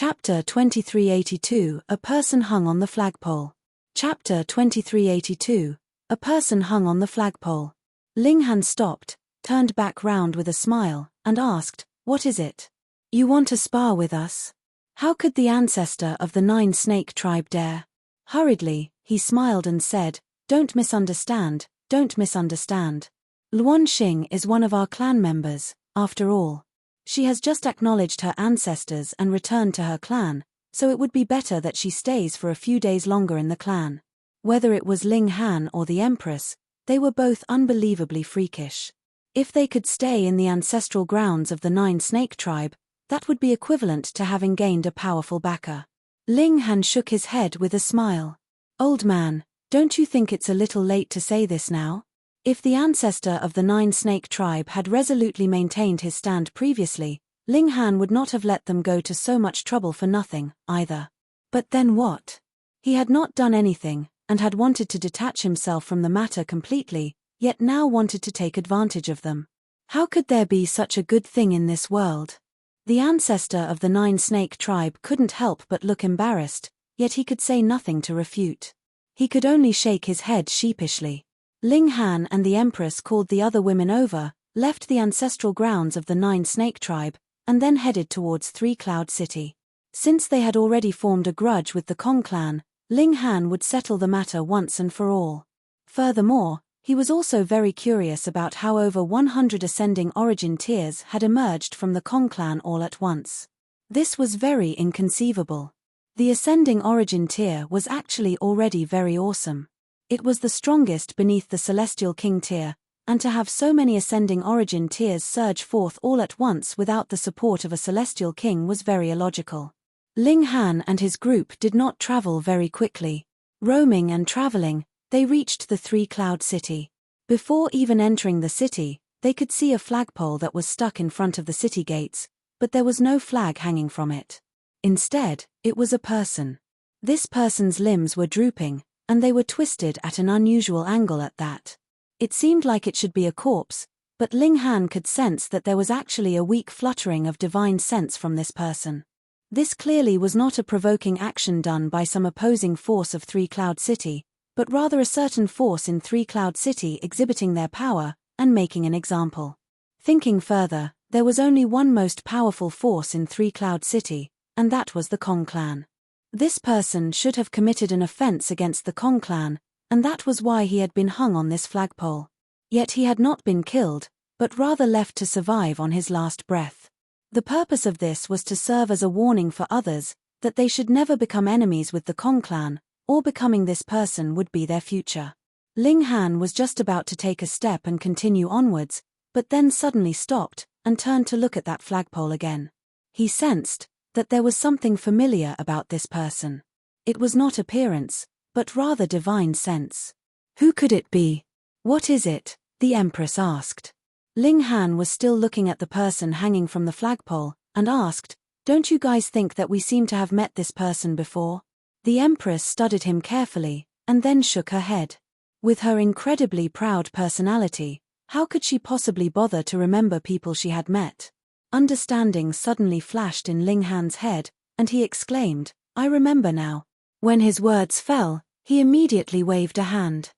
Chapter 2382, A Person Hung on the Flagpole. Chapter 2382, A Person Hung on the Flagpole. Ling Han stopped, turned back round with a smile, and asked, "What is it? You want to spar with us?" How could the ancestor of the Nine Snake tribe dare? Hurriedly, he smiled and said, "Don't misunderstand, don't misunderstand. Luan Xing is one of our clan members, after all. She has just acknowledged her ancestors and returned to her clan, so it would be better that she stays for a few days longer in the clan." Whether it was Ling Han or the Empress, they were both unbelievably freakish. If they could stay in the ancestral grounds of the Nine Snake tribe, that would be equivalent to having gained a powerful backer. Ling Han shook his head with a smile. "Old man, don't you think it's a little late to say this now? If the ancestor of the Nine Snake tribe had resolutely maintained his stand previously, Ling Han would not have let them go to so much trouble for nothing, either. But then what? He had not done anything, and had wanted to detach himself from the matter completely, yet now wanted to take advantage of them. How could there be such a good thing in this world? The ancestor of the Nine Snake tribe couldn't help but look embarrassed, yet he could say nothing to refute. He could only shake his head sheepishly. Ling Han and the Empress called the other women over, left the ancestral grounds of the Nine Snake tribe, and then headed towards Three Cloud City. Since they had already formed a grudge with the Kong clan, Ling Han would settle the matter once and for all. Furthermore, he was also very curious about how over 100 ascending origin tiers had emerged from the Kong clan all at once. This was very inconceivable. The ascending origin tier was actually already very awesome. It was the strongest beneath the Celestial King tier, and to have so many ascending origin tiers surge forth all at once without the support of a Celestial King was very illogical. Ling Han and his group did not travel very quickly. Roaming and traveling, they reached the Three Cloud City. Before even entering the city, they could see a flagpole that was stuck in front of the city gates, but there was no flag hanging from it. Instead, it was a person. This person's limbs were drooping, and they were twisted at an unusual angle at that. It seemed like it should be a corpse, but Ling Han could sense that there was actually a weak fluttering of divine sense from this person. This clearly was not a provoking action done by some opposing force of Three Cloud City, but rather a certain force in Three Cloud City exhibiting their power, and making an example. Thinking further, there was only one most powerful force in Three Cloud City, and that was the Kong clan. This person should have committed an offense against the Kong clan, and that was why he had been hung on this flagpole. Yet he had not been killed, but rather left to survive on his last breath. The purpose of this was to serve as a warning for others, that they should never become enemies with the Kong clan, or becoming this person would be their future. Ling Han was just about to take a step and continue onwards, but then suddenly stopped, and turned to look at that flagpole again. He sensed that there was something familiar about this person. It was not appearance, but rather divine sense. Who could it be? "What is it?" the Empress asked. Ling Han was still looking at the person hanging from the flagpole, and asked, "Don't you guys think that we seem to have met this person before?" The Empress studied him carefully, and then shook her head. With her incredibly proud personality, how could she possibly bother to remember people she had met? Understanding suddenly flashed in Ling Han's head, and he exclaimed, "I remember now." When his words fell, he immediately waved a hand.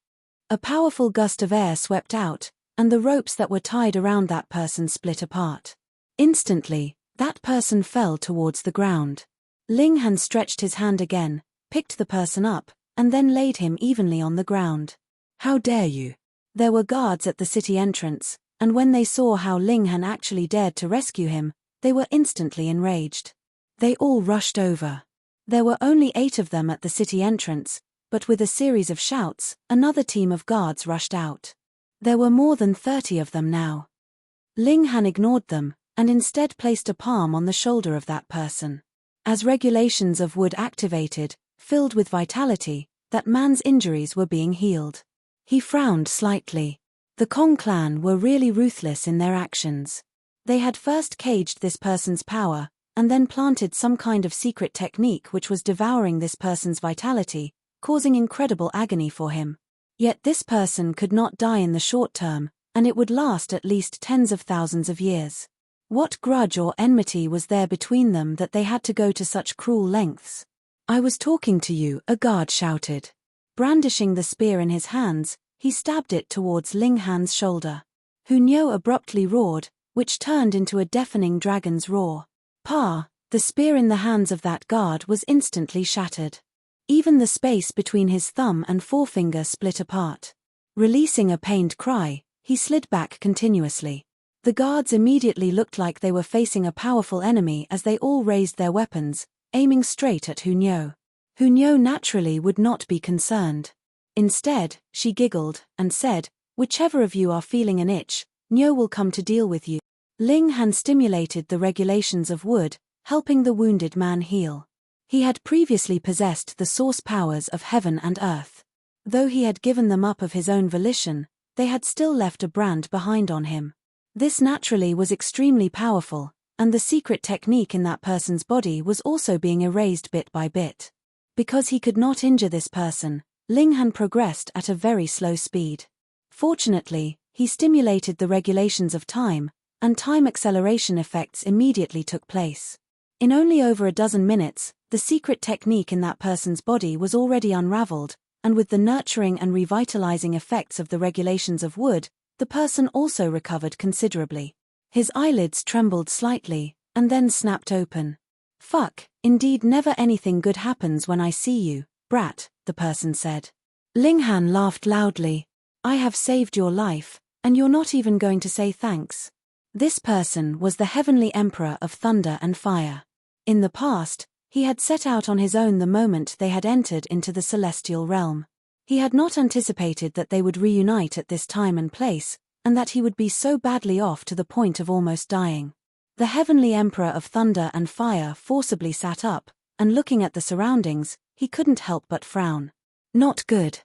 A powerful gust of air swept out, and the ropes that were tied around that person split apart. Instantly, that person fell towards the ground. Ling Han stretched his hand again, picked the person up, and then laid him evenly on the ground. "How dare you?" There were guards at the city entrance, and when they saw how Ling Han actually dared to rescue him, they were instantly enraged. They all rushed over. There were only 8 of them at the city entrance, but with a series of shouts, another team of guards rushed out. There were more than 30 of them now. Ling Han ignored them, and instead placed a palm on the shoulder of that person. As regulations of wood activated, filled with vitality, that man's injuries were being healed. He frowned slightly. The Kong clan were really ruthless in their actions. They had first caged this person's power, and then planted some kind of secret technique which was devouring this person's vitality, causing incredible agony for him. Yet this person could not die in the short term, and it would last at least tens of thousands of years. What grudge or enmity was there between them that they had to go to such cruel lengths? I was talking to you, a guard shouted. Brandishing the spear in his hands, he stabbed it towards Ling Han's shoulder. Hunyo abruptly roared, which turned into a deafening dragon's roar. Pa! The spear in the hands of that guard was instantly shattered. Even the space between his thumb and forefinger split apart. Releasing a pained cry, he slid back continuously. The guards immediately looked like they were facing a powerful enemy as they all raised their weapons, aiming straight at Hunyo. Hunyo naturally would not be concerned. Instead, she giggled and said, "Whichever of you are feeling an itch, Nyo will come to deal with you." Ling Han stimulated the regulations of wood, helping the wounded man heal. He had previously possessed the source powers of heaven and earth. Though he had given them up of his own volition, they had still left a brand behind on him. This naturally was extremely powerful, and the secret technique in that person's body was also being erased bit by bit. Because he could not injure this person, Ling Han progressed at a very slow speed. Fortunately, he stimulated the regulations of time, and time acceleration effects immediately took place. In only over a dozen minutes, the secret technique in that person's body was already unraveled, and with the nurturing and revitalizing effects of the regulations of wood, the person also recovered considerably. His eyelids trembled slightly, and then snapped open. "Fuck, indeed never anything good happens when I see you, brat," the person said. Ling Han laughed loudly. "I have saved your life, and you're not even going to say thanks." This person was the Heavenly Emperor of Thunder and Fire. In the past, he had set out on his own the moment they had entered into the celestial realm. He had not anticipated that they would reunite at this time and place, and that he would be so badly off to the point of almost dying. The Heavenly Emperor of Thunder and Fire forcibly sat up, and looking at the surroundings, he couldn't help but frown. "Not good.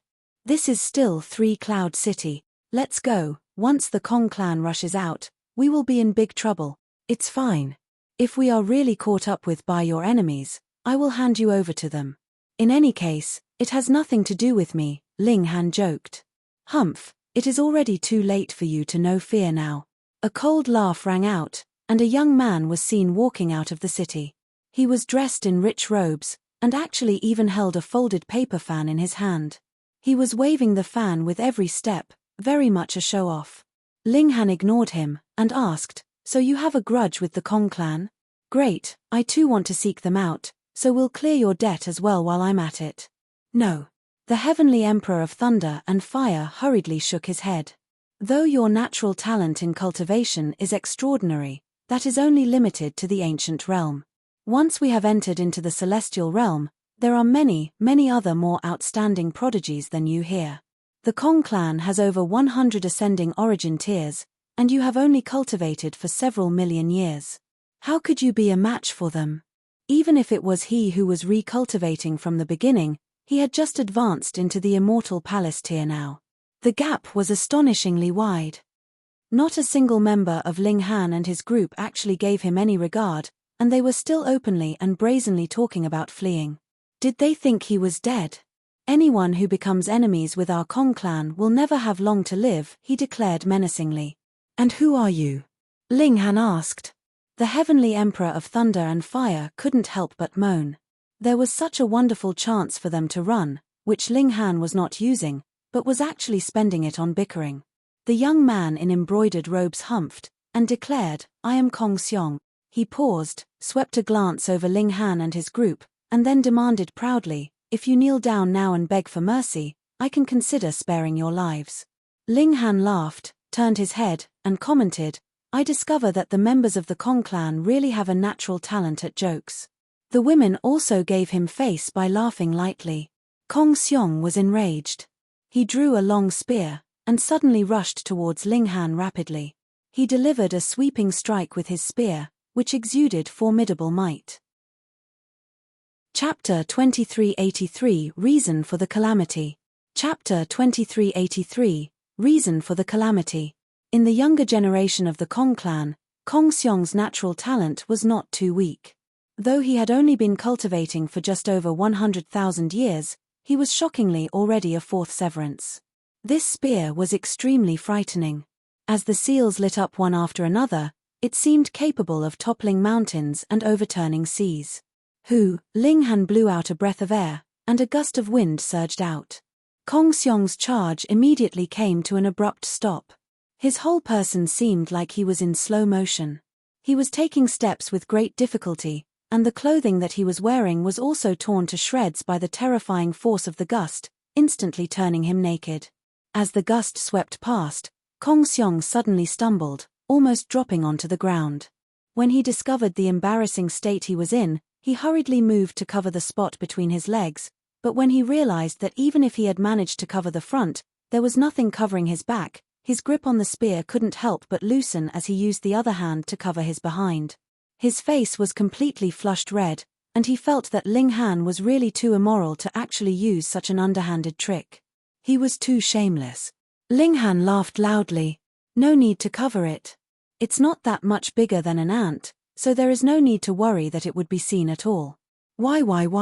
This is still Three Cloud City. Let's go. Once the Kong clan rushes out, we will be in big trouble." "It's fine. If we are really caught up with by your enemies, I will hand you over to them. In any case, it has nothing to do with me," Ling Han joked. "Humph, it is already too late for you to know fear now." A cold laugh rang out, and a young man was seen walking out of the city. He was dressed in rich robes, and actually even held a folded paper fan in his hand. He was waving the fan with every step, very much a show-off. Ling Han ignored him, and asked, "So you have a grudge with the Kong clan? Great, I too want to seek them out, so we'll clear your debt as well while I'm at it." "No." The Heavenly Emperor of Thunder and Fire hurriedly shook his head. "Though your natural talent in cultivation is extraordinary, that is only limited to the ancient realm. Once we have entered into the celestial realm, there are many, many other more outstanding prodigies than you here. The Kong clan has over 100 ascending origin tiers, and you have only cultivated for several million years. How could you be a match for them? Even if it was he who was recultivating from the beginning, he had just advanced into the immortal palace tier now. The gap was astonishingly wide. Not a single member of Ling Han and his group actually gave him any regard, and they were still openly and brazenly talking about fleeing. Did they think he was dead? "Anyone who becomes enemies with our Kong clan will never have long to live," he declared menacingly. "And who are you?" Ling Han asked. The Heavenly Emperor of Thunder and Fire couldn't help but moan. There was such a wonderful chance for them to run, which Ling Han was not using, but was actually spending it on bickering. The young man in embroidered robes humphed, and declared, "I am Kong Xiong." He paused, swept a glance over Ling Han and his group, and then demanded proudly, "If you kneel down now and beg for mercy, I can consider sparing your lives." Ling Han laughed, turned his head, and commented, "I discover that the members of the Kong clan really have a natural talent at jokes." The women also gave him face by laughing lightly. Kong Xiong was enraged. He drew a long spear, and suddenly rushed towards Ling Han rapidly. He delivered a sweeping strike with his spear, which exuded formidable might. Chapter 2383 Reason for the Calamity. Chapter 2383 Reason for the Calamity. In the younger generation of the Kong clan, Kong Xiong's natural talent was not too weak. Though he had only been cultivating for just over 100,000 years, he was shockingly already a fourth severance. This spear was extremely frightening. As the seals lit up one after another, It seemed capable of toppling mountains and overturning seas. Ling Han blew out a breath of air, and a gust of wind surged out. Kong Xiong's charge immediately came to an abrupt stop. His whole person seemed like he was in slow motion. He was taking steps with great difficulty, and the clothing that he was wearing was also torn to shreds by the terrifying force of the gust, instantly turning him naked. As the gust swept past, Kong Xiong suddenly stumbled, almost dropping onto the ground. When he discovered the embarrassing state he was in, he hurriedly moved to cover the spot between his legs, but when he realized that even if he had managed to cover the front, there was nothing covering his back, his grip on the spear couldn't help but loosen as he used the other hand to cover his behind. His face was completely flushed red, and he felt that Ling Han was really too immoral to actually use such an underhanded trick. He was too shameless. Ling Han laughed loudly. No need to cover it. It's not that much bigger than an ant, so there is no need to worry that it would be seen at all. Why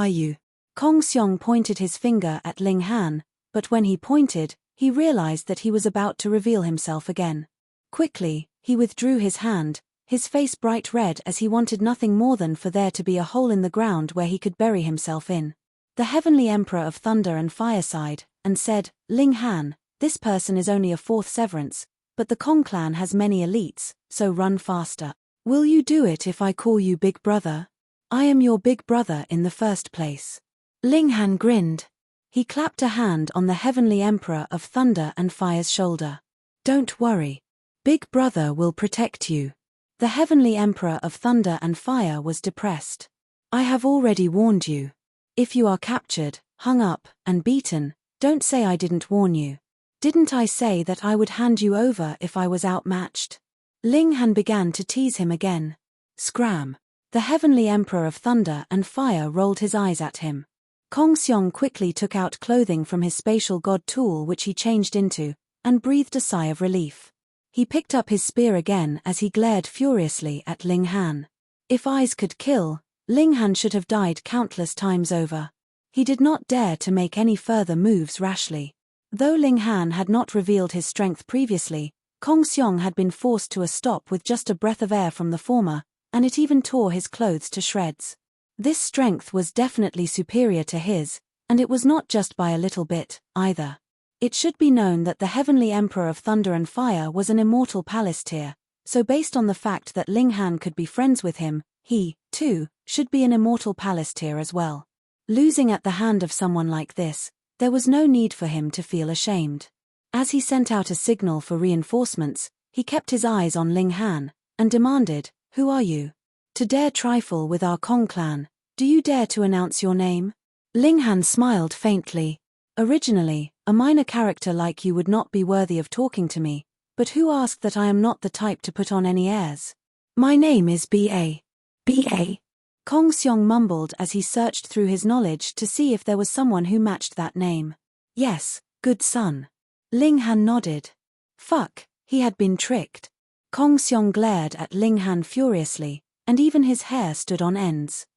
you? Kong Xiong pointed his finger at Ling Han, but when he pointed, he realized that he was about to reveal himself again. Quickly, he withdrew his hand, his face bright red as he wanted nothing more than for there to be a hole in the ground where he could bury himself in. The Heavenly Emperor of Thunder and Fire sighed, and said, Ling Han, this person is only a fourth severance, but the Kong clan has many elites, so run faster. Will you do it if I call you Big Brother? I am your big brother in the first place. Ling Han grinned. He clapped a hand on the Heavenly Emperor of Thunder and Fire's shoulder. Don't worry. Big Brother will protect you. The Heavenly Emperor of Thunder and Fire was depressed. I have already warned you. If you are captured, hung up, and beaten, don't say I didn't warn you. Didn't I say that I would hand you over if I was outmatched? Ling Han began to tease him again. Scram. The Heavenly Emperor of Thunder and Fire rolled his eyes at him. Kong Xiong quickly took out clothing from his spatial god tool which he changed into, and breathed a sigh of relief. He picked up his spear again as he glared furiously at Ling Han. If eyes could kill, Ling Han should have died countless times over. He did not dare to make any further moves rashly. Though Ling Han had not revealed his strength previously, Kong Xiong had been forced to a stop with just a breath of air from the former, and it even tore his clothes to shreds. This strength was definitely superior to his, and it was not just by a little bit, either. It should be known that the Heavenly Emperor of Thunder and Fire was an immortal Palace-tier, so based on the fact that Ling Han could be friends with him, he, too, should be an immortal Palace-tier as well. Losing at the hand of someone like this, there was no need for him to feel ashamed. As he sent out a signal for reinforcements, he kept his eyes on Ling Han, and demanded, Who are you? To dare trifle with our Kong clan, do you dare to announce your name? Ling Han smiled faintly. Originally, a minor character like you would not be worthy of talking to me, but who asked that I am not the type to put on any airs? My name is B.A. B.A. Kong Xiong mumbled as he searched through his knowledge to see if there was someone who matched that name. Yes, good son. Ling Han nodded. Fuck, he had been tricked. Kong Xiong glared at Ling Han furiously, and even his hair stood on ends.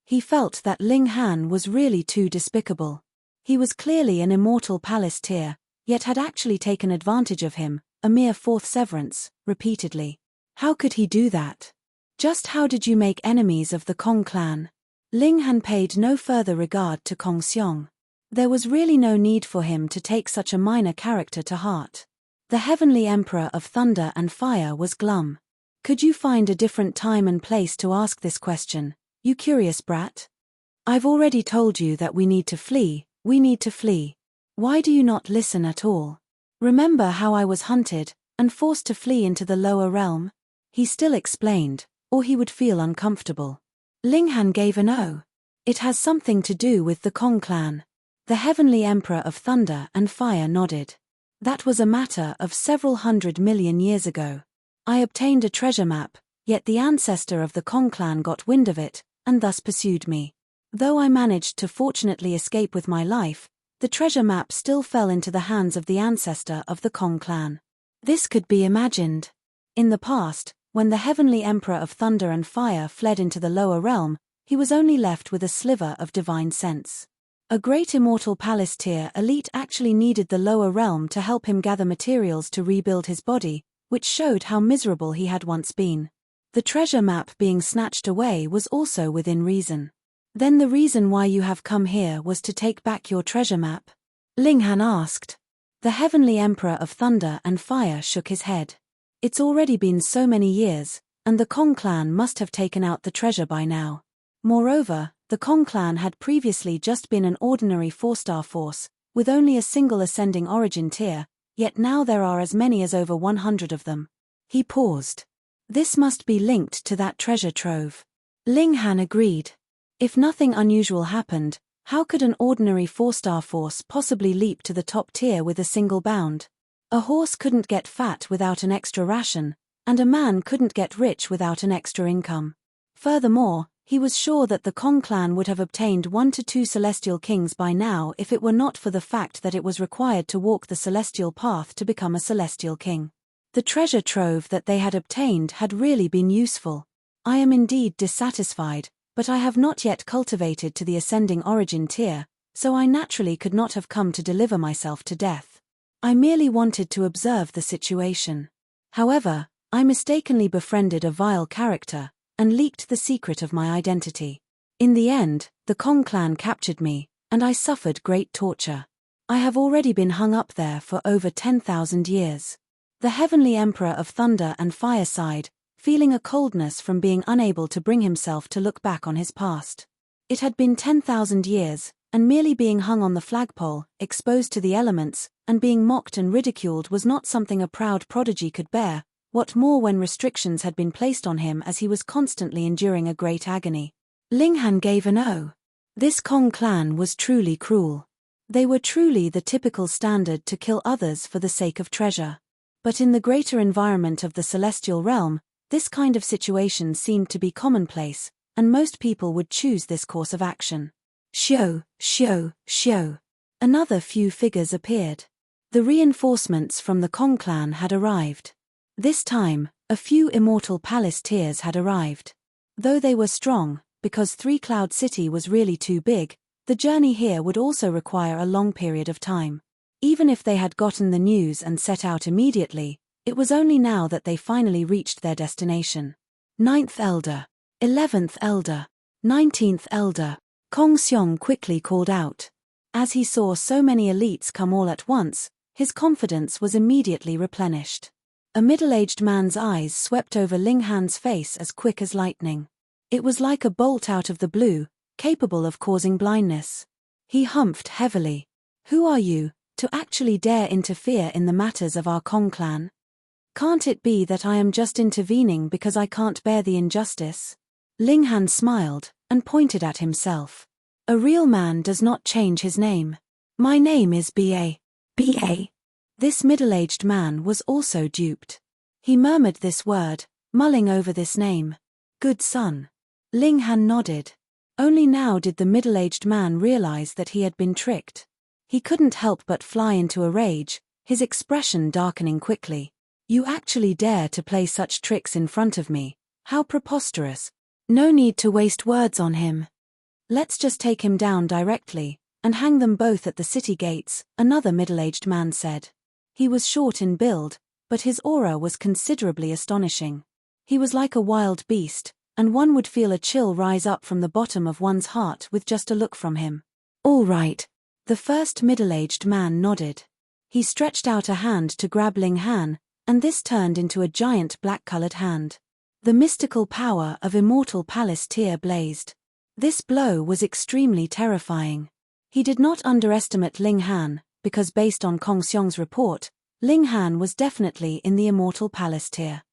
He felt that Ling Han was really too despicable. He was clearly an immortal Palace-tier, yet had actually taken advantage of him, a mere fourth severance, repeatedly. How could he do that? Just how did you make enemies of the Kong clan? Ling Han paid no further regard to Kong Xiong. There was really no need for him to take such a minor character to heart. The Heavenly Emperor of Thunder and Fire was glum. Could you find a different time and place to ask this question, you curious brat? I've already told you that we need to flee. We need to flee. Why do you not listen at all? Remember how I was hunted, and forced to flee into the lower realm? He still explained, or he would feel uncomfortable. Ling Han gave an "Oh." It has something to do with the Kong clan. The Heavenly Emperor of Thunder and Fire nodded. That was a matter of several 100 million years ago. I obtained a treasure map, yet the ancestor of the Kong clan got wind of it, and thus pursued me. Though I managed to fortunately escape with my life, the treasure map still fell into the hands of the ancestor of the Kong clan. This could be imagined. In the past, when the Heavenly Emperor of Thunder and Fire fled into the lower realm, he was only left with a sliver of divine sense. A great immortal Palace-tier elite actually needed the lower realm to help him gather materials to rebuild his body, which showed how miserable he had once been. The treasure map being snatched away was also within reason. Then the reason why you have come here was to take back your treasure map? Ling Han asked. The Heavenly Emperor of Thunder and Fire shook his head. It's already been so many years, and the Kong clan must have taken out the treasure by now. Moreover, the Kong clan had previously just been an ordinary 4-star force, with only a single ascending origin tier, yet now there are as many as over 100 of them. He paused. This must be linked to that treasure trove. Ling Han agreed. If nothing unusual happened, how could an ordinary 4-star force possibly leap to the top tier with a single bound? A horse couldn't get fat without an extra ration, and a man couldn't get rich without an extra income. Furthermore, he was sure that the Kong clan would have obtained 1 to 2 celestial kings by now if it were not for the fact that it was required to walk the celestial path to become a celestial king. The treasure trove that they had obtained had really been useful. I am indeed dissatisfied, but I have not yet cultivated to the ascending origin tier, so I naturally could not have come to deliver myself to death. I merely wanted to observe the situation. However, I mistakenly befriended a vile character, and leaked the secret of my identity. In the end, the Kong clan captured me, and I suffered great torture. I have already been hung up there for over 10,000 years. The Heavenly Emperor of Thunder and Fire sighed, feeling a coldness from being unable to bring himself to look back on his past. It had been 10,000 years, and merely being hung on the flagpole, exposed to the elements, and being mocked and ridiculed was not something a proud prodigy could bear, what more when restrictions had been placed on him as he was constantly enduring a great agony. Ling Han gave an "oh." This Kong clan was truly cruel. They were truly the typical standard to kill others for the sake of treasure. But in the greater environment of the celestial realm, this kind of situation seemed to be commonplace, and most people would choose this course of action. Shio, shio, shio. Another few figures appeared. The reinforcements from the Kong clan had arrived. This time, a few immortal palace tiers had arrived. Though they were strong, because 3 Cloud City was really too big, the journey here would also require a long period of time. Even if they had gotten the news and set out immediately, it was only now that they finally reached their destination. 9th Elder, 11th Elder, 19th Elder, Kong Xiong quickly called out. As he saw so many elites come all at once, his confidence was immediately replenished. A middle-aged man's eyes swept over Ling Han's face as quick as lightning. It was like a bolt out of the blue, capable of causing blindness. He humphed heavily. Who are you, to actually dare interfere in the matters of our Kong clan? Can't it be that I am just intervening because I can't bear the injustice? Ling Han smiled, and pointed at himself. A real man does not change his name. My name is B.A. B.A. This middle-aged man was also duped. He murmured this word, mulling over this name. Good son. Ling Han nodded. Only now did the middle-aged man realize that he had been tricked. He couldn't help but fly into a rage, his expression darkening quickly. You actually dare to play such tricks in front of me? How preposterous. No need to waste words on him. Let's just take him down directly, and hang them both at the city gates, another middle-aged man said. He was short in build, but his aura was considerably astonishing. He was like a wild beast, and one would feel a chill rise up from the bottom of one's heart with just a look from him. All right. The first middle-aged man nodded. He stretched out a hand to grab Ling Han, and this turned into a giant black-colored hand. The mystical power of immortal palace tier blazed. This blow was extremely terrifying. He did not underestimate Ling Han, because based on Kong Xiong's report, Ling Han was definitely in the immortal palace tier.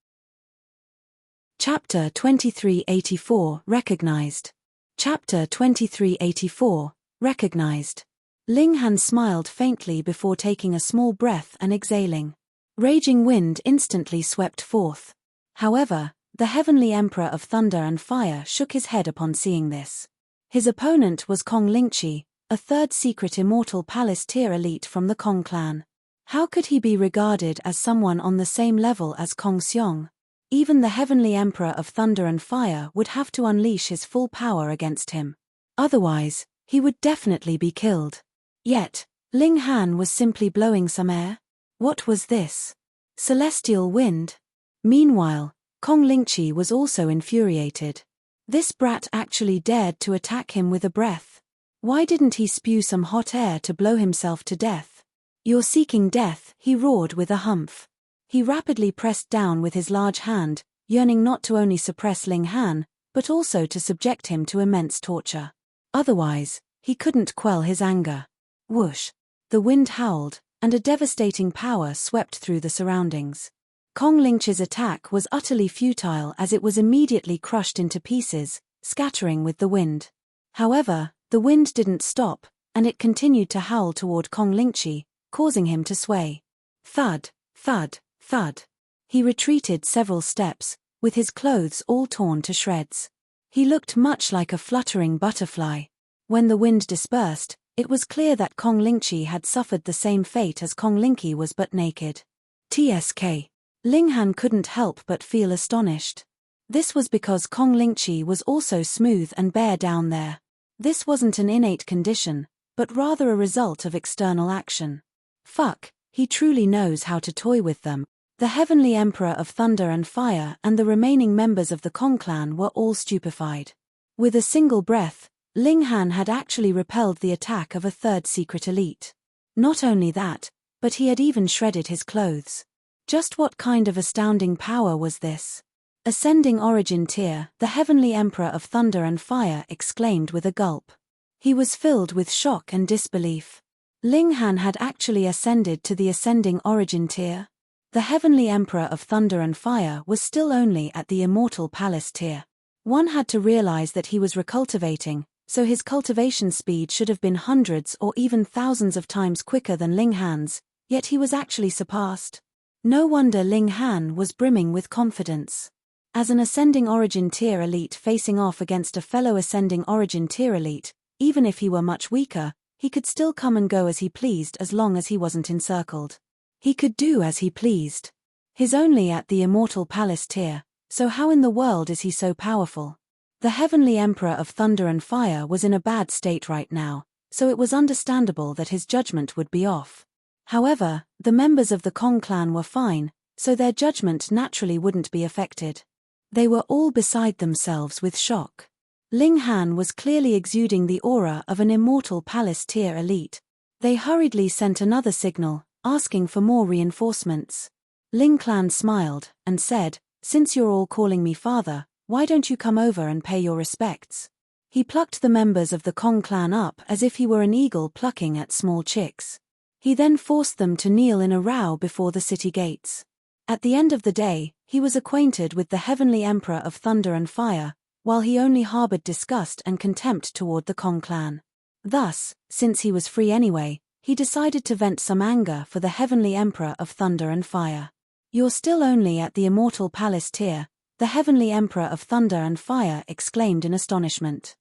Chapter 2384 Recognized. Chapter 2384 Recognized. Ling Han smiled faintly before taking a small breath and exhaling. Raging wind instantly swept forth. However, the Heavenly Emperor of Thunder and Fire shook his head upon seeing this. His opponent was Kong Lingqi, a third secret immortal palace tier elite from the Kong clan. How could he be regarded as someone on the same level as Kong Xiong? Even the Heavenly Emperor of Thunder and Fire would have to unleash his full power against him. Otherwise, he would definitely be killed. Yet, Ling Han was simply blowing some air. What was this? Celestial wind? Meanwhile, Kong Lingqi was also infuriated. This brat actually dared to attack him with a breath. Why didn't he spew some hot air to blow himself to death? You're seeking death, he roared with a humph. He rapidly pressed down with his large hand, yearning not to only suppress Ling Han, but also to subject him to immense torture. Otherwise, he couldn't quell his anger. Whoosh! The wind howled, and a devastating power swept through the surroundings. Kong Lingqi's attack was utterly futile as it was immediately crushed into pieces, scattering with the wind. However, the wind didn't stop, and it continued to howl toward Kong Lingqi, causing him to sway. Thud, thud, thud. He retreated several steps, with his clothes all torn to shreds. He looked much like a fluttering butterfly. When the wind dispersed, it was clear that Kong Lingqi had suffered the same fate as Kong Lingqi was but naked. TSK. Ling Han couldn't help but feel astonished. This was because Kong Lingqi was also smooth and bare down there. This wasn't an innate condition, but rather a result of external action. Fuck, he truly knows how to toy with them. The Heavenly Emperor of Thunder and Fire and the remaining members of the Kong clan were all stupefied. With a single breath, Ling Han had actually repelled the attack of a third secret elite. Not only that, but he had even shredded his clothes. Just what kind of astounding power was this? Ascending origin tier, the Heavenly Emperor of Thunder and Fire exclaimed with a gulp. He was filled with shock and disbelief. Ling Han had actually ascended to the ascending origin tier. The Heavenly Emperor of Thunder and Fire was still only at the Immortal Palace tier. One had to realize that he was recultivating, so his cultivation speed should have been hundreds or even thousands of times quicker than Ling Han's, yet he was actually surpassed. No wonder Ling Han was brimming with confidence. As an ascending origin tier elite facing off against a fellow ascending origin tier elite, even if he were much weaker, he could still come and go as he pleased as long as he wasn't encircled. He could do as he pleased. He's only at the Immortal Palace tier, so how in the world is he so powerful? The Heavenly Emperor of Thunder and Fire was in a bad state right now, so it was understandable that his judgment would be off. However, the members of the Kong clan were fine, so their judgment naturally wouldn't be affected. They were all beside themselves with shock. Ling Han was clearly exuding the aura of an Immortal Palace tier elite. They hurriedly sent another signal, asking for more reinforcements. Ling clan smiled, and said, "Since you're all calling me father, why don't you come over and pay your respects?" He plucked the members of the Kong clan up as if he were an eagle plucking at small chicks. He then forced them to kneel in a row before the city gates. At the end of the day, he was acquainted with the Heavenly Emperor of Thunder and Fire, while he only harbored disgust and contempt toward the Kong clan. Thus, since he was free anyway, he decided to vent some anger for the Heavenly Emperor of Thunder and Fire. "You're still only at the Immortal Palace tier," the Heavenly Emperor of Thunder and Fire exclaimed in astonishment.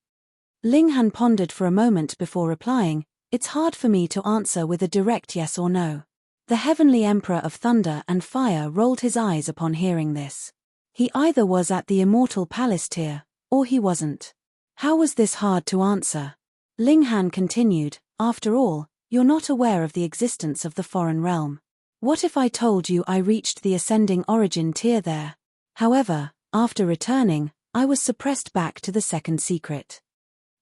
Ling Han pondered for a moment before replying, "It's hard for me to answer with a direct yes or no." The Heavenly Emperor of Thunder and Fire rolled his eyes upon hearing this. He either was at the Immortal Palace tier, or he wasn't. How was this hard to answer? Ling Han continued, "After all, you're not aware of the existence of the foreign realm. What if I told you I reached the ascending origin tier there? However, after returning, I was suppressed back to the second secret.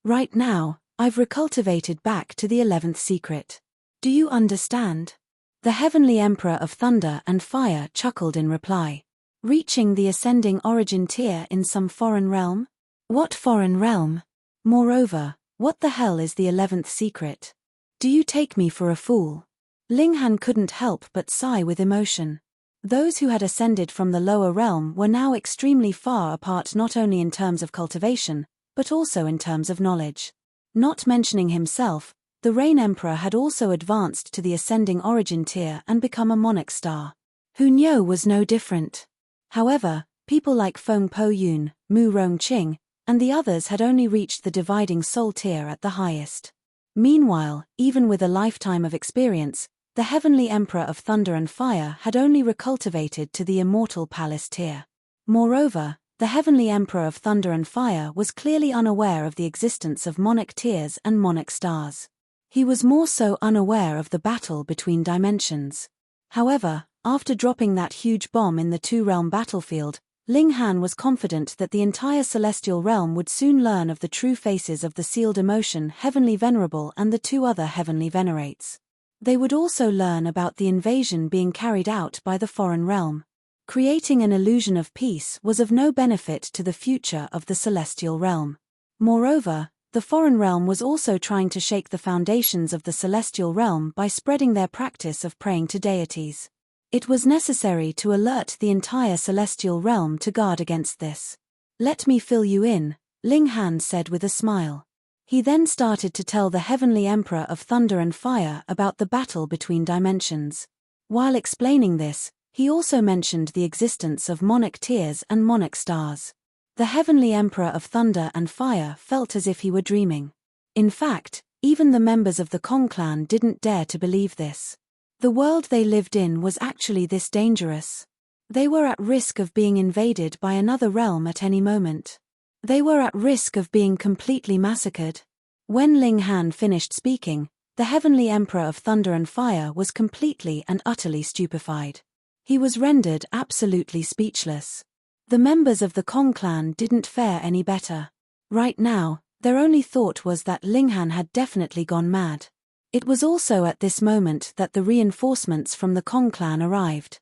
Right now, I've recultivated back to the 11th secret. Do you understand?" The Heavenly Emperor of Thunder and Fire chuckled in reply. "Reaching the ascending origin tier in some foreign realm? What foreign realm? Moreover, what the hell is the 11th secret? Do you take me for a fool?" Ling Han couldn't help but sigh with emotion. Those who had ascended from the lower realm were now extremely far apart, not only in terms of cultivation, but also in terms of knowledge. Not mentioning himself, the Rain Emperor had also advanced to the ascending origin tier and become a monarch star. Hunyo was no different. However, people like Feng Po Yun, Mu Rongqing, and the others had only reached the dividing soul tier at the highest. Meanwhile, even with a lifetime of experience, the Heavenly Emperor of Thunder and Fire had only recultivated to the Immortal Palace tier. Moreover, the Heavenly Emperor of Thunder and Fire was clearly unaware of the existence of monarch tiers and monarch stars. He was more so unaware of the battle between dimensions. However, after dropping that huge bomb in the two-realm battlefield, Ling Han was confident that the entire celestial realm would soon learn of the true faces of the sealed emotion Heavenly Venerable and the two other Heavenly Venerates. They would also learn about the invasion being carried out by the foreign realm. Creating an illusion of peace was of no benefit to the future of the celestial realm. Moreover, the foreign realm was also trying to shake the foundations of the celestial realm by spreading their practice of praying to deities. It was necessary to alert the entire celestial realm to guard against this. "Let me fill you in," Ling Han said with a smile. He then started to tell the Heavenly Emperor of Thunder and Fire about the battle between dimensions. While explaining this, he also mentioned the existence of monarch tears and monarch stars. The Heavenly Emperor of Thunder and Fire felt as if he were dreaming. In fact, even the members of the Kong clan didn't dare to believe this. The world they lived in was actually this dangerous. They were at risk of being invaded by another realm at any moment. They were at risk of being completely massacred. When Ling Han finished speaking, the Heavenly Emperor of Thunder and Fire was completely and utterly stupefied. He was rendered absolutely speechless. The members of the Kong clan didn't fare any better. Right now, their only thought was that Ling Han had definitely gone mad. It was also at this moment that the reinforcements from the Kong clan arrived.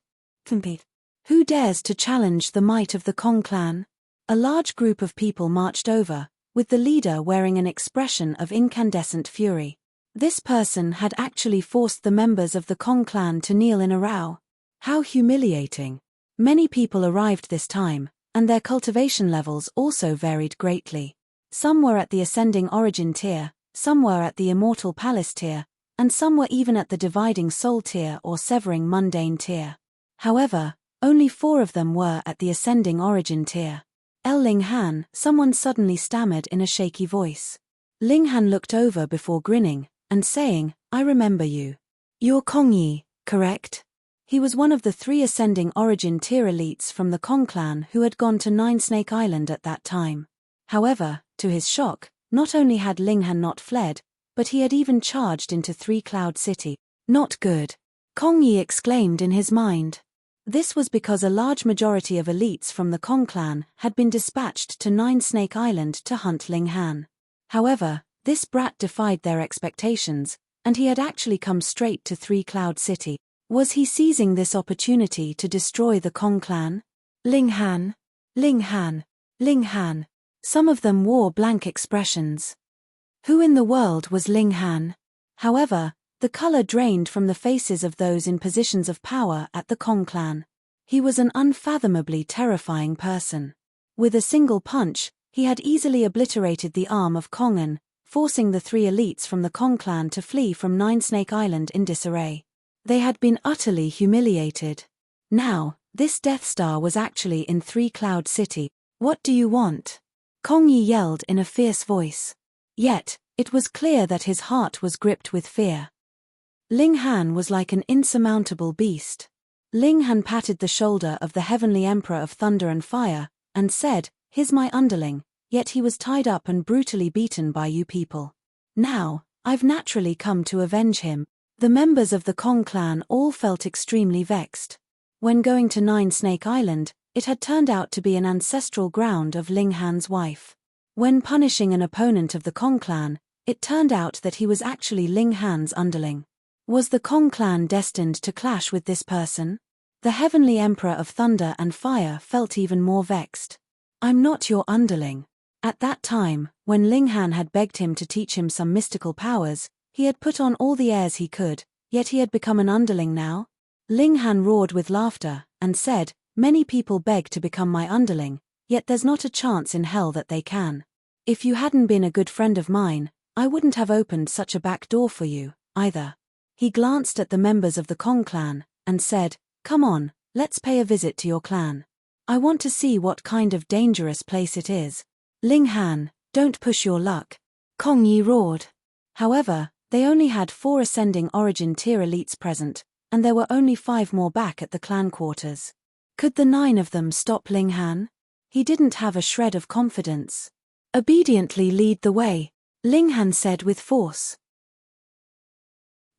Who dares to challenge the might of the Kong clan? A large group of people marched over, with the leader wearing an expression of incandescent fury. This person had actually forced the members of the Kong clan to kneel in a row. How humiliating. Many people arrived this time, and their cultivation levels also varied greatly. Some were at the Ascending Origin tier, some were at the Immortal Palace tier, and some were even at the Dividing Soul tier or Severing Mundane tier. However, only 4 of them were at the Ascending Origin tier. Ling Han, someone suddenly stammered in a shaky voice. Ling Han looked over before grinning, and saying, "I remember you. You're Kong Yi, correct?" He was one of the 3 Ascending Origin tier elites from the Kong clan who had gone to Nine Snake Island at that time. However, to his shock, not only had Ling Han not fled, but he had even charged into 3 Cloud City. Not good. Kong Yi exclaimed in his mind. This was because a large majority of elites from the Kong clan had been dispatched to Nine Snake Island to hunt Ling Han. However, this brat defied their expectations, and he had actually come straight to 3 Cloud City. Was he seizing this opportunity to destroy the Kong clan? Ling Han. Ling Han. Ling Han. Some of them wore blank expressions. Who in the world was Ling Han? However, the color drained from the faces of those in positions of power at the Kong clan. He was an unfathomably terrifying person. With a single punch, he had easily obliterated the arm of Kongan, forcing the 3 elites from the Kong clan to flee from Nine Snake Island in disarray. They had been utterly humiliated. Now, this Death Star was actually in 3 Cloud City. "What do you want?" Kong Yi yelled in a fierce voice. Yet, it was clear that his heart was gripped with fear. Ling Han was like an insurmountable beast. Ling Han patted the shoulder of the Heavenly Emperor of Thunder and Fire, and said, "He's my underling, yet he was tied up and brutally beaten by you people. Now, I've naturally come to avenge him." The members of the Kong clan all felt extremely vexed. When going to Nine Snake Island, it had turned out to be an ancestral ground of Ling Han's wife. When punishing an opponent of the Kong clan, it turned out that he was actually Ling Han's underling. Was the Kong clan destined to clash with this person? The Heavenly Emperor of Thunder and Fire felt even more vexed. "I'm not your underling." At that time, when Ling Han had begged him to teach him some mystical powers, he had put on all the airs he could, yet he had become an underling now. Ling Han roared with laughter, and said, "Many people beg to become my underling, yet there's not a chance in hell that they can. If you hadn't been a good friend of mine, I wouldn't have opened such a back door for you, either." He glanced at the members of the Kong clan, and said, "Come on, let's pay a visit to your clan. I want to see what kind of dangerous place it is." "Ling Han, don't push your luck," Kong Yi roared. However, they only had 4 Ascending Origin tier elites present, and there were only 5 more back at the clan quarters. Could the 9 of them stop Ling Han? He didn't have a shred of confidence. "Obediently lead the way," Ling Han said with force.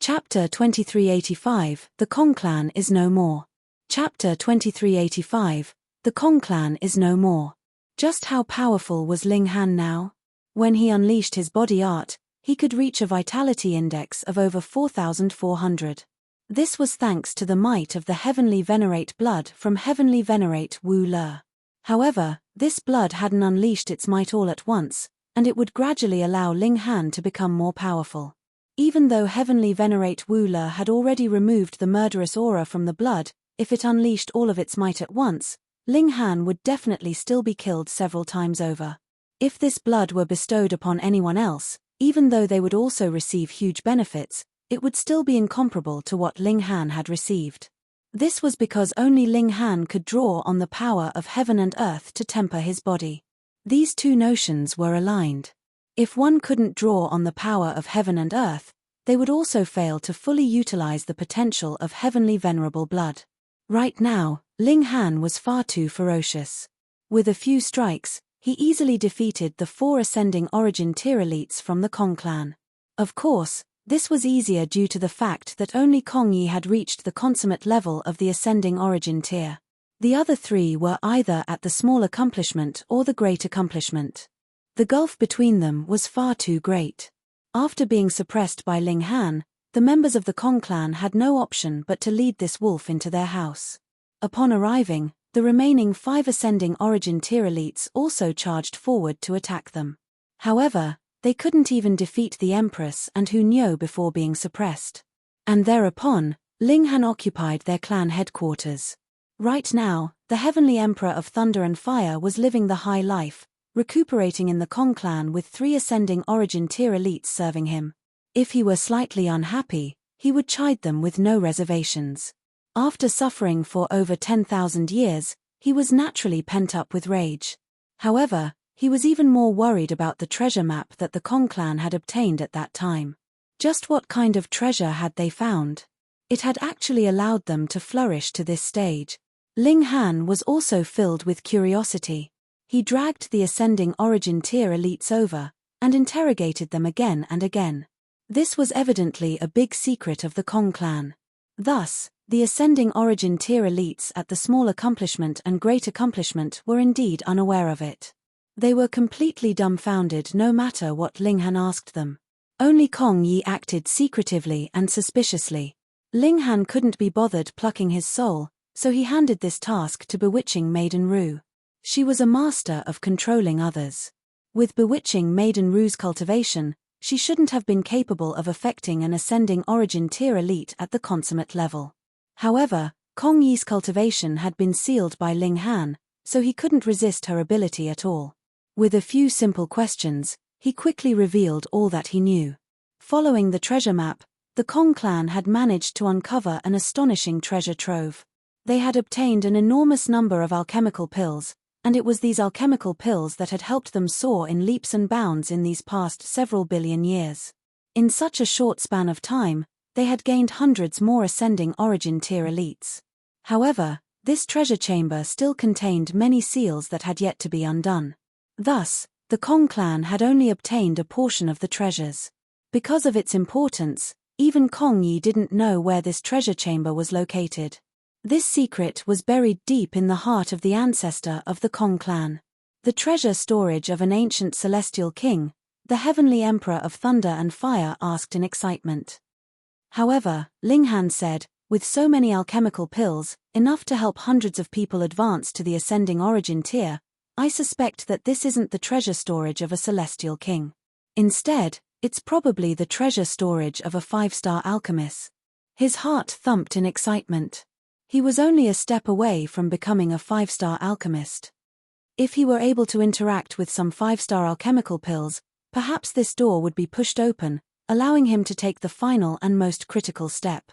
Chapter 2385, The Kong Clan is no more. Chapter 2385, The Kong clan is no more. Just how powerful was Ling Han now? When he unleashed his body art, he could reach a vitality index of over 4,400. This was thanks to the might of the heavenly venerate blood from heavenly venerate Wu Le. However, this blood hadn't unleashed its might all at once, and it would gradually allow Ling Han to become more powerful. Even though heavenly venerate Wu Le had already removed the murderous aura from the blood, if it unleashed all of its might at once, Ling Han would definitely still be killed several times over. If this blood were bestowed upon anyone else, even though they would also receive huge benefits, it would still be incomparable to what Ling Han had received. This was because only Ling Han could draw on the power of heaven and earth to temper his body. These two notions were aligned. If one couldn't draw on the power of heaven and earth, they would also fail to fully utilize the potential of heavenly venerable blood. Right now, Ling Han was far too ferocious. With a few strikes, he easily defeated the 4 ascending origin tier elites from the Kong clan. Of course, this was easier due to the fact that only Kong Yi had reached the consummate level of the ascending origin tier. The other 3 were either at the small accomplishment or the great accomplishment. The gulf between them was far too great. After being suppressed by Ling Han, the members of the Kong clan had no option but to lead this wolf into their house. Upon arriving, the remaining 5 ascending origin tier elites also charged forward to attack them. However, they couldn't even defeat the Empress and Hu Niu before being suppressed. And thereupon, Ling Han occupied their clan headquarters. Right now, the Heavenly Emperor of Thunder and Fire was living the high life, recuperating in the Kong clan with 3 ascending origin tier elites serving him. If he were slightly unhappy, he would chide them with no reservations. After suffering for over 10,000 years, he was naturally pent up with rage. However, he was even more worried about the treasure map that the Kong clan had obtained at that time. Just what kind of treasure had they found? It had actually allowed them to flourish to this stage. Ling Han was also filled with curiosity. He dragged the ascending origin tier elites over, and interrogated them again and again. This was evidently a big secret of the Kong clan. Thus, the ascending origin tier elites at the small accomplishment and great accomplishment were indeed unaware of it. They were completely dumbfounded no matter what Ling Han asked them. Only Kong Yi acted secretively and suspiciously. Ling Han couldn't be bothered plucking his soul, so he handed this task to bewitching Maiden Ru. She was a master of controlling others. With bewitching Maiden Ru's cultivation, she shouldn't have been capable of affecting an ascending origin tier elite at the consummate level. However, Kong Yi's cultivation had been sealed by Ling Han, so he couldn't resist her ability at all. With a few simple questions, he quickly revealed all that he knew. Following the treasure map, the Kong clan had managed to uncover an astonishing treasure trove. They had obtained an enormous number of alchemical pills, and it was these alchemical pills that had helped them soar in leaps and bounds in these past several billion years. In such a short span of time, they had gained hundreds more ascending origin tier elites. However, this treasure chamber still contained many seals that had yet to be undone. Thus, the Kong clan had only obtained a portion of the treasures. Because of its importance, even Kong Yi didn't know where this treasure chamber was located. This secret was buried deep in the heart of the ancestor of the Kong clan. The treasure storage of an ancient celestial king, the Heavenly Emperor of Thunder and Fire asked in excitement. However, Ling Han said, with so many alchemical pills, enough to help hundreds of people advance to the ascending origin tier, I suspect that this isn't the treasure storage of a celestial king. Instead, it's probably the treasure storage of a 5-star alchemist. His heart thumped in excitement. He was only a step away from becoming a 5-star alchemist. If he were able to interact with some 5-star alchemical pills, perhaps this door would be pushed open, allowing him to take the final and most critical step.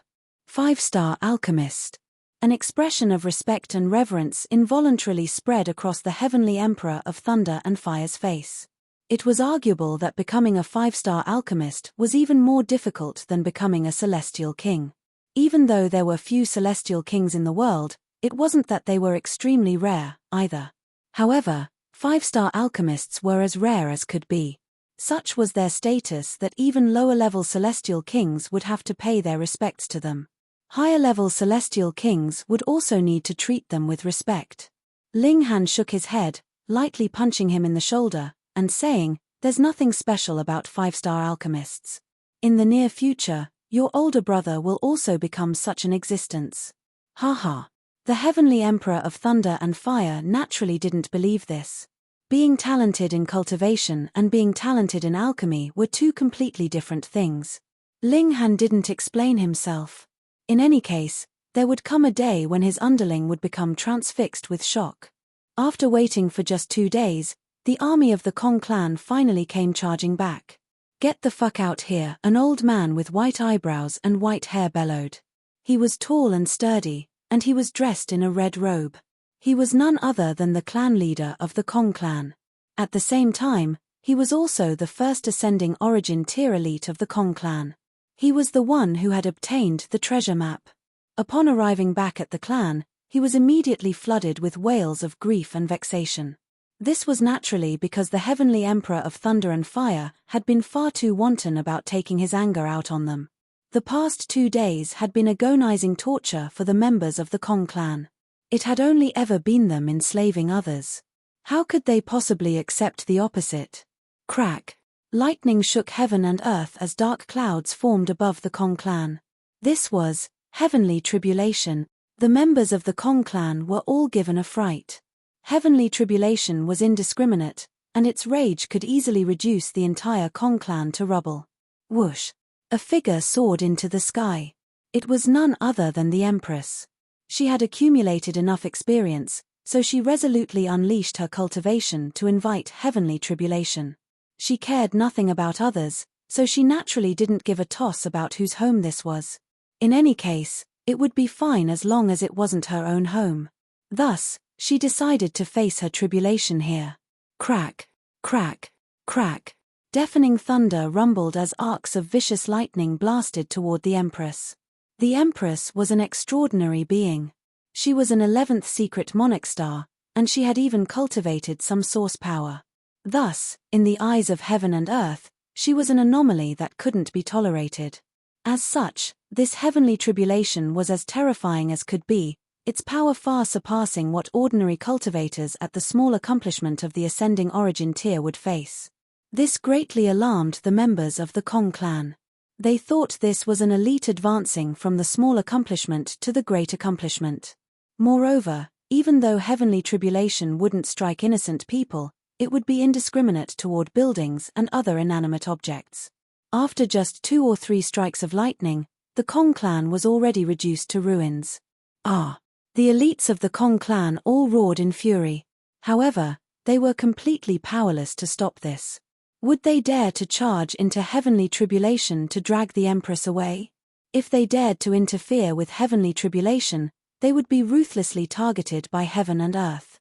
5-star alchemist. An expression of respect and reverence involuntarily spread across the Heavenly Emperor of Thunder and Fire's face. It was arguable that becoming a 5-star alchemist was even more difficult than becoming a celestial king. Even though there were few celestial kings in the world, it wasn't that they were extremely rare, either. However, 5-star alchemists were as rare as could be. Such was their status that even lower-level celestial kings would have to pay their respects to them. Higher-level celestial kings would also need to treat them with respect. Ling Han shook his head, lightly punching him in the shoulder, and saying, "There's nothing special about 5-star alchemists. In the near future, your older brother will also become such an existence." Haha. The Heavenly Emperor of Thunder and Fire naturally didn't believe this. Being talented in cultivation and being talented in alchemy were two completely different things. Ling Han didn't explain himself. In any case, there would come a day when his underling would become transfixed with shock. After waiting for just 2 days, the army of the Kong clan finally came charging back. "Get the fuck out here," an old man with white eyebrows and white hair bellowed. He was tall and sturdy, and he was dressed in a red robe. He was none other than the clan leader of the Kong clan. At the same time, he was also the first ascending origin tier elite of the Kong clan. He was the one who had obtained the treasure map. Upon arriving back at the clan, he was immediately flooded with wails of grief and vexation. This was naturally because the Heavenly Emperor of Thunder and Fire had been far too wanton about taking his anger out on them. The past 2 days had been agonizing torture for the members of the Kong clan. It had only ever been them enslaving others. How could they possibly accept the opposite? Crack. Lightning shook heaven and earth as dark clouds formed above the Kong clan. This was heavenly tribulation. The members of the Kong clan were all given a fright. Heavenly tribulation was indiscriminate, and its rage could easily reduce the entire Kong clan to rubble. Whoosh! A figure soared into the sky. It was none other than the Empress. She had accumulated enough experience, so she resolutely unleashed her cultivation to invite heavenly tribulation. She cared nothing about others, so she naturally didn't give a toss about whose home this was. In any case, it would be fine as long as it wasn't her own home. Thus, she decided to face her tribulation here. Crack, crack, crack. Deafening thunder rumbled as arcs of vicious lightning blasted toward the Empress. The Empress was an extraordinary being. She was an 11th secret monarch star, and she had even cultivated some source power. Thus, in the eyes of heaven and earth, she was an anomaly that couldn't be tolerated. As such, this heavenly tribulation was as terrifying as could be, its power far surpassing what ordinary cultivators at the small accomplishment of the ascending origin tier would face. This greatly alarmed the members of the Kong clan. They thought this was an elite advancing from the small accomplishment to the great accomplishment. Moreover, even though heavenly tribulation wouldn't strike innocent people, it would be indiscriminate toward buildings and other inanimate objects. After just 2 or 3 strikes of lightning, the Kong clan was already reduced to ruins. Ah! The elites of the Kong clan all roared in fury. However, they were completely powerless to stop this. Would they dare to charge into heavenly tribulation to drag the Empress away? If they dared to interfere with heavenly tribulation, they would be ruthlessly targeted by heaven and earth.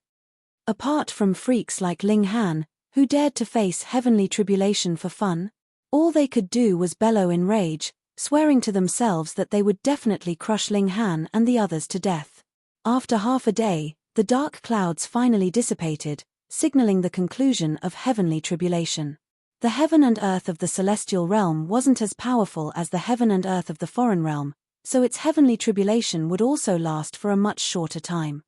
Apart from freaks like Ling Han, who dared to face heavenly tribulation for fun, all they could do was bellow in rage, swearing to themselves that they would definitely crush Ling Han and the others to death. After half a day, the dark clouds finally dissipated, signaling the conclusion of heavenly tribulation. The heaven and earth of the celestial realm wasn't as powerful as the heaven and earth of the foreign realm, so its heavenly tribulation would also last for a much shorter time.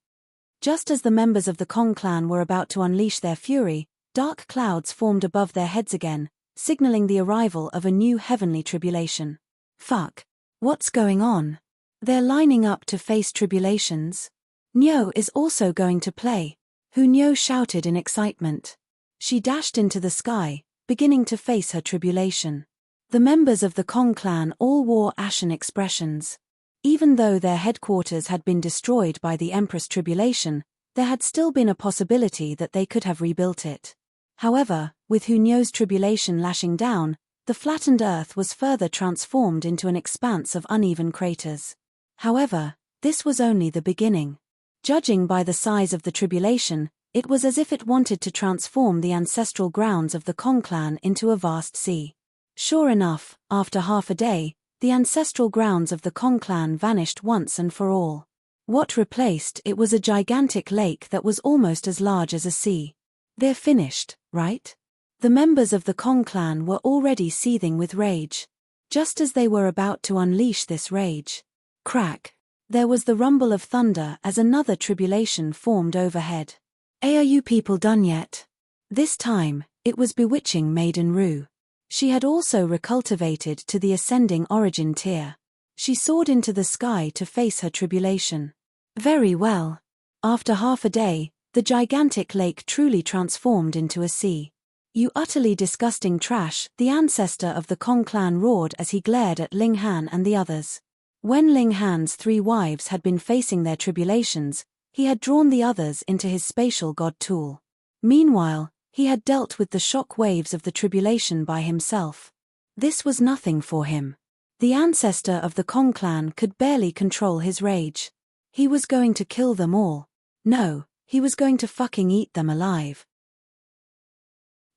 Just as the members of the Kong clan were about to unleash their fury, dark clouds formed above their heads again, signaling the arrival of a new heavenly tribulation. Fuck. What's going on? They're lining up to face tribulations. Nyo is also going to play. Nyo shouted in excitement. She dashed into the sky, beginning to face her tribulation. The members of the Kong clan all wore ashen expressions. Even though their headquarters had been destroyed by the Empress tribulation, there had still been a possibility that they could have rebuilt it. However, with Nyo's tribulation lashing down, the flattened earth was further transformed into an expanse of uneven craters. However, this was only the beginning. Judging by the size of the tribulation, it was as if it wanted to transform the ancestral grounds of the Kong clan into a vast sea. Sure enough, after half a day, the ancestral grounds of the Kong clan vanished once and for all. What replaced it was a gigantic lake that was almost as large as a sea. They're finished, right? The members of the Kong clan were already seething with rage. Just as they were about to unleash this rage. Crack. There was the rumble of thunder as another tribulation formed overhead. Are you people done yet? This time, it was bewitching Maiden Rue. She had also recultivated to the ascending origin tier. She soared into the sky to face her tribulation. Very well. After half a day, the gigantic lake truly transformed into a sea. You utterly disgusting trash, the ancestor of the Kong clan roared as he glared at Ling Han and the others. When Ling Han's 3 wives had been facing their tribulations, he had drawn the others into his spatial god tool. Meanwhile, he had dealt with the shock waves of the tribulation by himself. This was nothing for him. The ancestor of the Kong clan could barely control his rage. He was going to kill them all. No, he was going to fucking eat them alive.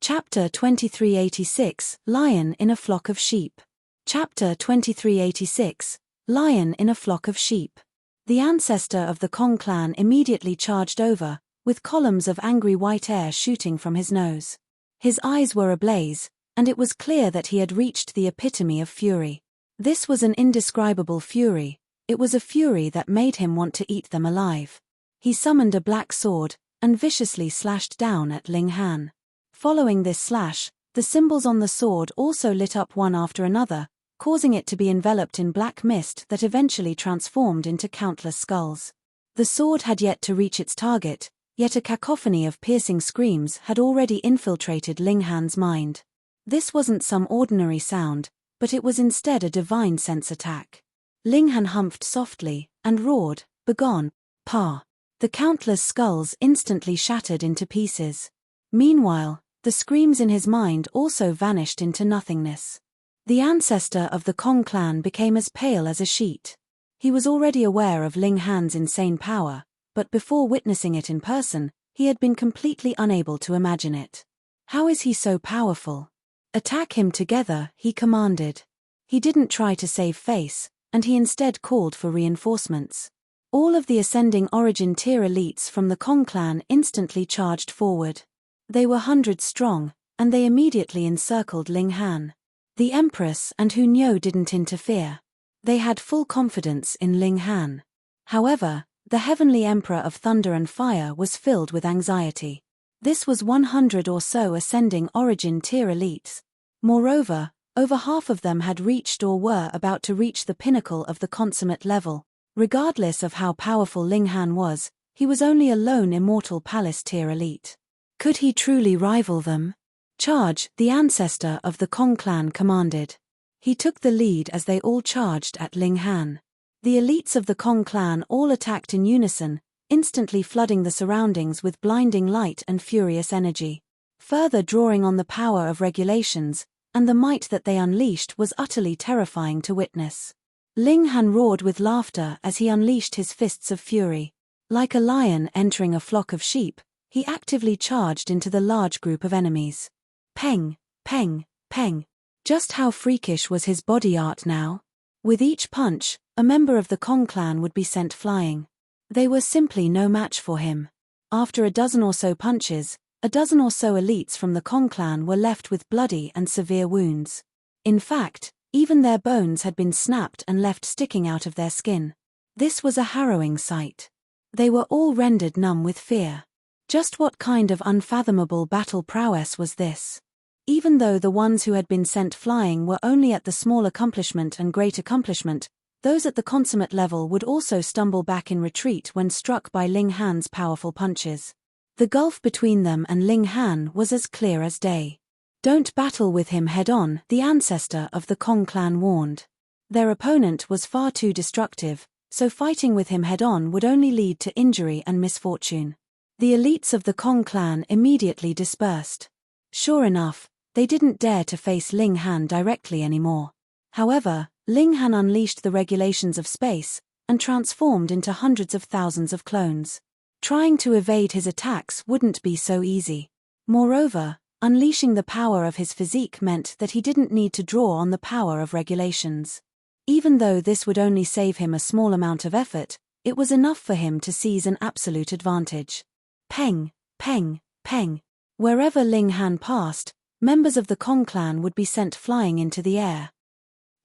Chapter 2386, Lion in a Flock of Sheep. Chapter 2386, Lion in a Flock of Sheep. The ancestor of the Kong clan immediately charged over, with columns of angry white air shooting from his nose. His eyes were ablaze, and it was clear that he had reached the epitome of fury. This was an indescribable fury. It was a fury that made him want to eat them alive. He summoned a black sword, and viciously slashed down at Ling Han. Following this slash, the symbols on the sword also lit up one after another, causing it to be enveloped in black mist that eventually transformed into countless skulls. The sword had yet to reach its target, yet a cacophony of piercing screams had already infiltrated Ling Han's mind. This wasn't some ordinary sound, but it was instead a divine sense attack. Ling Han humphed softly, and roared, "Begone, Pa!" The countless skulls instantly shattered into pieces. Meanwhile, the screams in his mind also vanished into nothingness. The ancestor of the Kong clan became as pale as a sheet. He was already aware of Ling Han's insane power, but before witnessing it in person, he had been completely unable to imagine it. How is he so powerful? Attack him together, he commanded. He didn't try to save face, and he instead called for reinforcements. All of the ascending origin tier elites from the Kong clan instantly charged forward. They were hundreds strong, and they immediately encircled Ling Han. The Empress and Hu Niu didn't interfere. They had full confidence in Ling Han. However, the Heavenly Emperor of Thunder and Fire was filled with anxiety. This was 100 or so ascending origin tier elites. Moreover, over half of them had reached or were about to reach the pinnacle of the consummate level. Regardless of how powerful Ling Han was, he was only a lone immortal palace tier elite. Could he truly rival them? Charge, the ancestor of the Kong clan commanded. He took the lead as they all charged at Ling Han. The elites of the Kong clan all attacked in unison, instantly flooding the surroundings with blinding light and furious energy. Further drawing on the power of regulations, and the might that they unleashed was utterly terrifying to witness. Ling Han roared with laughter as he unleashed his fists of fury. Like a lion entering a flock of sheep, he actively charged into the large group of enemies. Peng, peng, peng. Just how freakish was his body art now? With each punch, a member of the Kong clan would be sent flying. They were simply no match for him. After a dozen or so punches, a dozen or so elites from the Kong clan were left with bloody and severe wounds. In fact, even their bones had been snapped and left sticking out of their skin. This was a harrowing sight. They were all rendered numb with fear. Just what kind of unfathomable battle prowess was this? Even though the ones who had been sent flying were only at the small accomplishment and great accomplishment, those at the consummate level would also stumble back in retreat when struck by Ling Han's powerful punches. The gulf between them and Ling Han was as clear as day. Don't battle with him head-on, the ancestor of the Kong clan warned. Their opponent was far too destructive, so fighting with him head-on would only lead to injury and misfortune. The elites of the Kong clan immediately dispersed. Sure enough, they didn't dare to face Ling Han directly anymore. However, Ling Han unleashed the regulations of space, and transformed into hundreds of thousands of clones. Trying to evade his attacks wouldn't be so easy. Moreover, unleashing the power of his physique meant that he didn't need to draw on the power of regulations. Even though this would only save him a small amount of effort, it was enough for him to seize an absolute advantage. Peng, peng, peng. Wherever Ling Han passed, members of the Kong clan would be sent flying into the air.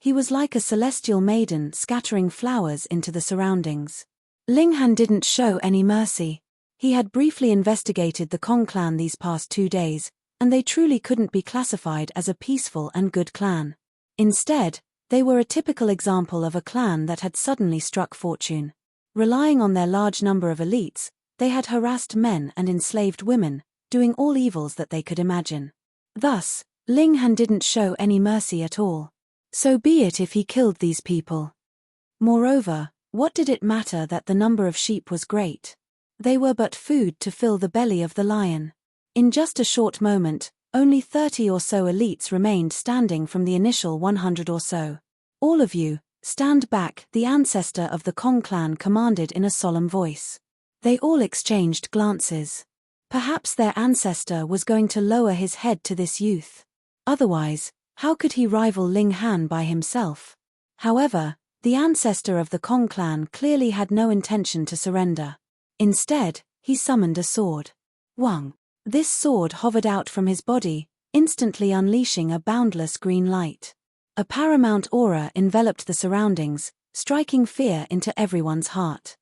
He was like a celestial maiden scattering flowers into the surroundings. Linghan didn't show any mercy. He had briefly investigated the Kong clan these past 2 days, and they truly couldn't be classified as a peaceful and good clan. Instead, they were a typical example of a clan that had suddenly struck fortune. Relying on their large number of elites, they had harassed men and enslaved women, doing all evils that they could imagine. Thus, Linghan didn't show any mercy at all. So be it if he killed these people. Moreover, what did it matter that the number of sheep was great? They were but food to fill the belly of the lion. In just a short moment, only 30 or so elites remained standing from the initial 100 or so. All of you, stand back, the ancestor of the Kong clan commanded in a solemn voice. They all exchanged glances. Perhaps their ancestor was going to lower his head to this youth. Otherwise, how could he rival Linghan by himself? However, the ancestor of the Kong clan clearly had no intention to surrender. Instead, he summoned a sword. Wang. This sword hovered out from his body, instantly unleashing a boundless green light. A paramount aura enveloped the surroundings, striking fear into everyone's heart.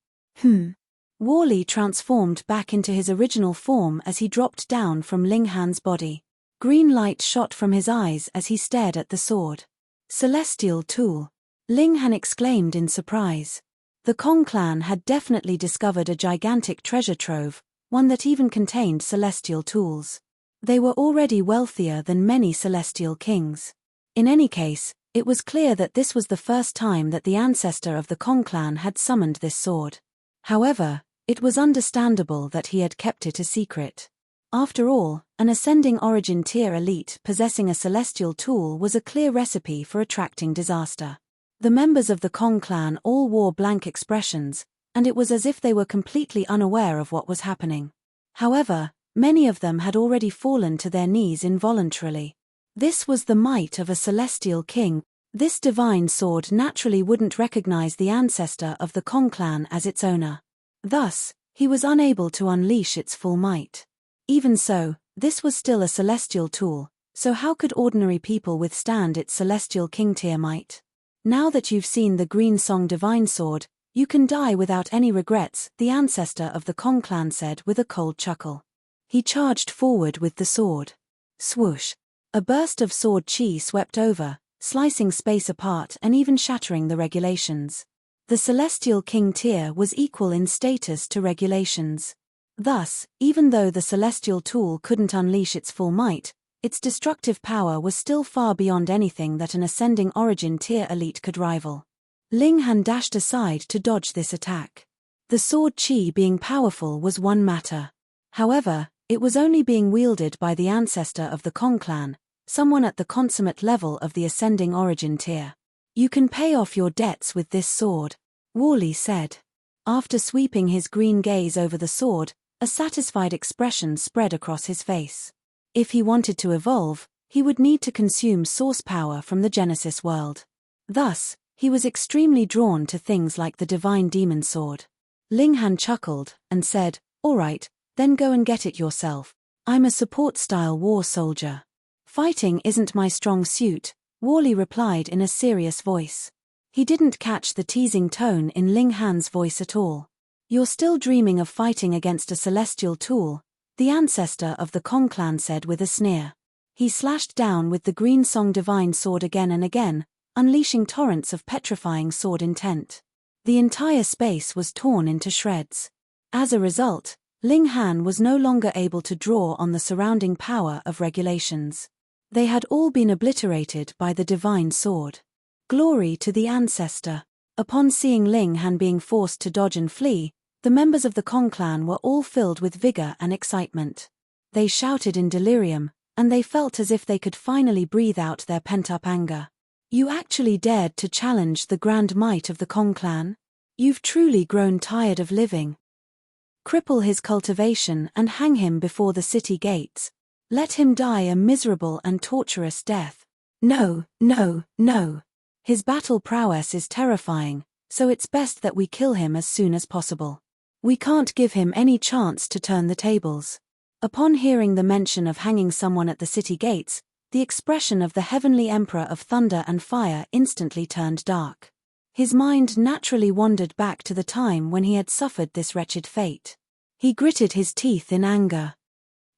Wally transformed back into his original form as he dropped down from Linghan's body. Green light shot from his eyes as he stared at the sword. Celestial tool. Linghan exclaimed in surprise. The Kong clan had definitely discovered a gigantic treasure trove, one that even contained celestial tools. They were already wealthier than many celestial kings. In any case, it was clear that this was the first time that the ancestor of the Kong clan had summoned this sword. However, it was understandable that he had kept it a secret. After all, an ascending origin tier elite possessing a celestial tool was a clear recipe for attracting disaster. The members of the Kong clan all wore blank expressions, and it was as if they were completely unaware of what was happening. However, many of them had already fallen to their knees involuntarily. This was the might of a celestial king. This divine sword naturally wouldn't recognize the ancestor of the Kong clan as its owner. Thus, he was unable to unleash its full might. Even so, this was still a celestial tool, so how could ordinary people withstand its celestial king tier might? Now that you've seen the Green Song divine sword, you can die without any regrets, the ancestor of the Kong clan said with a cold chuckle. He charged forward with the sword. Swoosh! A burst of sword chi swept over, slicing space apart and even shattering the regulations. The celestial king tier was equal in status to regulations. Thus, even though the celestial tool couldn't unleash its full might, its destructive power was still far beyond anything that an ascending origin tier elite could rival. Linghan dashed aside to dodge this attack. The sword chi being powerful was one matter. However, it was only being wielded by the ancestor of the Kong clan, someone at the consummate level of the ascending origin tier. You can pay off your debts with this sword, Wally said. After sweeping his green gaze over the sword, a satisfied expression spread across his face. If he wanted to evolve, he would need to consume source power from the Genesis world. Thus, he was extremely drawn to things like the divine demon sword. Linghan chuckled and said, "All right, then go and get it yourself. I'm a support-style war soldier." "Fighting isn't my strong suit," Wally replied in a serious voice. He didn't catch the teasing tone in Linghan's voice at all. "You're still dreaming of fighting against a celestial tool," the ancestor of the Kong clan said with a sneer. He slashed down with the Green Song divine sword again and again, unleashing torrents of petrifying sword intent. The entire space was torn into shreds. As a result, Linghan was no longer able to draw on the surrounding power of regulations. They had all been obliterated by the divine sword. Glory to the ancestor. Upon seeing Linghan being forced to dodge and flee, the members of the Kong clan were all filled with vigor and excitement. They shouted in delirium, and they felt as if they could finally breathe out their pent-up anger. "You actually dared to challenge the grand might of the Kong clan? You've truly grown tired of living. Cripple his cultivation and hang him before the city gates. Let him die a miserable and torturous death. No, no, no. His battle prowess is terrifying, so it's best that we kill him as soon as possible. We can't give him any chance to turn the tables." Upon hearing the mention of hanging someone at the city gates, the expression of the heavenly Emperor of Thunder and Fire instantly turned dark. His mind naturally wandered back to the time when he had suffered this wretched fate. He gritted his teeth in anger.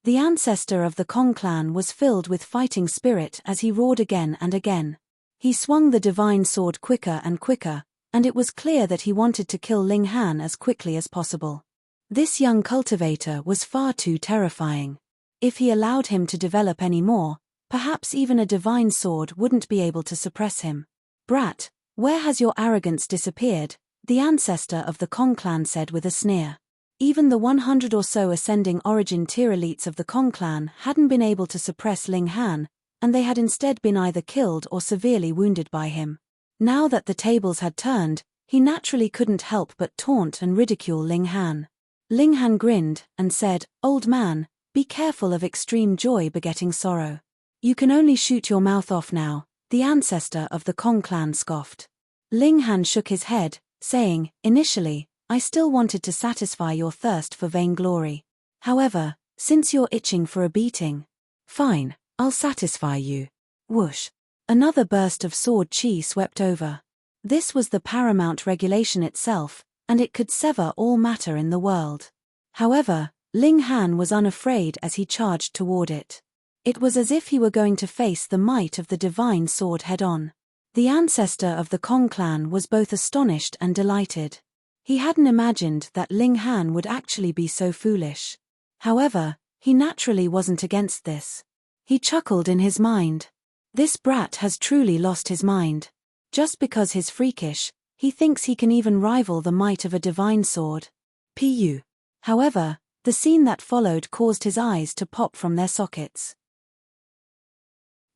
The ancestor of the Kong clan was filled with fighting spirit as he roared again and again. He swung the divine sword quicker and quicker, and it was clear that he wanted to kill Ling Han as quickly as possible. This young cultivator was far too terrifying. If he allowed him to develop any more, perhaps even a divine sword wouldn't be able to suppress him. "Brat, where has your arrogance disappeared?" the ancestor of the Kong clan said with a sneer. Even the 100 or so ascending origin tier elites of the Kong clan hadn't been able to suppress Ling Han, and they had instead been either killed or severely wounded by him. Now that the tables had turned, he naturally couldn't help but taunt and ridicule Ling Han. Ling Han grinned and said, "Old man, be careful of extreme joy begetting sorrow. You can only shoot your mouth off now," the ancestor of the Kong clan scoffed. Ling Han shook his head, saying, "Initially, I still wanted to satisfy your thirst for vainglory. However, since you're itching for a beating, fine, I'll satisfy you." Whoosh! Another burst of sword chi swept over. This was the paramount regulation itself, and it could sever all matter in the world. However, Ling Han was unafraid as he charged toward it. It was as if he were going to face the might of the divine sword head-on. The ancestor of the Kong clan was both astonished and delighted. He hadn't imagined that Ling Han would actually be so foolish. However, he naturally wasn't against this. He chuckled in his mind. This brat has truly lost his mind. Just because he's freakish, he thinks he can even rival the might of a divine sword. Pu. However, the scene that followed caused his eyes to pop from their sockets.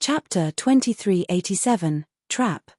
Chapter 2387, Trap.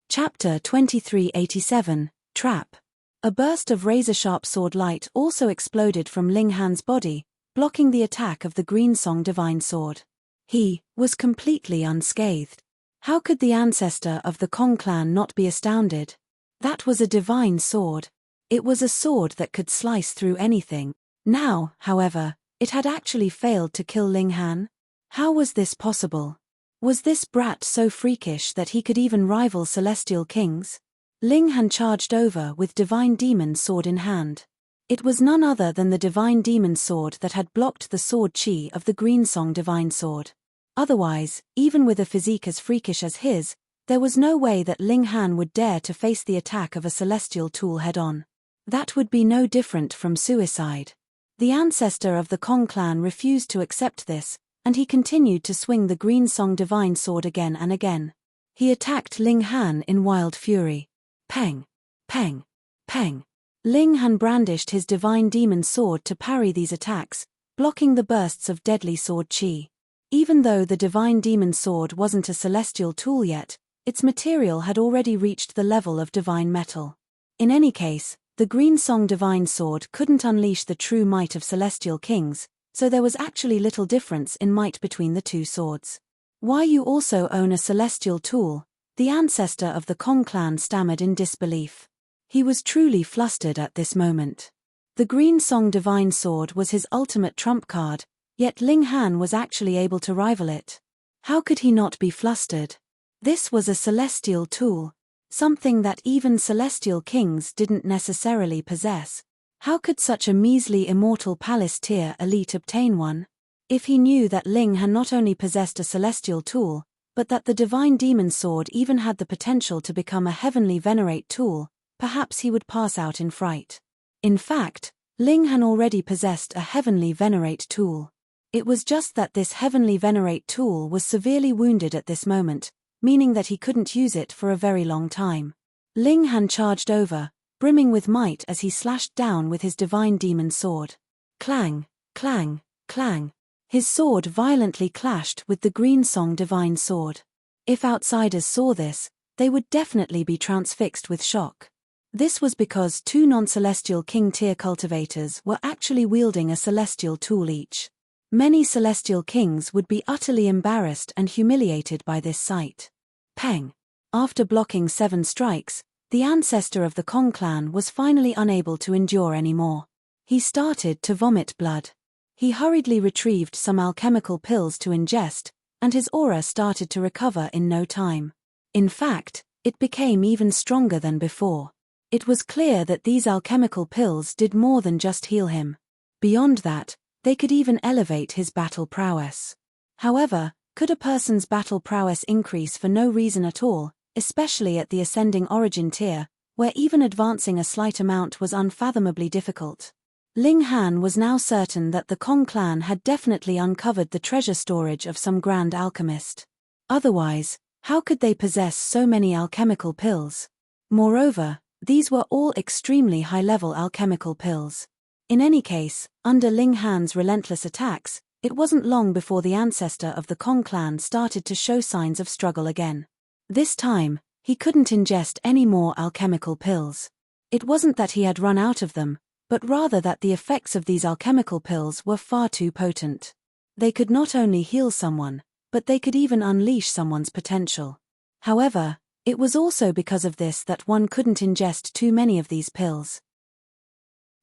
Chapter 2387, Trap. A burst of razor-sharp sword light also exploded from Ling Han's body, blocking the attack of the Greensong divine sword. He was completely unscathed. How could the ancestor of the Kong clan not be astounded? That was a divine sword. It was a sword that could slice through anything. Now, however, it had actually failed to kill Ling Han. How was this possible? Was this brat so freakish that he could even rival celestial kings? Ling Han charged over with divine demon sword in hand. It was none other than the divine demon sword that had blocked the sword chi of the Greensong divine sword. Otherwise, even with a physique as freakish as his, there was no way that Ling Han would dare to face the attack of a celestial tool head-on. That would be no different from suicide. The ancestor of the Kong clan refused to accept this, and he continued to swing the Greensong divine sword again and again. He attacked Ling Han in wild fury. Peng! Peng! Peng! Ling Han brandished his divine demon sword to parry these attacks, blocking the bursts of deadly sword chi. Even though the divine demon sword wasn't a celestial tool yet, its material had already reached the level of divine metal. In any case, the Greensong divine sword couldn't unleash the true might of celestial kings, so there was actually little difference in might between the two swords. "Why, you also own a celestial tool?" the ancestor of the Kong clan stammered in disbelief. He was truly flustered at this moment. The Greensong divine sword was his ultimate trump card, yet Ling Han was actually able to rival it. How could he not be flustered? This was a celestial tool, something that even celestial kings didn't necessarily possess. How could such a measly immortal palace tier elite obtain one? If he knew that Ling Han not only possessed a celestial tool, but that the divine demon sword even had the potential to become a heavenly venerate tool, perhaps he would pass out in fright. In fact, Ling Han already possessed a heavenly venerate tool. It was just that this heavenly venerate tool was severely wounded at this moment, meaning that he couldn't use it for a very long time. Ling Han charged over, brimming with might as he slashed down with his divine demon sword. Clang, clang, clang. His sword violently clashed with the Greensong divine sword. If outsiders saw this, they would definitely be transfixed with shock. This was because two non-celestial king tier cultivators were actually wielding a celestial tool each. Many celestial kings would be utterly embarrassed and humiliated by this sight. Peng! After blocking 7 strikes, the ancestor of the Kong clan was finally unable to endure anymore. He started to vomit blood. He hurriedly retrieved some alchemical pills to ingest, and his aura started to recover in no time. In fact, it became even stronger than before. It was clear that these alchemical pills did more than just heal him. Beyond that, they could even elevate his battle prowess. However, could a person's battle prowess increase for no reason at all, especially at the ascending origin tier, where even advancing a slight amount was unfathomably difficult? Ling Han was now certain that the Kong clan had definitely uncovered the treasure storage of some grand alchemist. Otherwise, how could they possess so many alchemical pills? Moreover, these were all extremely high-level alchemical pills. In any case, under Ling Han's relentless attacks, it wasn't long before the ancestor of the Kong clan started to show signs of struggle again. This time, he couldn't ingest any more alchemical pills. It wasn't that he had run out of them, but rather that the effects of these alchemical pills were far too potent. They could not only heal someone, but they could even unleash someone's potential. However, it was also because of this that one couldn't ingest too many of these pills.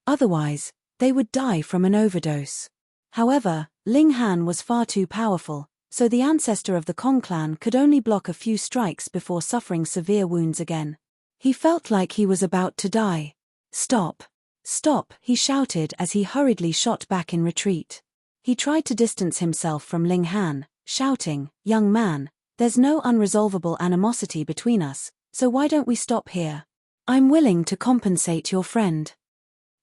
Otherwise, they would die from an overdose. However, Ling Han was far too powerful, so the ancestor of the Kong clan could only block a few strikes before suffering severe wounds again. He felt like he was about to die. "Stop! Stop!" he shouted as he hurriedly shot back in retreat. He tried to distance himself from Ling Han, shouting, "Young man, there's no unresolvable animosity between us, so why don't we stop here? I'm willing to compensate your friend."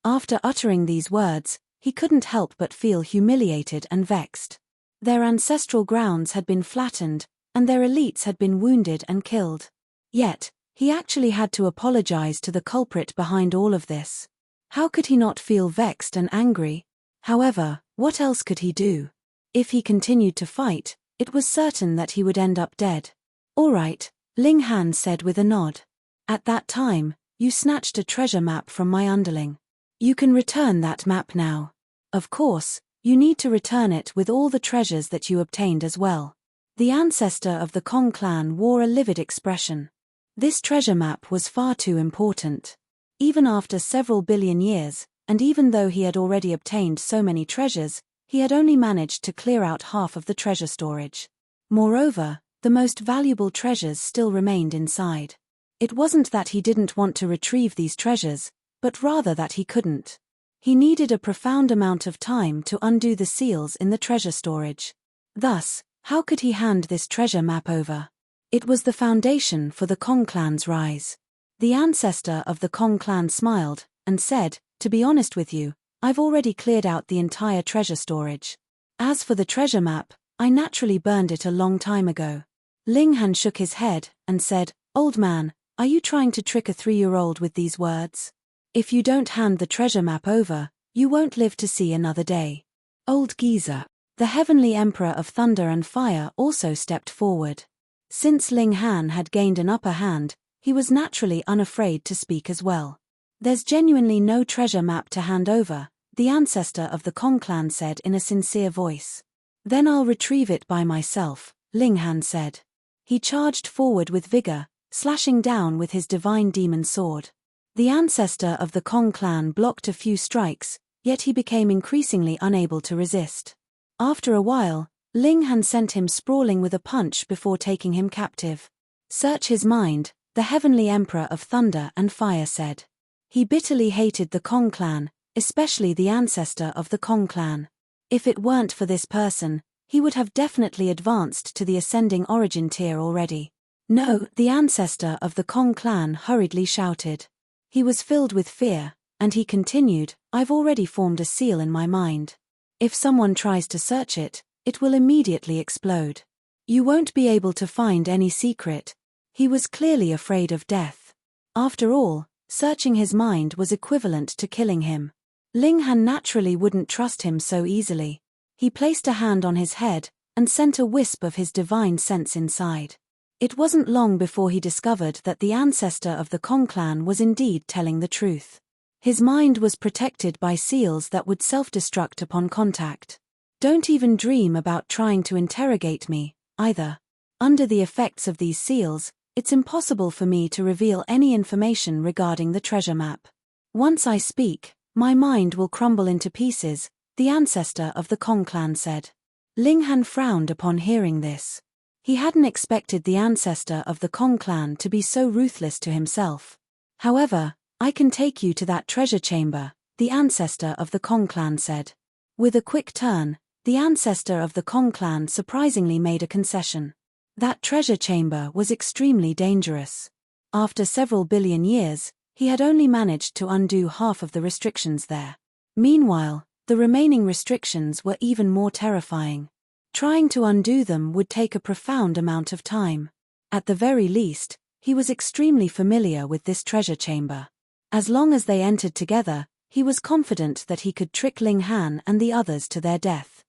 After uttering these words, he couldn't help but feel humiliated and vexed. Their ancestral grounds had been flattened, and their elites had been wounded and killed. Yet, he actually had to apologize to the culprit behind all of this. How could he not feel vexed and angry? However, what else could he do? If he continued to fight, it was certain that he would end up dead. "All right," Ling Han said with a nod. "At that time, you snatched a treasure map from my underling. You can return that map now. Of course, you need to return it with all the treasures that you obtained as well." The ancestor of the Kong clan wore a livid expression. This treasure map was far too important. Even after several billion years, and even though he had already obtained so many treasures, he had only managed to clear out half of the treasure storage. Moreover, the most valuable treasures still remained inside. It wasn't that he didn't want to retrieve these treasures, but rather that he couldn't. He needed a profound amount of time to undo the seals in the treasure storage. Thus, how could he hand this treasure map over? It was the foundation for the Kong clan's rise. The ancestor of the Kong clan smiled, and said, "To be honest with you, I've already cleared out the entire treasure storage. As for the treasure map, I naturally burned it a long time ago." Ling Han shook his head, and said, "Old man, are you trying to trick a 3-year-old with these words? If you don't hand the treasure map over, you won't live to see another day." Old geezer. The Heavenly Emperor of Thunder and Fire also stepped forward. Since Ling Han had gained an upper hand, he was naturally unafraid to speak as well. "There's genuinely no treasure map to hand over," the ancestor of the Kong clan said in a sincere voice. "Then I'll retrieve it by myself," Ling Han said. He charged forward with vigor, slashing down with his divine demon sword. The ancestor of the Kong clan blocked a few strikes, yet he became increasingly unable to resist. After a while, Ling Han sent him sprawling with a punch before taking him captive. "Search his mind," the Heavenly Emperor of Thunder and Fire said. He bitterly hated the Kong clan, especially the ancestor of the Kong clan. If it weren't for this person, he would have definitely advanced to the ascending origin tier already. "No," the ancestor of the Kong clan hurriedly shouted. He was filled with fear, and he continued, "I've already formed a seal in my mind. If someone tries to search it, it will immediately explode. You won't be able to find any secret." He was clearly afraid of death. After all, searching his mind was equivalent to killing him. Ling Han naturally wouldn't trust him so easily. He placed a hand on his head, and sent a wisp of his divine sense inside. It wasn't long before he discovered that the ancestor of the Kong clan was indeed telling the truth. His mind was protected by seals that would self-destruct upon contact. "Don't even dream about trying to interrogate me, either. Under the effects of these seals, it's impossible for me to reveal any information regarding the treasure map. Once I speak, my mind will crumble into pieces," the ancestor of the Kong clan said. Ling Han frowned upon hearing this. He hadn't expected the ancestor of the Kong clan to be so ruthless to himself. However, I can take you to that treasure chamber, the ancestor of the Kong clan said. With a quick turn, the ancestor of the Kong clan surprisingly made a concession. That treasure chamber was extremely dangerous. After several billion years, he had only managed to undo half of the restrictions there. Meanwhile, the remaining restrictions were even more terrifying. Trying to undo them would take a profound amount of time. At the very least, he was extremely familiar with this treasure chamber. As long as they entered together, he was confident that he could trick Ling Han and the others to their death.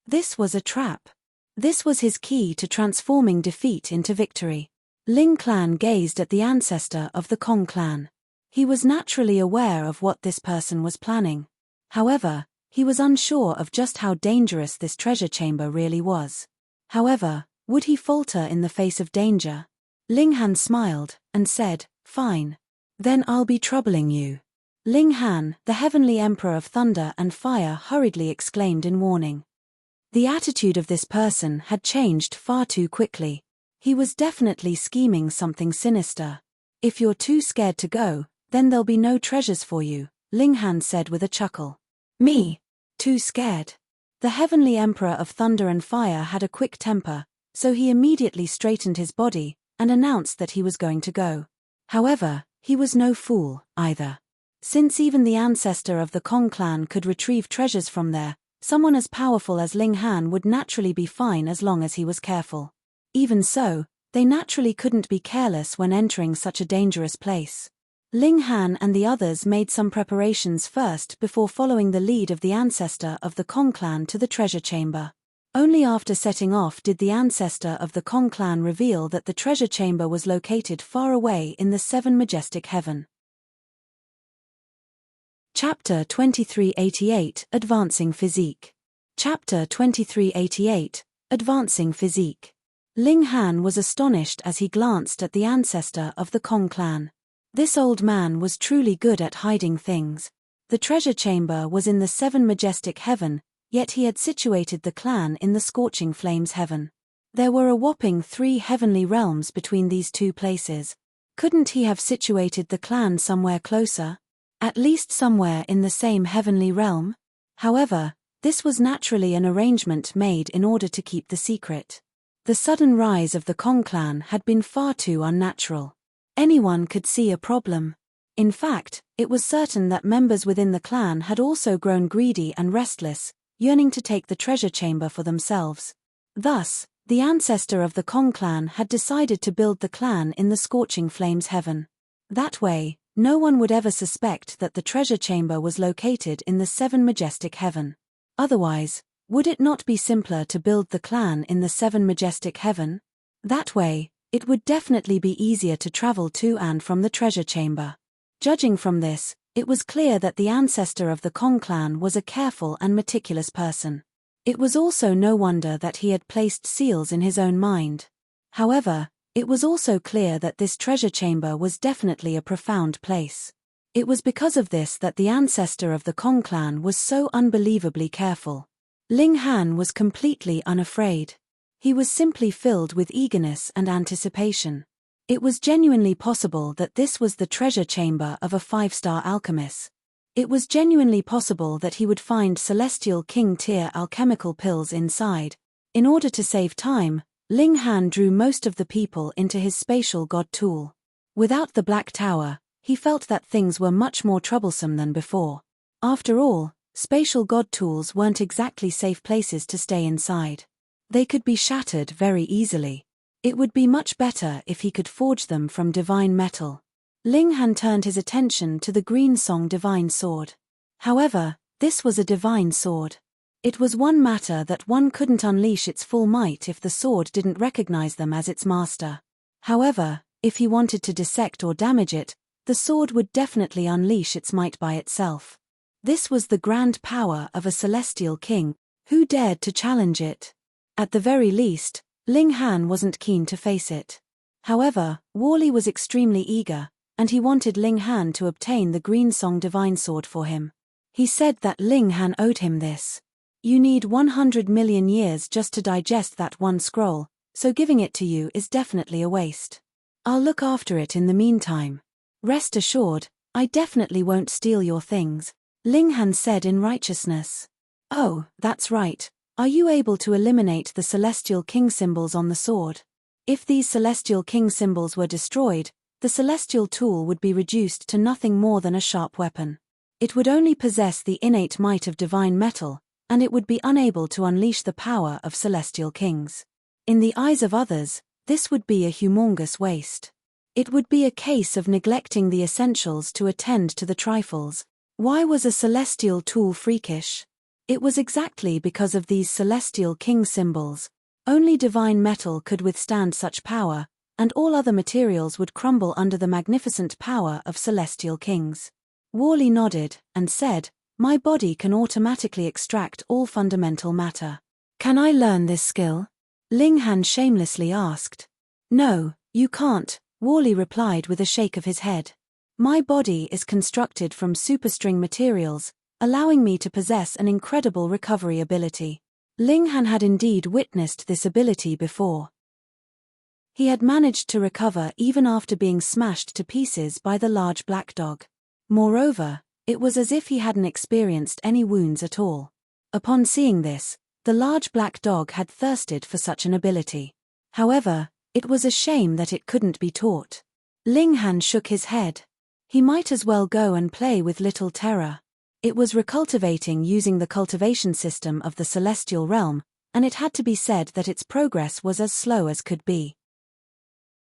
This was a trap. This was his key to transforming defeat into victory. Ling clan gazed at the ancestor of the Kong clan. He was naturally aware of what this person was planning. However, he was unsure of just how dangerous this treasure chamber really was. However, would he falter in the face of danger? Ling Han smiled and said, "Fine. Then I'll be troubling you." Ling Han, the heavenly emperor of thunder and fire, hurriedly exclaimed in warning. The attitude of this person had changed far too quickly. He was definitely scheming something sinister. "If you're too scared to go, then there'll be no treasures for you," Ling Han said with a chuckle. "Me? Too scared?" The heavenly emperor of thunder and fire had a quick temper, so he immediately straightened his body and announced that he was going to go. However, he was no fool, either. Since even the ancestor of the Kong clan could retrieve treasures from there, someone as powerful as Ling Han would naturally be fine as long as he was careful. Even so, they naturally couldn't be careless when entering such a dangerous place. Ling Han and the others made some preparations first before following the lead of the ancestor of the Kong clan to the treasure chamber. Only after setting off did the ancestor of the Kong clan reveal that the treasure chamber was located far away in the seven majestic heaven. Chapter 2388 Advancing Physique. Chapter 2388 Advancing Physique. Ling Han was astonished as he glanced at the ancestor of the Kong clan. This old man was truly good at hiding things. The treasure chamber was in the seven majestic heaven, yet he had situated the clan in the scorching flames heaven. There were a whopping 3 heavenly realms between these two places. Couldn't he have situated the clan somewhere closer? At least somewhere in the same heavenly realm? However, this was naturally an arrangement made in order to keep the secret. The sudden rise of the Kong clan had been far too unnatural. Anyone could see a problem. In fact, it was certain that members within the clan had also grown greedy and restless, yearning to take the treasure chamber for themselves. Thus, the ancestor of the Kong clan had decided to build the clan in the scorching flames heaven. That way, no one would ever suspect that the treasure chamber was located in the seven majestic heaven. Otherwise, would it not be simpler to build the clan in the seven majestic heaven? That way, it would definitely be easier to travel to and from the treasure chamber. Judging from this, it was clear that the ancestor of the Kong clan was a careful and meticulous person. It was also no wonder that he had placed seals in his own mind. However, it was also clear that this treasure chamber was definitely a profound place. It was because of this that the ancestor of the Kong clan was so unbelievably careful. Ling Han was completely unafraid. He was simply filled with eagerness and anticipation. It was genuinely possible that this was the treasure chamber of a 5-star alchemist. It was genuinely possible that he would find celestial king-tier alchemical pills inside. In order to save time, Ling Han drew most of the people into his spatial god tool. Without the Black Tower, he felt that things were much more troublesome than before. After all, spatial god tools weren't exactly safe places to stay inside. They could be shattered very easily. It would be much better if he could forge them from divine metal. Ling Han turned his attention to the green song divine sword. However, this was a divine sword. It was one matter that one couldn't unleash its full might if the sword didn't recognize them as its master. However, if he wanted to dissect or damage it, the sword would definitely unleash its might by itself. This was the grand power of a celestial king. Who dared to challenge it? At the very least, Ling Han wasn't keen to face it. However, Wally was extremely eager, and he wanted Ling Han to obtain the green song divine sword for him. He said that Ling Han owed him this. You need 100 million years just to digest that one scroll, so giving it to you is definitely a waste. I'll look after it in the meantime. Rest assured, I definitely won't steal your things, Ling Han said in righteousness. Oh, that's right. Are you able to eliminate the Celestial King symbols on the sword? If these Celestial King symbols were destroyed, the Celestial tool would be reduced to nothing more than a sharp weapon. It would only possess the innate might of divine metal, and it would be unable to unleash the power of Celestial Kings. In the eyes of others, this would be a humongous waste. It would be a case of neglecting the essentials to attend to the trifles. Why was a Celestial tool freakish? It was exactly because of these Celestial King symbols. Only divine metal could withstand such power, and all other materials would crumble under the magnificent power of Celestial Kings. Worley nodded, and said, "My body can automatically extract all fundamental matter." "Can I learn this skill?" Ling Han shamelessly asked. "No, you can't," Worley replied with a shake of his head. "My body is constructed from superstring materials, allowing me to possess an incredible recovery ability." Ling Han had indeed witnessed this ability before. He had managed to recover even after being smashed to pieces by the large black dog. Moreover, it was as if he hadn't experienced any wounds at all. Upon seeing this, the large black dog had thirsted for such an ability. However, it was a shame that it couldn't be taught. Ling Han shook his head. He might as well go and play with little Terra. It was recultivating using the cultivation system of the celestial realm, and it had to be said that its progress was as slow as could be.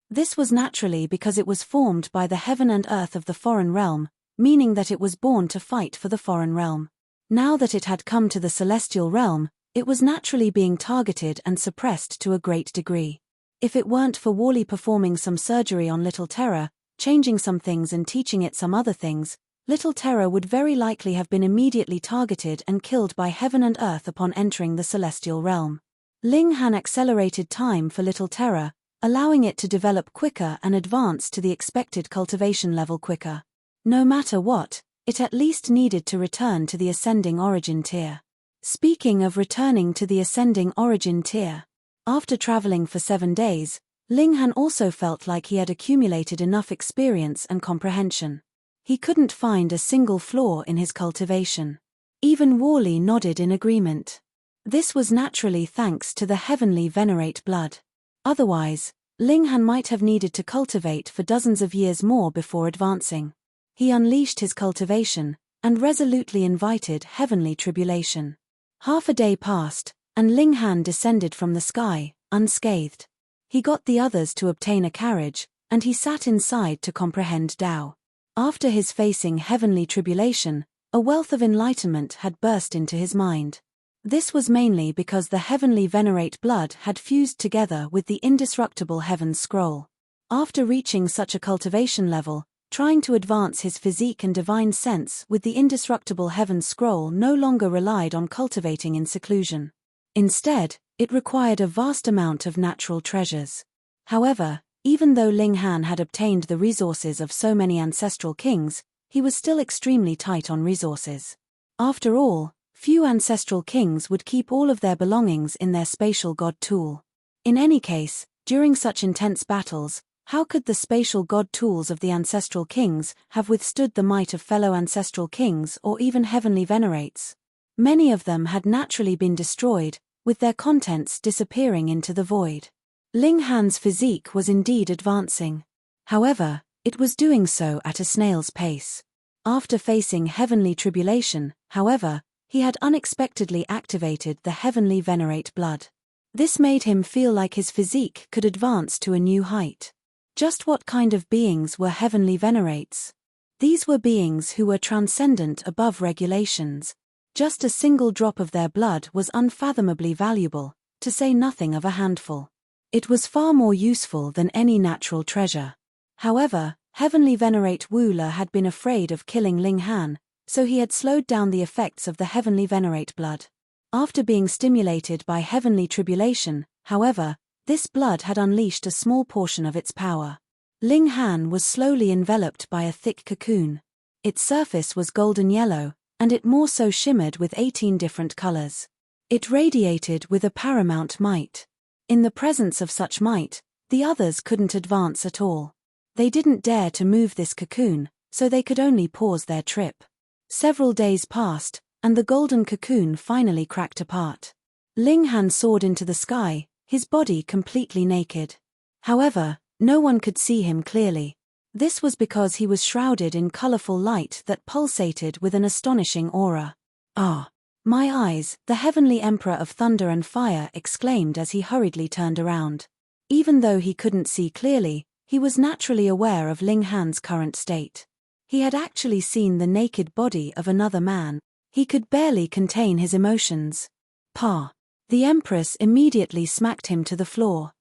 This was naturally because it was formed by the heaven and earth of the foreign realm, meaning that it was born to fight for the foreign realm. Now that it had come to the celestial realm, it was naturally being targeted and suppressed to a great degree. If it weren't for Worley performing some surgery on little Terra, changing some things and teaching it some other things, little Terra would very likely have been immediately targeted and killed by heaven and earth upon entering the celestial realm. Ling Han accelerated time for little Terra, allowing it to develop quicker and advance to the expected cultivation level quicker. No matter what, it at least needed to return to the ascending origin tier. Speaking of returning to the ascending origin tier, after traveling for 7 days, Ling Han also felt like he had accumulated enough experience and comprehension. He couldn't find a single flaw in his cultivation. Even Worley nodded in agreement. This was naturally thanks to the heavenly venerate blood. Otherwise, Ling Han might have needed to cultivate for dozens of years more before advancing. He unleashed his cultivation, and resolutely invited heavenly tribulation. Half a day passed, and Ling Han descended from the sky, unscathed. He got the others to obtain a carriage, and he sat inside to comprehend Tao. After his facing heavenly tribulation, a wealth of enlightenment had burst into his mind. This was mainly because the heavenly venerate blood had fused together with the indestructible heaven's scroll. After reaching such a cultivation level, trying to advance his physique and divine sense with the indestructible heaven's scroll no longer relied on cultivating in seclusion. Instead, it required a vast amount of natural treasures. However, even though Ling Han had obtained the resources of so many ancestral kings, he was still extremely tight on resources. After all, few ancestral kings would keep all of their belongings in their spatial god tool. In any case, during such intense battles, how could the spatial god tools of the ancestral kings have withstood the might of fellow ancestral kings or even heavenly venerates? Many of them had naturally been destroyed, with their contents disappearing into the void. Ling Han's physique was indeed advancing. However, it was doing so at a snail's pace. After facing heavenly tribulation, however, he had unexpectedly activated the heavenly venerate blood. This made him feel like his physique could advance to a new height. Just what kind of beings were heavenly venerates? These were beings who were transcendent above regulations. Just a single drop of their blood was unfathomably valuable, to say nothing of a handful. It was far more useful than any natural treasure. However, heavenly venerate Wu Le had been afraid of killing Ling Han, so he had slowed down the effects of the heavenly venerate blood. After being stimulated by heavenly tribulation, however, this blood had unleashed a small portion of its power. Ling Han was slowly enveloped by a thick cocoon. Its surface was golden yellow, and it more so shimmered with 18 different colors. It radiated with a paramount might. In the presence of such might, the others couldn't advance at all. They didn't dare to move this cocoon, so they could only pause their trip. Several days passed, and the golden cocoon finally cracked apart. Ling Han soared into the sky, his body completely naked. However, no one could see him clearly. This was because he was shrouded in colorful light that pulsated with an astonishing aura. "Ah! My eyes," the heavenly Emperor of Thunder and Fire exclaimed as he hurriedly turned around. Even though he couldn't see clearly, he was naturally aware of Ling Han's current state. He had actually seen the naked body of another man. He could barely contain his emotions. "Pa!" The Empress immediately smacked him to the floor.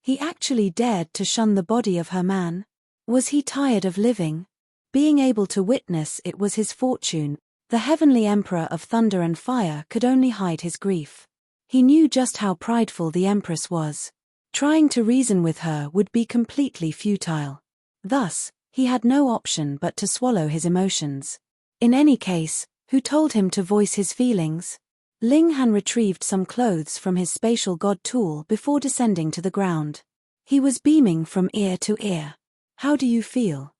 He actually dared to shun the body of her man? Was he tired of living? Being able to witness it was his fortune. The heavenly Emperor of Thunder and Fire could only hide his grief. He knew just how prideful the Empress was. Trying to reason with her would be completely futile. Thus, he had no option but to swallow his emotions. In any case, who told him to voice his feelings? Ling Han retrieved some clothes from his spatial god tool before descending to the ground. He was beaming from ear to ear. "How do you feel?"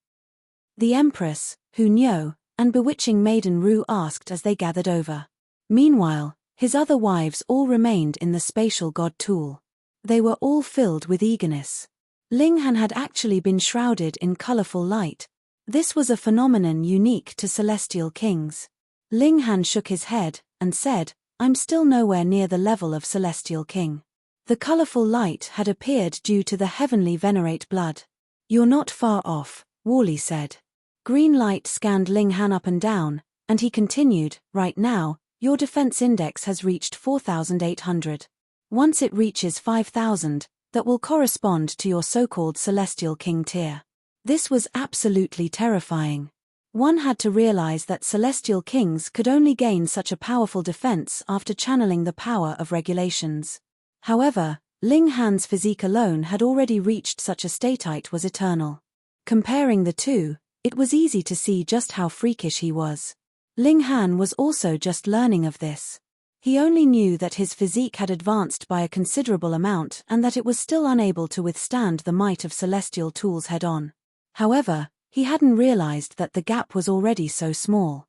The Empress, Hu Niu, and bewitching maiden Ru asked as they gathered over. Meanwhile, his other wives all remained in the spatial god tool. They were all filled with eagerness. Ling Han had actually been shrouded in colorful light. This was a phenomenon unique to celestial kings. Ling Han shook his head and said, "I'm still nowhere near the level of celestial king." The colorful light had appeared due to the heavenly venerate blood. "You're not far off," Wally said. Green light scanned Ling Han up and down, and he continued, "Right now, your defense index has reached 4,800. Once it reaches 5,000, that will correspond to your so-called celestial king tier." This was absolutely terrifying. One had to realize that celestial kings could only gain such a powerful defense after channeling the power of regulations. However, Ling Han's physique alone had already reached such a state it was eternal. Comparing the two, it was easy to see just how freakish he was. Ling Han was also just learning of this. He only knew that his physique had advanced by a considerable amount and that it was still unable to withstand the might of celestial tools head-on. However, he hadn't realized that the gap was already so small.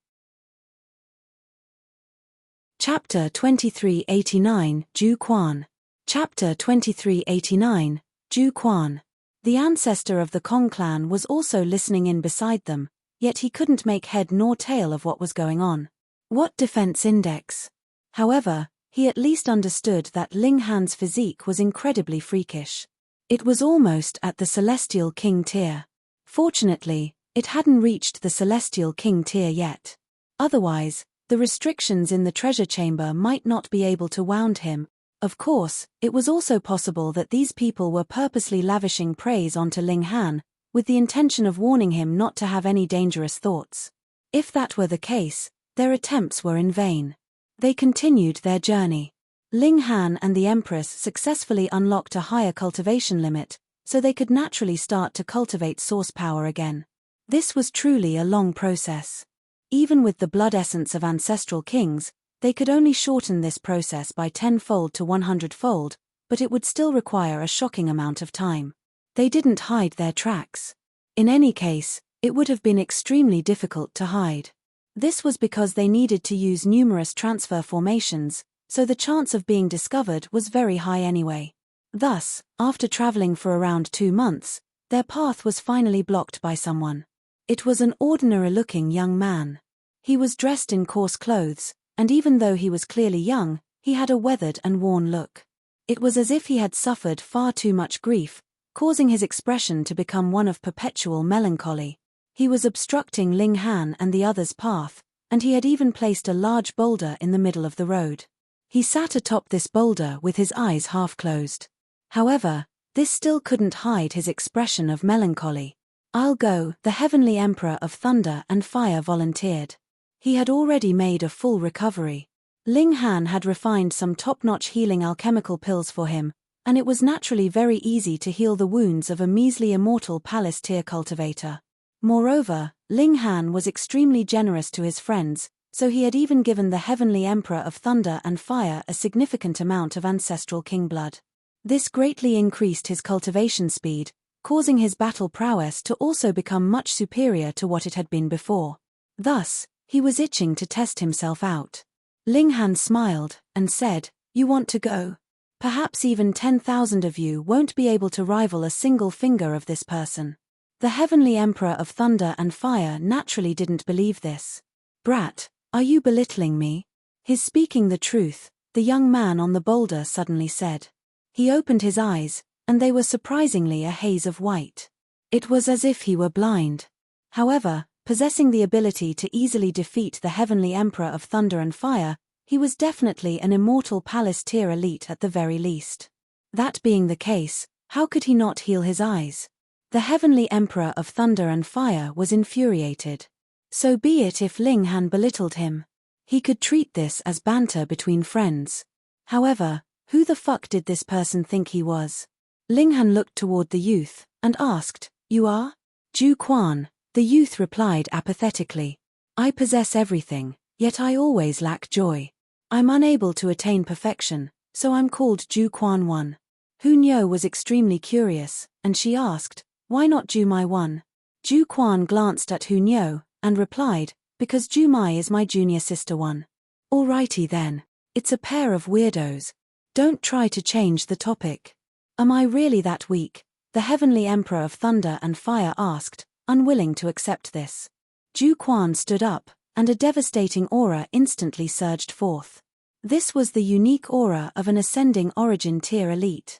Chapter 2389, Ju Quan. Chapter 2389, Ju Quan. The ancestor of the Kong clan was also listening in beside them, yet he couldn't make head nor tail of what was going on. What defense index? However, he at least understood that Ling Han's physique was incredibly freakish. It was almost at the Celestial King tier. Fortunately, it hadn't reached the Celestial King tier yet. Otherwise, the restrictions in the treasure chamber might not be able to wound him. Of course, it was also possible that these people were purposely lavishing praise onto Ling Han, with the intention of warning him not to have any dangerous thoughts. If that were the case, their attempts were in vain. They continued their journey. Ling Han and the Empress successfully unlocked a higher cultivation limit, so they could naturally start to cultivate source power again. This was truly a long process. Even with the blood essence of ancestral kings, they could only shorten this process by 10-fold to 100-fold, but it would still require a shocking amount of time. They didn't hide their tracks. In any case, it would have been extremely difficult to hide. This was because they needed to use numerous transfer formations, so the chance of being discovered was very high anyway. Thus, after traveling for around 2 months, their path was finally blocked by someone. It was an ordinary-looking young man. He was dressed in coarse clothes, and even though he was clearly young, he had a weathered and worn look. It was as if he had suffered far too much grief, causing his expression to become one of perpetual melancholy. He was obstructing Ling Han and the others' path, and he had even placed a large boulder in the middle of the road. He sat atop this boulder with his eyes half closed. However, this still couldn't hide his expression of melancholy. "I'll go," the heavenly Emperor of Thunder and Fire volunteered. He had already made a full recovery. Ling Han had refined some top-notch healing alchemical pills for him, and it was naturally very easy to heal the wounds of a measly immortal palace tier cultivator. Moreover, Ling Han was extremely generous to his friends, so he had even given the Heavenly Emperor of Thunder and Fire a significant amount of ancestral king blood. This greatly increased his cultivation speed, causing his battle prowess to also become much superior to what it had been before. Thus, he was itching to test himself out. Ling Han smiled, and said, "You want to go? Perhaps even 10,000 of you won't be able to rival a single finger of this person." The Heavenly Emperor of Thunder and Fire naturally didn't believe this. "Brat, are you belittling me?" "He's speaking the truth," the young man on the boulder suddenly said. He opened his eyes, and they were surprisingly a haze of white. It was as if he were blind. However, possessing the ability to easily defeat the Heavenly Emperor of Thunder and Fire, he was definitely an immortal palace tier elite at the very least. That being the case, how could he not heal his eyes? The Heavenly Emperor of Thunder and Fire was infuriated. So be it if Ling Han belittled him. He could treat this as banter between friends. However, who the fuck did this person think he was? Ling Han looked toward the youth, and asked, "You are?" "Ju Quan," the youth replied apathetically. "I possess everything, yet I always lack joy. I'm unable to attain perfection, so I'm called Ju Quan One." Hu Niu was extremely curious, and she asked, "Why not Ju Mai One?" Ju Quan glanced at Hu Niu, and replied, "Because Ju Mai is my junior sister one." "Alrighty then. It's a pair of weirdos. Don't try to change the topic." "Am I really that weak?" the Heavenly Emperor of Thunder and Fire asked, unwilling to accept this. Ju Quan stood up, and a devastating aura instantly surged forth. This was the unique aura of an ascending origin tier elite.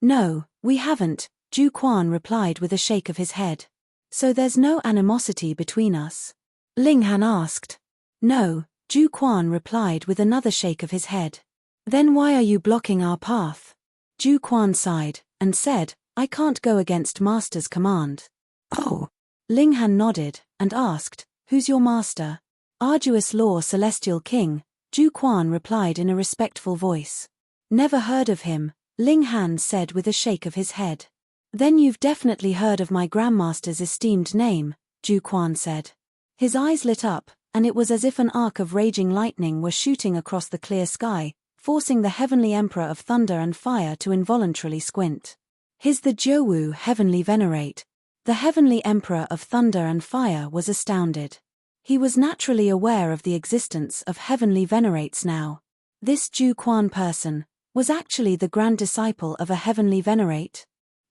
"No, we haven't," Ju Quan replied with a shake of his head. "So there's no animosity between us?" Ling Han asked. "No," Ju Quan replied with another shake of his head. "Then why are you blocking our path?" Ju Quan sighed, and said, "I can't go against Master's command." "Oh." Ling Han nodded, and asked, "Who's your master?" "Arduous Law Celestial King," Ju Quan replied in a respectful voice. "Never heard of him," Ling Han said with a shake of his head. "Then you've definitely heard of my Grandmaster's esteemed name," Ju Quan said. His eyes lit up, and it was as if an arc of raging lightning were shooting across the clear sky, forcing the Heavenly Emperor of Thunder and Fire to involuntarily squint. "He's the Jiuwu Heavenly Venerate." The Heavenly Emperor of Thunder and Fire was astounded. He was naturally aware of the existence of Heavenly Venerates now. This Ju Quan person was actually the grand disciple of a Heavenly Venerate.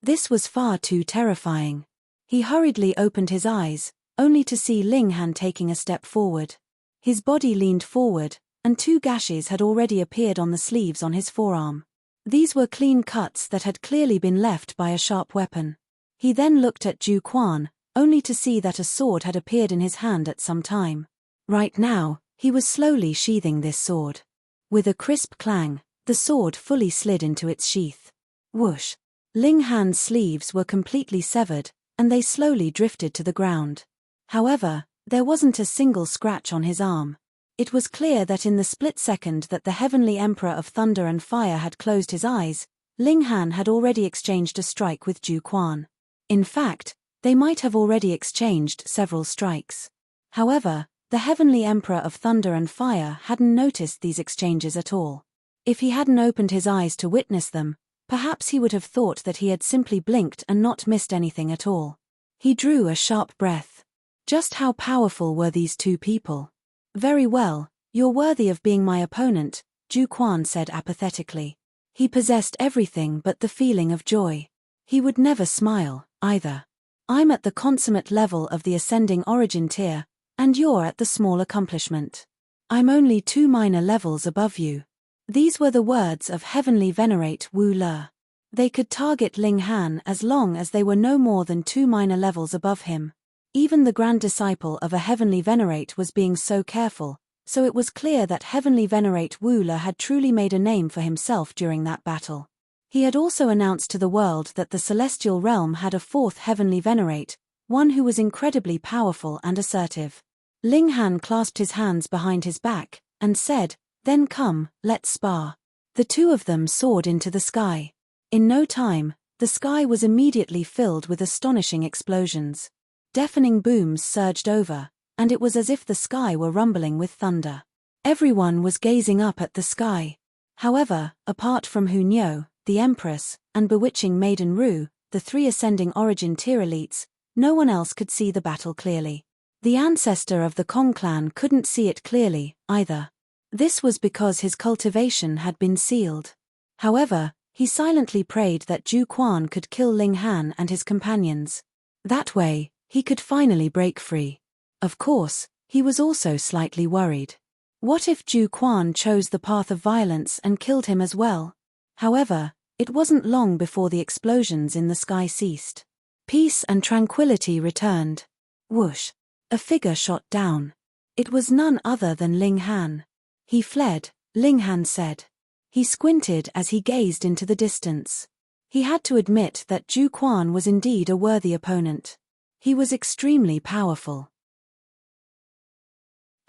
This was far too terrifying. He hurriedly opened his eyes, only to see Ling Han taking a step forward. His body leaned forward, and 2 gashes had already appeared on the sleeves on his forearm. These were clean cuts that had clearly been left by a sharp weapon. He then looked at Ju Quan, only to see that a sword had appeared in his hand at some time. Right now, he was slowly sheathing this sword. With a crisp clang, the sword fully slid into its sheath. Whoosh! Ling Han's sleeves were completely severed, and they slowly drifted to the ground. However, there wasn't a single scratch on his arm. It was clear that in the split second that the Heavenly Emperor of Thunder and Fire had closed his eyes, Ling Han had already exchanged a strike with Ju Quan. In fact, they might have already exchanged several strikes. However, the Heavenly Emperor of Thunder and Fire hadn't noticed these exchanges at all. If he hadn't opened his eyes to witness them, perhaps he would have thought that he had simply blinked and not missed anything at all. He drew a sharp breath. Just how powerful were these 2 people? "Very well, you're worthy of being my opponent," Ju Quan said apathetically. He possessed everything but the feeling of joy. He would never smile, either. "I'm at the consummate level of the ascending origin tier, and you're at the small accomplishment. I'm only 2 minor levels above you." These were the words of Heavenly Venerate Wu Le. They could target Ling Han as long as they were no more than 2 minor levels above him. Even the grand disciple of a Heavenly Venerate was being so careful, so it was clear that Heavenly Venerate Wu Le had truly made a name for himself during that battle. He had also announced to the world that the Celestial Realm had a 4th Heavenly Venerate, one who was incredibly powerful and assertive. Ling Han clasped his hands behind his back, and said, "Then come, let's spar." The 2 of them soared into the sky. In no time, the sky was immediately filled with astonishing explosions. Deafening booms surged over, and it was as if the sky were rumbling with thunder. Everyone was gazing up at the sky. However, apart from Hunyo, the Empress, and bewitching Maiden Ru, the three ascending origin tier elites, no one else could see the battle clearly. The ancestor of the Kong clan couldn't see it clearly, either. This was because his cultivation had been sealed. However, he silently prayed that Ju Quan could kill Ling Han and his companions. That way, he could finally break free. Of course, he was also slightly worried. What if Ju Quan chose the path of violence and killed him as well? However, it wasn't long before the explosions in the sky ceased. Peace and tranquility returned. Whoosh! A figure shot down. It was none other than Ling Han. He fled, Ling Han said. He squinted as he gazed into the distance. He had to admit that Ju Quan was indeed a worthy opponent. He was extremely powerful.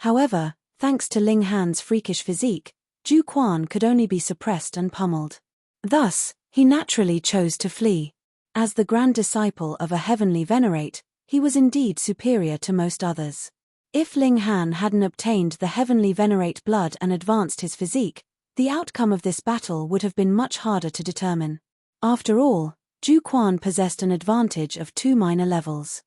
However, thanks to Ling Han's freakish physique, Ju Quan could only be suppressed and pummeled. Thus, he naturally chose to flee. As the grand disciple of a heavenly venerate, he was indeed superior to most others. If Ling Han hadn't obtained the heavenly venerate blood and advanced his physique, the outcome of this battle would have been much harder to determine. After all, Ju Quan possessed an advantage of 2 minor levels.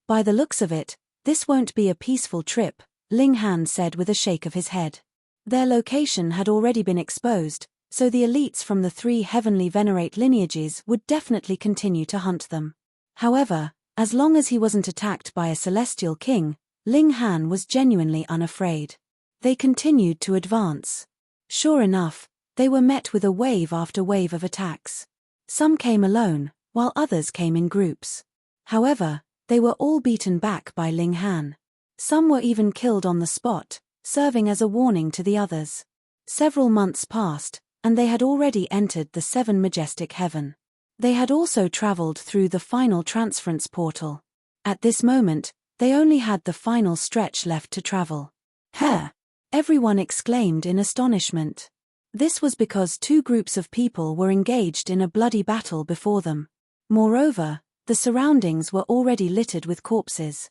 By the looks of it, this won't be a peaceful trip, Ling Han said with a shake of his head. Their location had already been exposed, so the elites from the 3 heavenly venerate lineages would definitely continue to hunt them. However, as long as he wasn't attacked by a celestial king, Ling Han was genuinely unafraid. They continued to advance. Sure enough, they were met with a wave after wave of attacks. Some came alone, while others came in groups. However, they were all beaten back by Ling Han. Some were even killed on the spot, serving as a warning to the others. Several months passed, and they had already entered the 7 majestic heaven. They had also traveled through the final transference portal. At this moment, they only had the final stretch left to travel. "Huh!" Everyone exclaimed in astonishment. This was because 2 groups of people were engaged in a bloody battle before them. Moreover, the surroundings were already littered with corpses.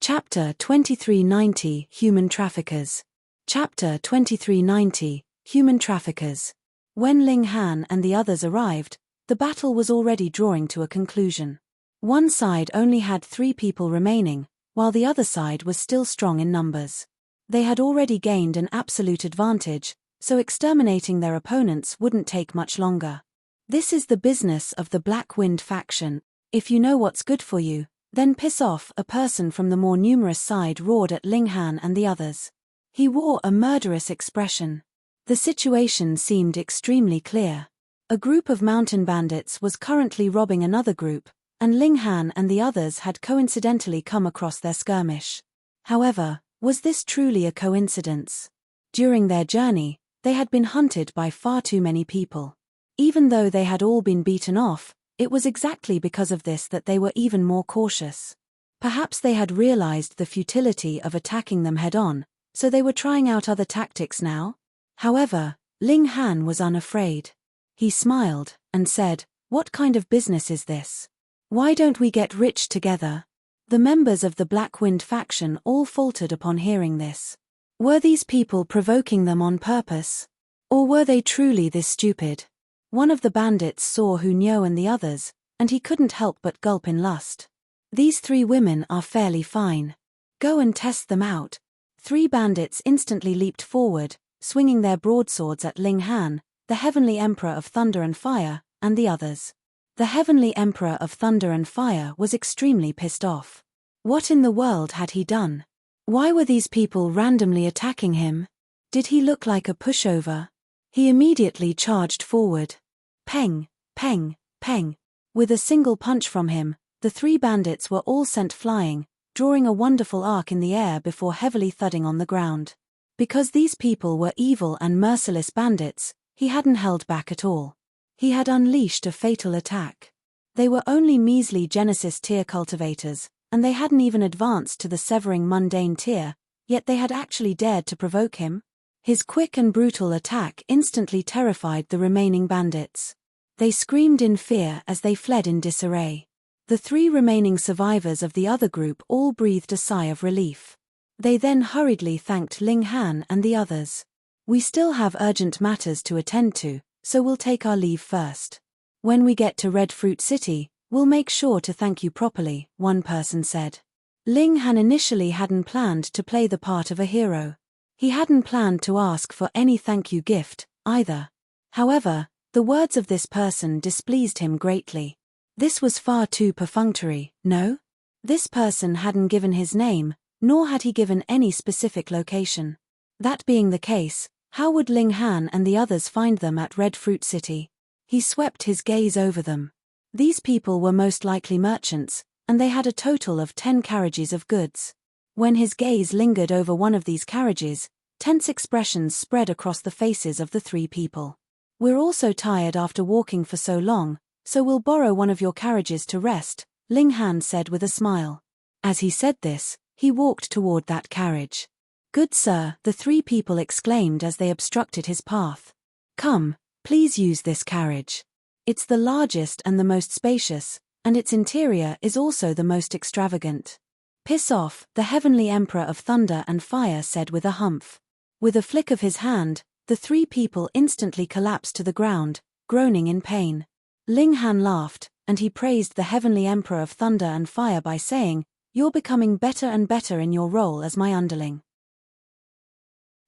Chapter 2390 Human Traffickers. Chapter 2390 Human Traffickers. When Ling Han and the others arrived, the battle was already drawing to a conclusion. One side only had 3 people remaining, while the other side was still strong in numbers. They had already gained an absolute advantage, so exterminating their opponents wouldn't take much longer. This is the business of the Black Wind faction. If you know what's good for you, then piss off, a person from the more numerous side roared at Ling Han and the others. He wore a murderous expression. The situation seemed extremely clear. A group of mountain bandits was currently robbing another group, and Ling Han and the others had coincidentally come across their skirmish. However, was this truly a coincidence? During their journey, they had been hunted by far too many people. Even though they had all been beaten off, it was exactly because of this that they were even more cautious. Perhaps they had realized the futility of attacking them head-on, so they were trying out other tactics now? However, Ling Han was unafraid. He smiled, and said, "What kind of business is this? Why don't we get rich together?" The members of the Black Wind faction all faltered upon hearing this. Were these people provoking them on purpose? Or were they truly this stupid? One of the bandits saw Hunyo and the others, and he couldn't help but gulp in lust. These 3 women are fairly fine. Go and test them out. 3 bandits instantly leaped forward, swinging their broadswords at Ling Han, the Heavenly Emperor of Thunder and Fire, and the others. The Heavenly Emperor of Thunder and Fire was extremely pissed off. What in the world had he done? Why were these people randomly attacking him? Did he look like a pushover? He immediately charged forward. Peng, peng, peng. With a single punch from him, the 3 bandits were all sent flying, drawing a wonderful arc in the air before heavily thudding on the ground. Because these people were evil and merciless bandits, he hadn't held back at all. He had unleashed a fatal attack. They were only measly Genesis tier cultivators, and they hadn't even advanced to the severing mundane tier, yet they had actually dared to provoke him. His quick and brutal attack instantly terrified the remaining bandits. They screamed in fear as they fled in disarray. The 3 remaining survivors of the other group all breathed a sigh of relief. They then hurriedly thanked Ling Han and the others. "We still have urgent matters to attend to, so we'll take our leave first. When we get to Red Fruit City, we'll make sure to thank you properly," one person said. Ling Han initially hadn't planned to play the part of a hero. He hadn't planned to ask for any thank you gift, either. However, the words of this person displeased him greatly. This was far too perfunctory, no? This person hadn't given his name, nor had he given any specific location. That being the case, how would Ling Han and the others find them at Red Fruit City? He swept his gaze over them. These people were most likely merchants, and they had a total of 10 carriages of goods. When his gaze lingered over one of these carriages, tense expressions spread across the faces of the 3 people. "We're all so tired after walking for so long, so we'll borrow one of your carriages to rest," Ling Han said with a smile. As he said this, he walked toward that carriage. "Good sir," the 3 people exclaimed as they obstructed his path. "Come, please use this carriage. It's the largest and the most spacious, and its interior is also the most extravagant." "Piss off," the Heavenly Emperor of Thunder and Fire said with a humph. With a flick of his hand, the 3 people instantly collapsed to the ground, groaning in pain. Ling Han laughed, and he praised the Heavenly Emperor of Thunder and Fire by saying, "You're becoming better and better in your role as my underling."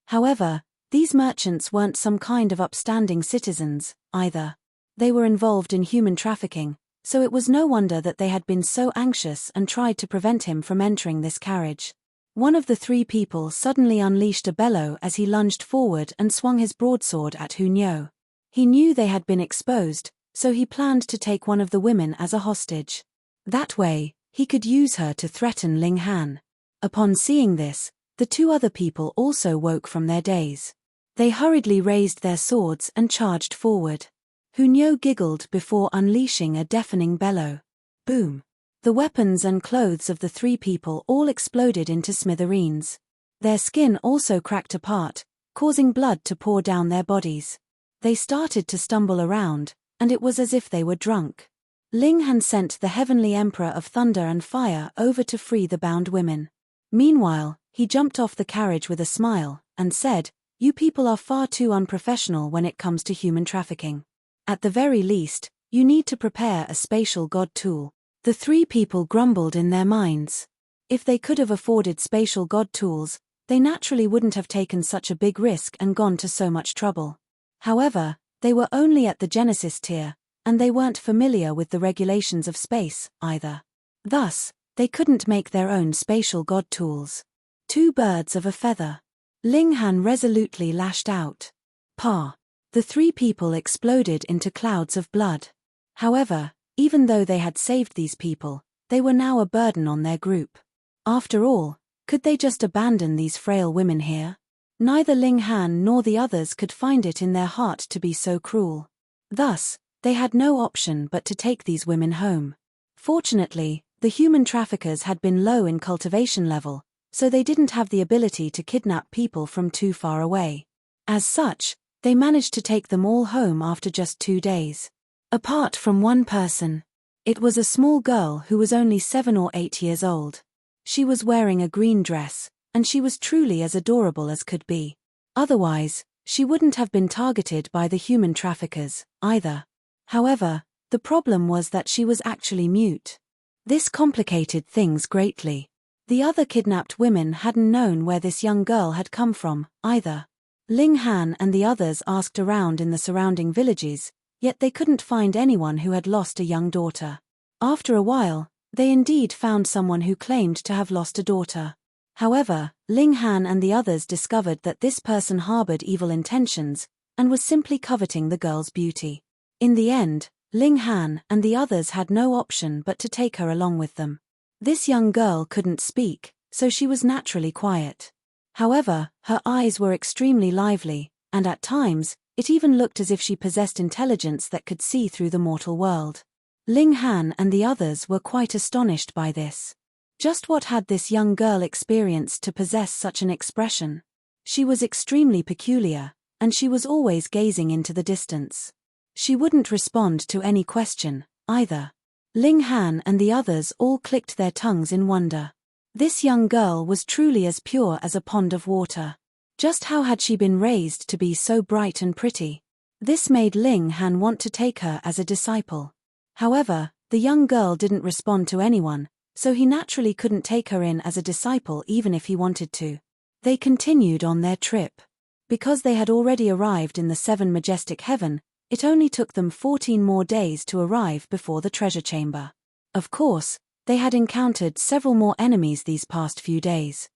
However, these merchants weren't some kind of upstanding citizens, either. They were involved in human trafficking, so it was no wonder that they had been so anxious and tried to prevent him from entering this carriage. One of the 3 people suddenly unleashed a bellow as he lunged forward and swung his broadsword at Hunyo. He knew they had been exposed, so he planned to take one of the women as a hostage. That way, he could use her to threaten Ling Han. Upon seeing this, the 2 other people also woke from their daze. They hurriedly raised their swords and charged forward. Hunyo giggled before unleashing a deafening bellow. Boom! The weapons and clothes of the 3 people all exploded into smithereens. Their skin also cracked apart, causing blood to pour down their bodies. They started to stumble around, and it was as if they were drunk. Ling Han sent the Heavenly Emperor of Thunder and Fire over to free the bound women. Meanwhile, he jumped off the carriage with a smile, and said, "You people are far too unprofessional when it comes to human trafficking. At the very least, you need to prepare a spatial god tool." The 3 people grumbled in their minds. If they could have afforded spatial god tools, they naturally wouldn't have taken such a big risk and gone to so much trouble. However, they were only at the Genesis tier, and they weren't familiar with the regulations of space, either. Thus, they couldn't make their own spatial god tools. 2 birds of a feather. Ling Han resolutely lashed out. "Pa!" The 3 people exploded into clouds of blood. However, even though they had saved these people, they were now a burden on their group. After all, could they just abandon these frail women here? Neither Ling Han nor the others could find it in their heart to be so cruel. Thus, they had no option but to take these women home. Fortunately, the human traffickers had been low in cultivation level, so they didn't have the ability to kidnap people from too far away. As such, they managed to take them all home after just 2 days. Apart from one person. It was a small girl who was only 7 or 8 years old. She was wearing a green dress, and she was truly as adorable as could be. Otherwise, she wouldn't have been targeted by the human traffickers, either. However, the problem was that she was actually mute. This complicated things greatly. The other kidnapped women hadn't known where this young girl had come from, either. Ling Han and the others asked around in the surrounding villages, yet they couldn't find anyone who had lost a young daughter. After a while, they indeed found someone who claimed to have lost a daughter. However, Ling Han and the others discovered that this person harbored evil intentions, and was simply coveting the girl's beauty. In the end, Ling Han and the others had no option but to take her along with them. This young girl couldn't speak, so she was naturally quiet. However, her eyes were extremely lively, and at times, it even looked as if she possessed intelligence that could see through the mortal world. Ling Han and the others were quite astonished by this. Just what had this young girl experienced to possess such an expression? She was extremely peculiar, and she was always gazing into the distance. She wouldn't respond to any question, either. Ling Han and the others all clicked their tongues in wonder. This young girl was truly as pure as a pond of water. Just how had she been raised to be so bright and pretty? This made Ling Han want to take her as a disciple. However, the young girl didn't respond to anyone, so he naturally couldn't take her in as a disciple even if he wanted to. They continued on their trip. Because they had already arrived in the 7 majestic heaven, it only took them 14 more days to arrive before the treasure chamber. Of course, they had encountered several more enemies these past few days.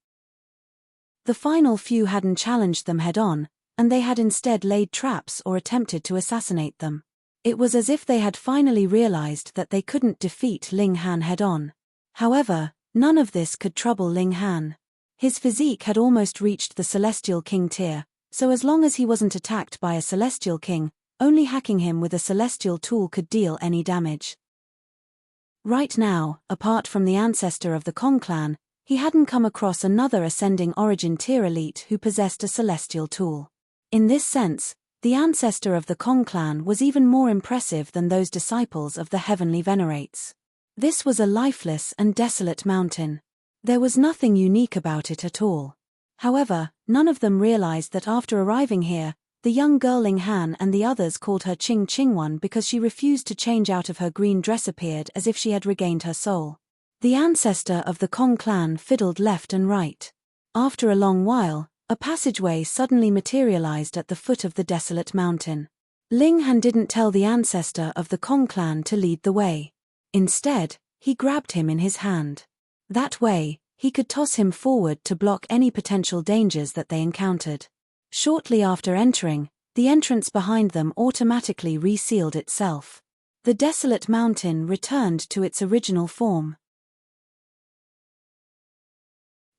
The final few hadn't challenged them head-on, and they had instead laid traps or attempted to assassinate them. It was as if they had finally realized that they couldn't defeat Ling Han head-on. However, none of this could trouble Ling Han. His physique had almost reached the Celestial King tier, so as long as he wasn't attacked by a Celestial King, only hacking him with a Celestial tool could deal any damage. Right now, apart from the ancestor of the Kong clan, he hadn't come across another ascending origin tier elite who possessed a Celestial tool. In this sense, the ancestor of the Kong clan was even more impressive than those disciples of the heavenly venerates. This was a lifeless and desolate mountain. There was nothing unique about it at all. However, none of them realized that after arriving here, the young girl Ling Han and the others called her Ching Chingwan because she refused to change out of her green dress, appeared as if she had regained her soul. The ancestor of the Kong clan fiddled left and right. After a long while, a passageway suddenly materialized at the foot of the desolate mountain. Ling Han didn't tell the ancestor of the Kong clan to lead the way. Instead, he grabbed him in his hand. That way, he could toss him forward to block any potential dangers that they encountered. Shortly after entering, the entrance behind them automatically resealed itself. The desolate mountain returned to its original form.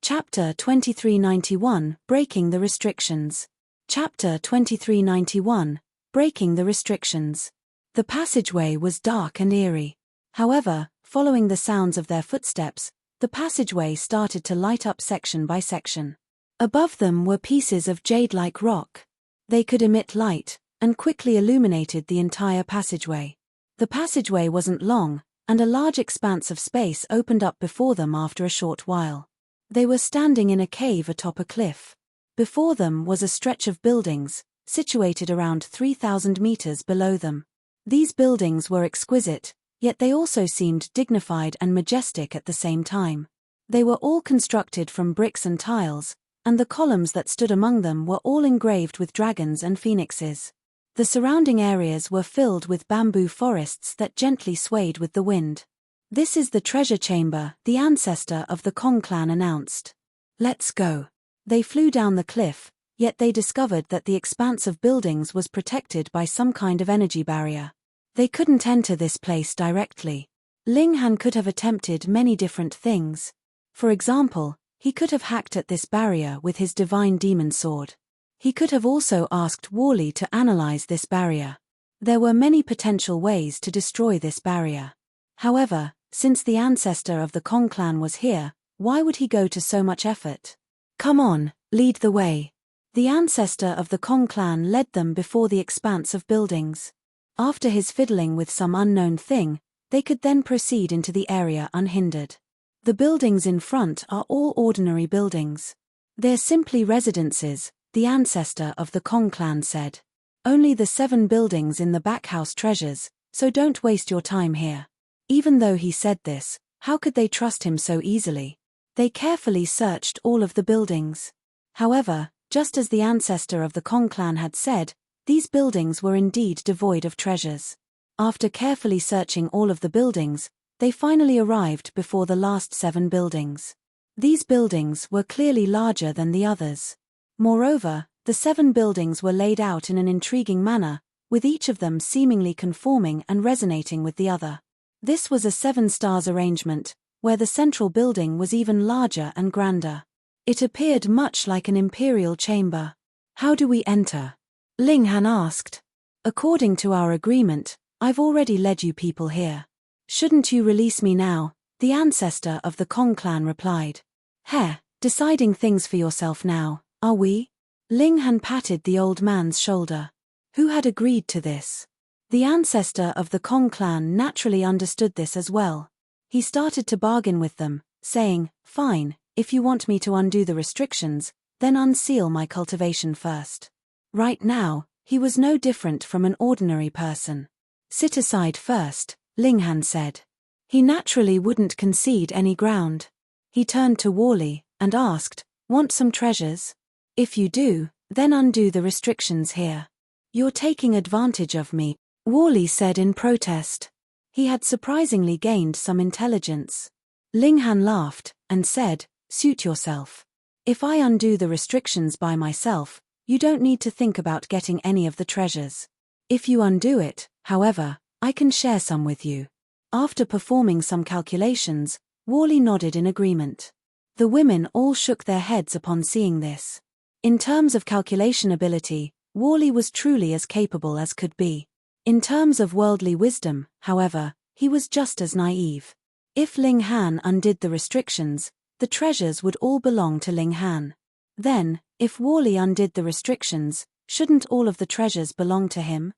Chapter 2391, Breaking the Restrictions. Chapter 2391, Breaking the Restrictions. The passageway was dark and eerie. However, following the sounds of their footsteps, the passageway started to light up section by section. Above them were pieces of jade-like rock. They could emit light, and quickly illuminated the entire passageway. The passageway wasn't long, and a large expanse of space opened up before them after a short while. They were standing in a cave atop a cliff. Before them was a stretch of buildings, situated around 3,000 meters below them. These buildings were exquisite, yet they also seemed dignified and majestic at the same time. They were all constructed from bricks and tiles, and the columns that stood among them were all engraved with dragons and phoenixes. The surrounding areas were filled with bamboo forests that gently swayed with the wind. "This is the treasure chamber," the ancestor of the Kong clan announced. "Let's go." They flew down the cliff, yet they discovered that the expanse of buildings was protected by some kind of energy barrier. They couldn't enter this place directly. Ling Han could have attempted many different things. For example, he could have hacked at this barrier with his divine demon sword. He could have also asked Wally to analyze this barrier. There were many potential ways to destroy this barrier. However, since the ancestor of the Kong clan was here, why would he go to so much effort? "Come on, lead the way." The ancestor of the Kong clan led them before the expanse of buildings. After his fiddling with some unknown thing, they could then proceed into the area unhindered. The buildings in front are all ordinary buildings. They're simply residences, the ancestor of the Kong clan said. Only the 7 buildings in the back house treasures, so don't waste your time here. Even though he said this, how could they trust him so easily? They carefully searched all of the buildings. However, just as the ancestor of the Kong clan had said, these buildings were indeed devoid of treasures. After carefully searching all of the buildings, they finally arrived before the last 7 buildings. These buildings were clearly larger than the others. Moreover, the 7 buildings were laid out in an intriguing manner, with each of them seemingly conforming and resonating with the other. This was a 7 stars arrangement, where the central building was even larger and grander. It appeared much like an imperial chamber. "How do we enter?" Ling Han asked. "According to our agreement, I've already led you people here. Shouldn't you release me now?" the ancestor of the Kong clan replied. "Heh, deciding things for yourself now, are we?" Ling Han patted the old man's shoulder. Who had agreed to this? The ancestor of the Kong clan naturally understood this as well. He started to bargain with them, saying, "Fine, if you want me to undo the restrictions, then unseal my cultivation first." Right now, he was no different from an ordinary person. "Sit aside first," Linghan said. He naturally wouldn't concede any ground. He turned to Wally and asked, "Want some treasures? If you do, then undo the restrictions here." "You're taking advantage of me," Wally said in protest. He had surprisingly gained some intelligence. Linghan laughed and said, "Suit yourself. If I undo the restrictions by myself, you don't need to think about getting any of the treasures. If you undo it, however, I can share some with you." After performing some calculations, Wally nodded in agreement. The women all shook their heads upon seeing this. In terms of calculation ability, Wally was truly as capable as could be. In terms of worldly wisdom, however, he was just as naive. If Linghan undid the restrictions, the treasures would all belong to Linghan. Then, if Wally undid the restrictions, shouldn't all of the treasures belong to him?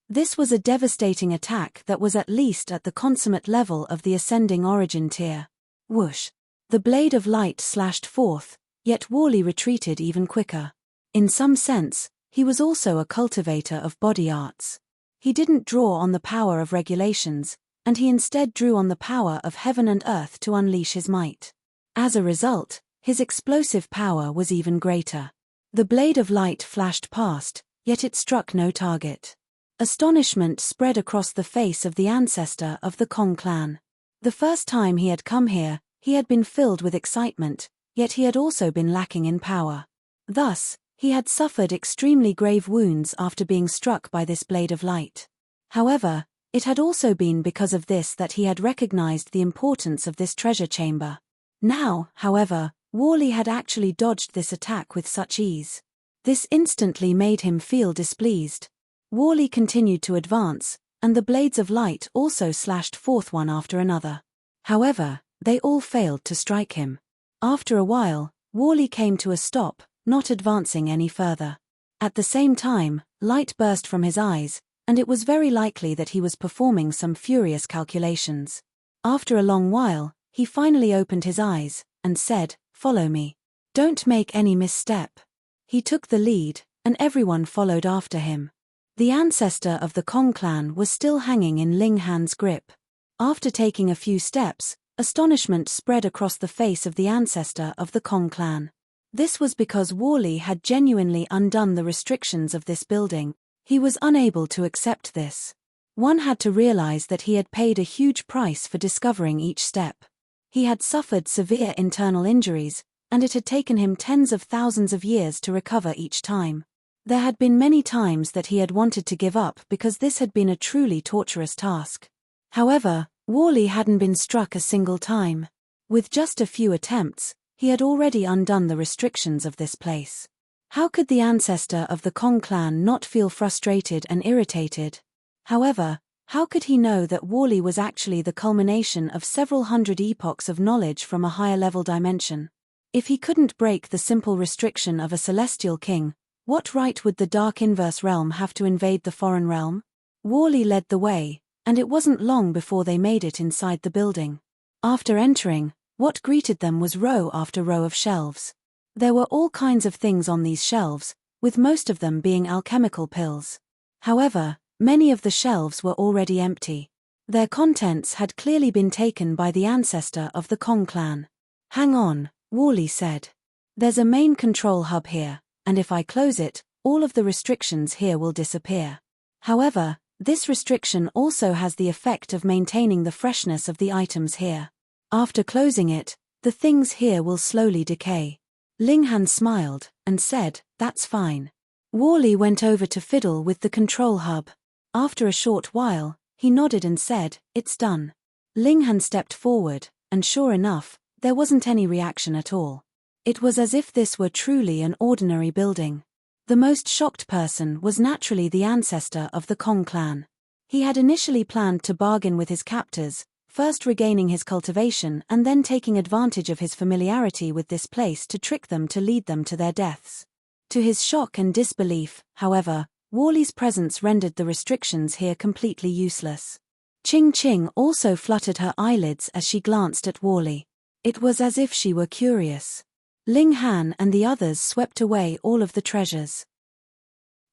This was a devastating attack that was at least at the consummate level of the ascending origin tier. Whoosh! The blade of light slashed forth, yet Wally retreated even quicker. In some sense, he was also a cultivator of body arts. He didn't draw on the power of regulations, and he instead drew on the power of heaven and earth to unleash his might. As a result, his explosive power was even greater. The blade of light flashed past, yet it struck no target. Astonishment spread across the face of the ancestor of the Kong clan. The first time he had come here, he had been filled with excitement, yet he had also been lacking in power. Thus, he had suffered extremely grave wounds after being struck by this blade of light. However, it had also been because of this that he had recognized the importance of this treasure chamber. Now, however, Wally had actually dodged this attack with such ease. This instantly made him feel displeased. Wally continued to advance, and the blades of light also slashed forth one after another. However, they all failed to strike him. After a while, Wally came to a stop, not advancing any further. At the same time, light burst from his eyes, and it was very likely that he was performing some furious calculations. After a long while, he finally opened his eyes, and said, "Follow me. Don't make any misstep." He took the lead, and everyone followed after him. The ancestor of the Kong clan was still hanging in Linghan's grip. After taking a few steps, astonishment spread across the face of the ancestor of the Kong clan. This was because Wally had genuinely undone the restrictions of this building. He was unable to accept this. One had to realize that he had paid a huge price for discovering each step. He had suffered severe internal injuries, and it had taken him tens of thousands of years to recover each time. There had been many times that he had wanted to give up because this had been a truly torturous task. However, Wally hadn't been struck a single time. With just a few attempts, he had already undone the restrictions of this place. How could the ancestor of the Kong clan not feel frustrated and irritated? However, how could he know that Wally was actually the culmination of several hundred epochs of knowledge from a higher-level dimension? If he couldn't break the simple restriction of a celestial king, what right would the Dark Inverse Realm have to invade the foreign realm? Wally led the way, and it wasn't long before they made it inside the building. After entering, what greeted them was row after row of shelves. There were all kinds of things on these shelves, with most of them being alchemical pills. However, many of the shelves were already empty. Their contents had clearly been taken by the ancestor of the Kong clan. "Hang on," Wally said. "There's a main control hub here, and if I close it, all of the restrictions here will disappear. However, this restriction also has the effect of maintaining the freshness of the items here. After closing it, the things here will slowly decay." Linghan smiled and said, "That's fine." Wally went over to fiddle with the control hub. After a short while, he nodded and said, "It's done." Linghan stepped forward, and sure enough, there wasn't any reaction at all. It was as if this were truly an ordinary building. The most shocked person was naturally the ancestor of the Kong clan. He had initially planned to bargain with his captors, first regaining his cultivation and then taking advantage of his familiarity with this place to trick them to lead them to their deaths. To his shock and disbelief, however, Worley's presence rendered the restrictions here completely useless. Ching Ching also fluttered her eyelids as she glanced at Worley. It was as if she were curious. Ling Han and the others swept away all of the treasures.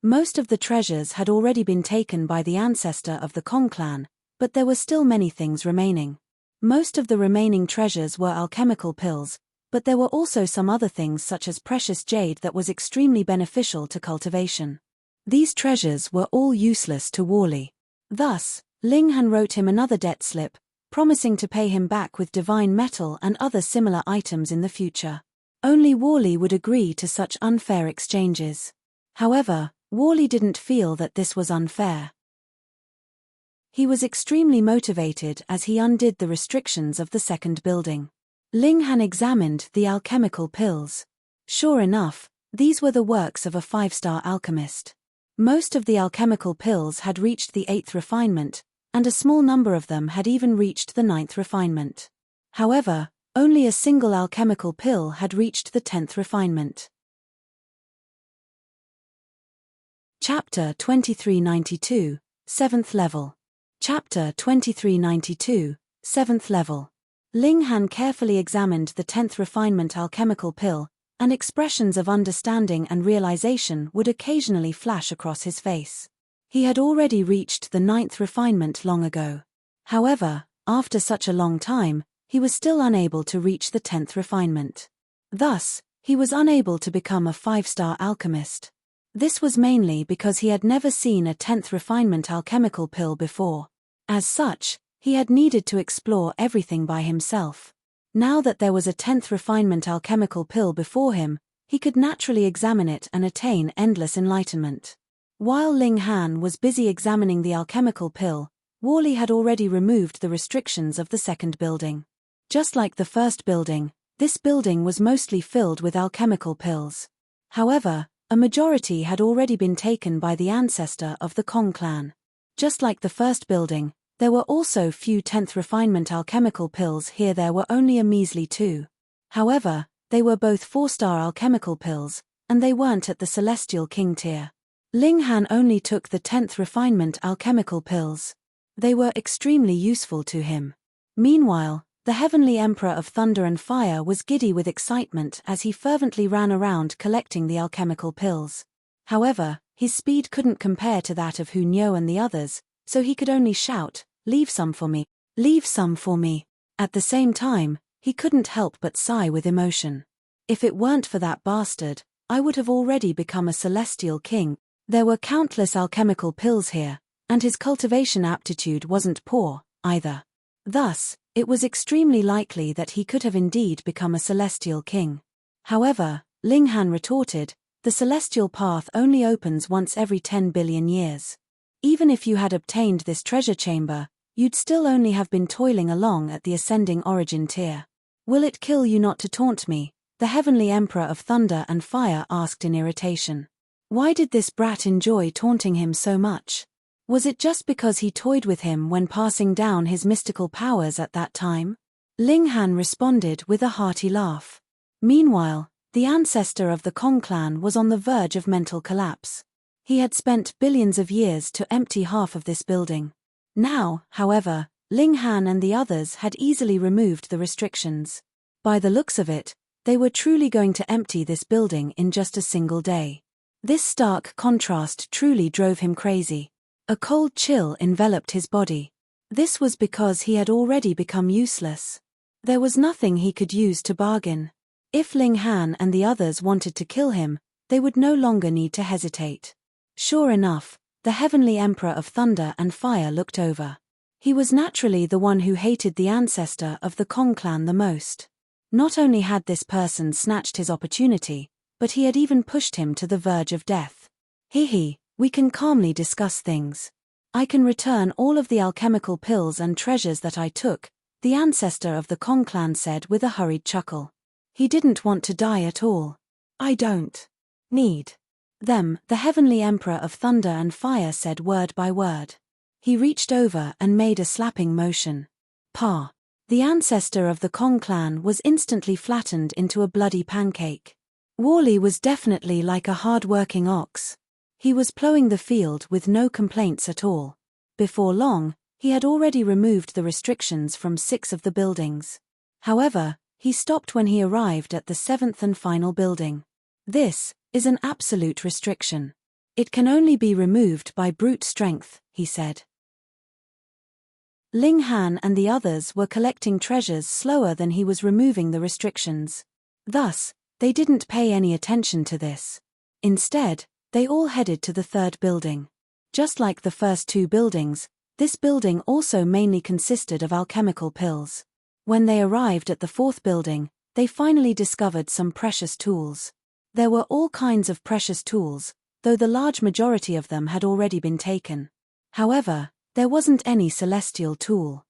Most of the treasures had already been taken by the ancestor of the Kong clan, but there were still many things remaining. Most of the remaining treasures were alchemical pills, but there were also some other things such as precious jade that was extremely beneficial to cultivation. These treasures were all useless to Worley. Thus, Ling Han wrote him another debt slip, promising to pay him back with divine metal and other similar items in the future. Only Worley would agree to such unfair exchanges. However, Worley didn't feel that this was unfair. He was extremely motivated as he undid the restrictions of the second building. Ling Han examined the alchemical pills. Sure enough, these were the works of a 5-star alchemist. Most of the alchemical pills had reached the 8th refinement, and a small number of them had even reached the 9th refinement. However, only a single alchemical pill had reached the 10th refinement. Chapter 2392, 7th level. Chapter 2392, 7th level. Ling Han carefully examined the 10th refinement alchemical pill, and expressions of understanding and realization would occasionally flash across his face. He had already reached the 9th refinement long ago. However, after such a long time, he was still unable to reach the 10th refinement. Thus, he was unable to become a 5-star alchemist. This was mainly because he had never seen a 10th refinement alchemical pill before. As such, he had needed to explore everything by himself. Now that there was a 10th refinement alchemical pill before him, he could naturally examine it and attain endless enlightenment. While Ling Han was busy examining the alchemical pill, Worley had already removed the restrictions of the second building. Just like the first building, this building was mostly filled with alchemical pills. However, a majority had already been taken by the ancestor of the Kong clan. Just like the first building, there were also few 10th refinement alchemical pills here. There were only a measly 2. However, they were both 4-star alchemical pills, and they weren't at the Celestial King tier. Ling Han only took the 10th refinement alchemical pills. They were extremely useful to him. Meanwhile, the Heavenly Emperor of Thunder and Fire was giddy with excitement as he fervently ran around collecting the alchemical pills. However, his speed couldn't compare to that of Hu Niu and the others, so he could only shout, "Leave some for me! Leave some for me!" At the same time, he couldn't help but sigh with emotion. If it weren't for that bastard, I would have already become a Celestial King. There were countless alchemical pills here, and his cultivation aptitude wasn't poor, either. Thus, it was extremely likely that he could have indeed become a Celestial King. However, Ling Han retorted, the Celestial Path only opens once every 10 billion years. Even if you had obtained this treasure chamber, you'd still only have been toiling along at the ascending origin tier. Will it kill you not to taunt me? The Heavenly Emperor of Thunder and Fire asked in irritation. Why did this brat enjoy taunting him so much? Was it just because he toyed with him when passing down his mystical powers at that time? Ling Han responded with a hearty laugh. Meanwhile, the ancestor of the Kong clan was on the verge of mental collapse. He had spent billions of years to empty half of this building. Now, however, Ling Han and the others had easily removed the restrictions. By the looks of it, they were truly going to empty this building in just a single day. This stark contrast truly drove him crazy. A cold chill enveloped his body. This was because he had already become useless. There was nothing he could use to bargain. If Ling Han and the others wanted to kill him, they would no longer need to hesitate. Sure enough, the Heavenly Emperor of Thunder and Fire looked over. He was naturally the one who hated the ancestor of the Kong clan the most. Not only had this person snatched his opportunity, but he had even pushed him to the verge of death. Hehe. We can calmly discuss things. I can return all of the alchemical pills and treasures that I took, the ancestor of the Kong clan said with a hurried chuckle. He didn't want to die at all. I don't need them, the Heavenly Emperor of Thunder and Fire said word by word. He reached over and made a slapping motion. Pa. The ancestor of the Kong clan was instantly flattened into a bloody pancake. Worley was definitely like a hard-working ox. He was plowing the field with no complaints at all. Before long, he had already removed the restrictions from 6 of the buildings. However, he stopped when he arrived at the 7th and final building. This is an absolute restriction. It can only be removed by brute strength, he said. Ling Han and the others were collecting treasures slower than he was removing the restrictions. Thus, they didn't pay any attention to this. Instead, they all headed to the 3rd building. Just like the first 2 buildings, this building also mainly consisted of alchemical pills. When they arrived at the 4th building, they finally discovered some precious tools. There were all kinds of precious tools, though the large majority of them had already been taken. However, there wasn't any celestial tool.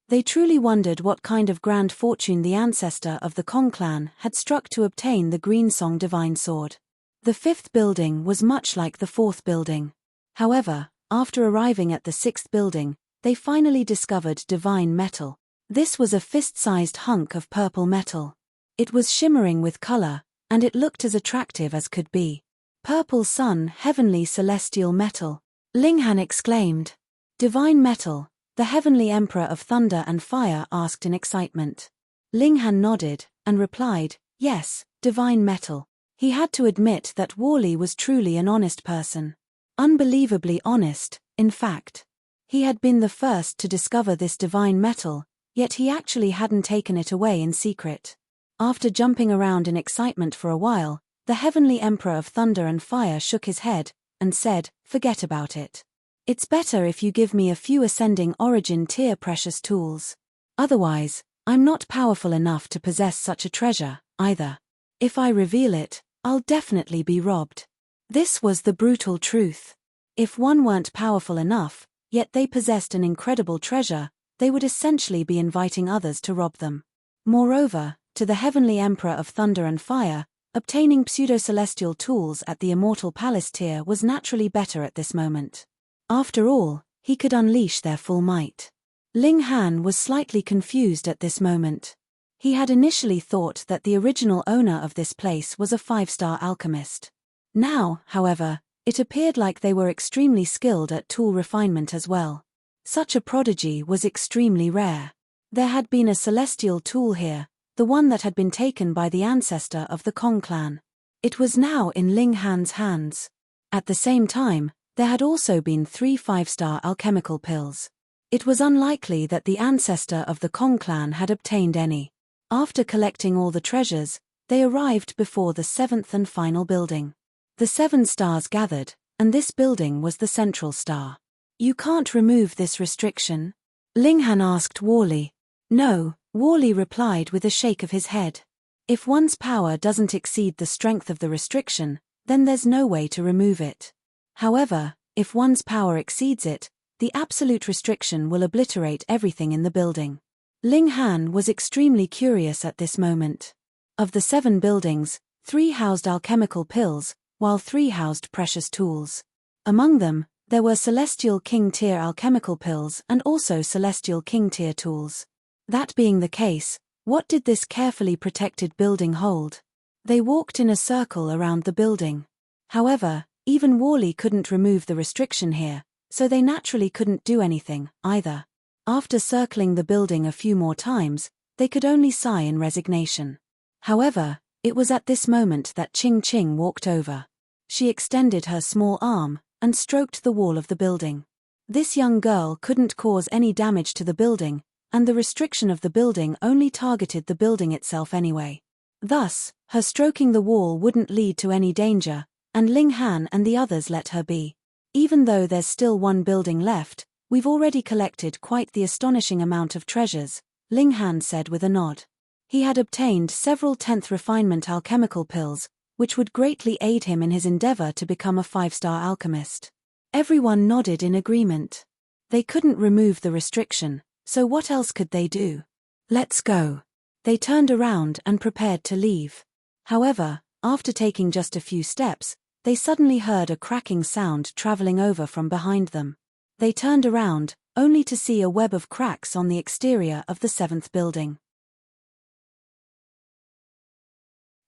They truly wondered what kind of grand fortune the ancestor of the Kong clan had struck to obtain the Green Song Divine Sword. The 5th building was much like the 4th building. However, after arriving at the 6th building, they finally discovered divine metal. This was a fist-sized hunk of purple metal. It was shimmering with color, and it looked as attractive as could be. Purple sun, heavenly celestial metal, Ling Han exclaimed. Divine metal, the heavenly emperor of thunder and fire asked in excitement. Ling Han nodded, and replied, yes, divine metal. He had to admit that Wally was truly an honest person. Unbelievably honest, in fact. He had been the first to discover this divine metal, yet he actually hadn't taken it away in secret. After jumping around in excitement for a while, the heavenly emperor of thunder and fire shook his head, and said, forget about it. It's better if you give me a few ascending origin tier precious tools. Otherwise, I'm not powerful enough to possess such a treasure, either. If I reveal it, I'll definitely be robbed. This was the brutal truth. If one weren't powerful enough, yet they possessed an incredible treasure, they would essentially be inviting others to rob them. Moreover, to the heavenly emperor of thunder and fire, obtaining pseudo-celestial tools at the immortal palace tier was naturally better at this moment. After all, he could unleash their full might. Ling Han was slightly confused at this moment. He had initially thought that the original owner of this place was a 5-star alchemist. Now, however, it appeared like they were extremely skilled at tool refinement as well. Such a prodigy was extremely rare. There had been a celestial tool here, the one that had been taken by the ancestor of the Kong clan. It was now in Ling Han's hands. At the same time, there had also been 3 5-star alchemical pills. It was unlikely that the ancestor of the Kong clan had obtained any. After collecting all the treasures, they arrived before the 7th and final building. The 7 stars gathered, and this building was the central star. You can't remove this restriction? Ling Han asked Wally. No, Wally replied with a shake of his head. If one's power doesn't exceed the strength of the restriction, then there's no way to remove it. However, if one's power exceeds it, the absolute restriction will obliterate everything in the building. Ling Han was extremely curious at this moment. Of the 7 buildings, 3 housed alchemical pills, while 3 housed precious tools. Among them, there were Celestial King tier alchemical pills and also Celestial King tier tools. That being the case, what did this carefully protected building hold? They walked in a circle around the building. However, even Wally couldn't remove the restriction here, so they naturally couldn't do anything, either. After circling the building a few more times, they could only sigh in resignation. However, it was at this moment that Ching Ching walked over. She extended her small arm and stroked the wall of the building. This young girl couldn't cause any damage to the building, and the restriction of the building only targeted the building itself anyway. Thus, her stroking the wall wouldn't lead to any danger, and Ling Han and the others let her be. Even though there's still 1 building left, we've already collected quite the astonishing amount of treasures, Ling Han said with a nod. He had obtained several 10th refinement alchemical pills, which would greatly aid him in his endeavor to become a 5-star alchemist. Everyone nodded in agreement. They couldn't remove the restriction, so what else could they do? Let's go. They turned around and prepared to leave. However, after taking just a few steps, they suddenly heard a cracking sound traveling over from behind them. They turned around, only to see a web of cracks on the exterior of the 7th building.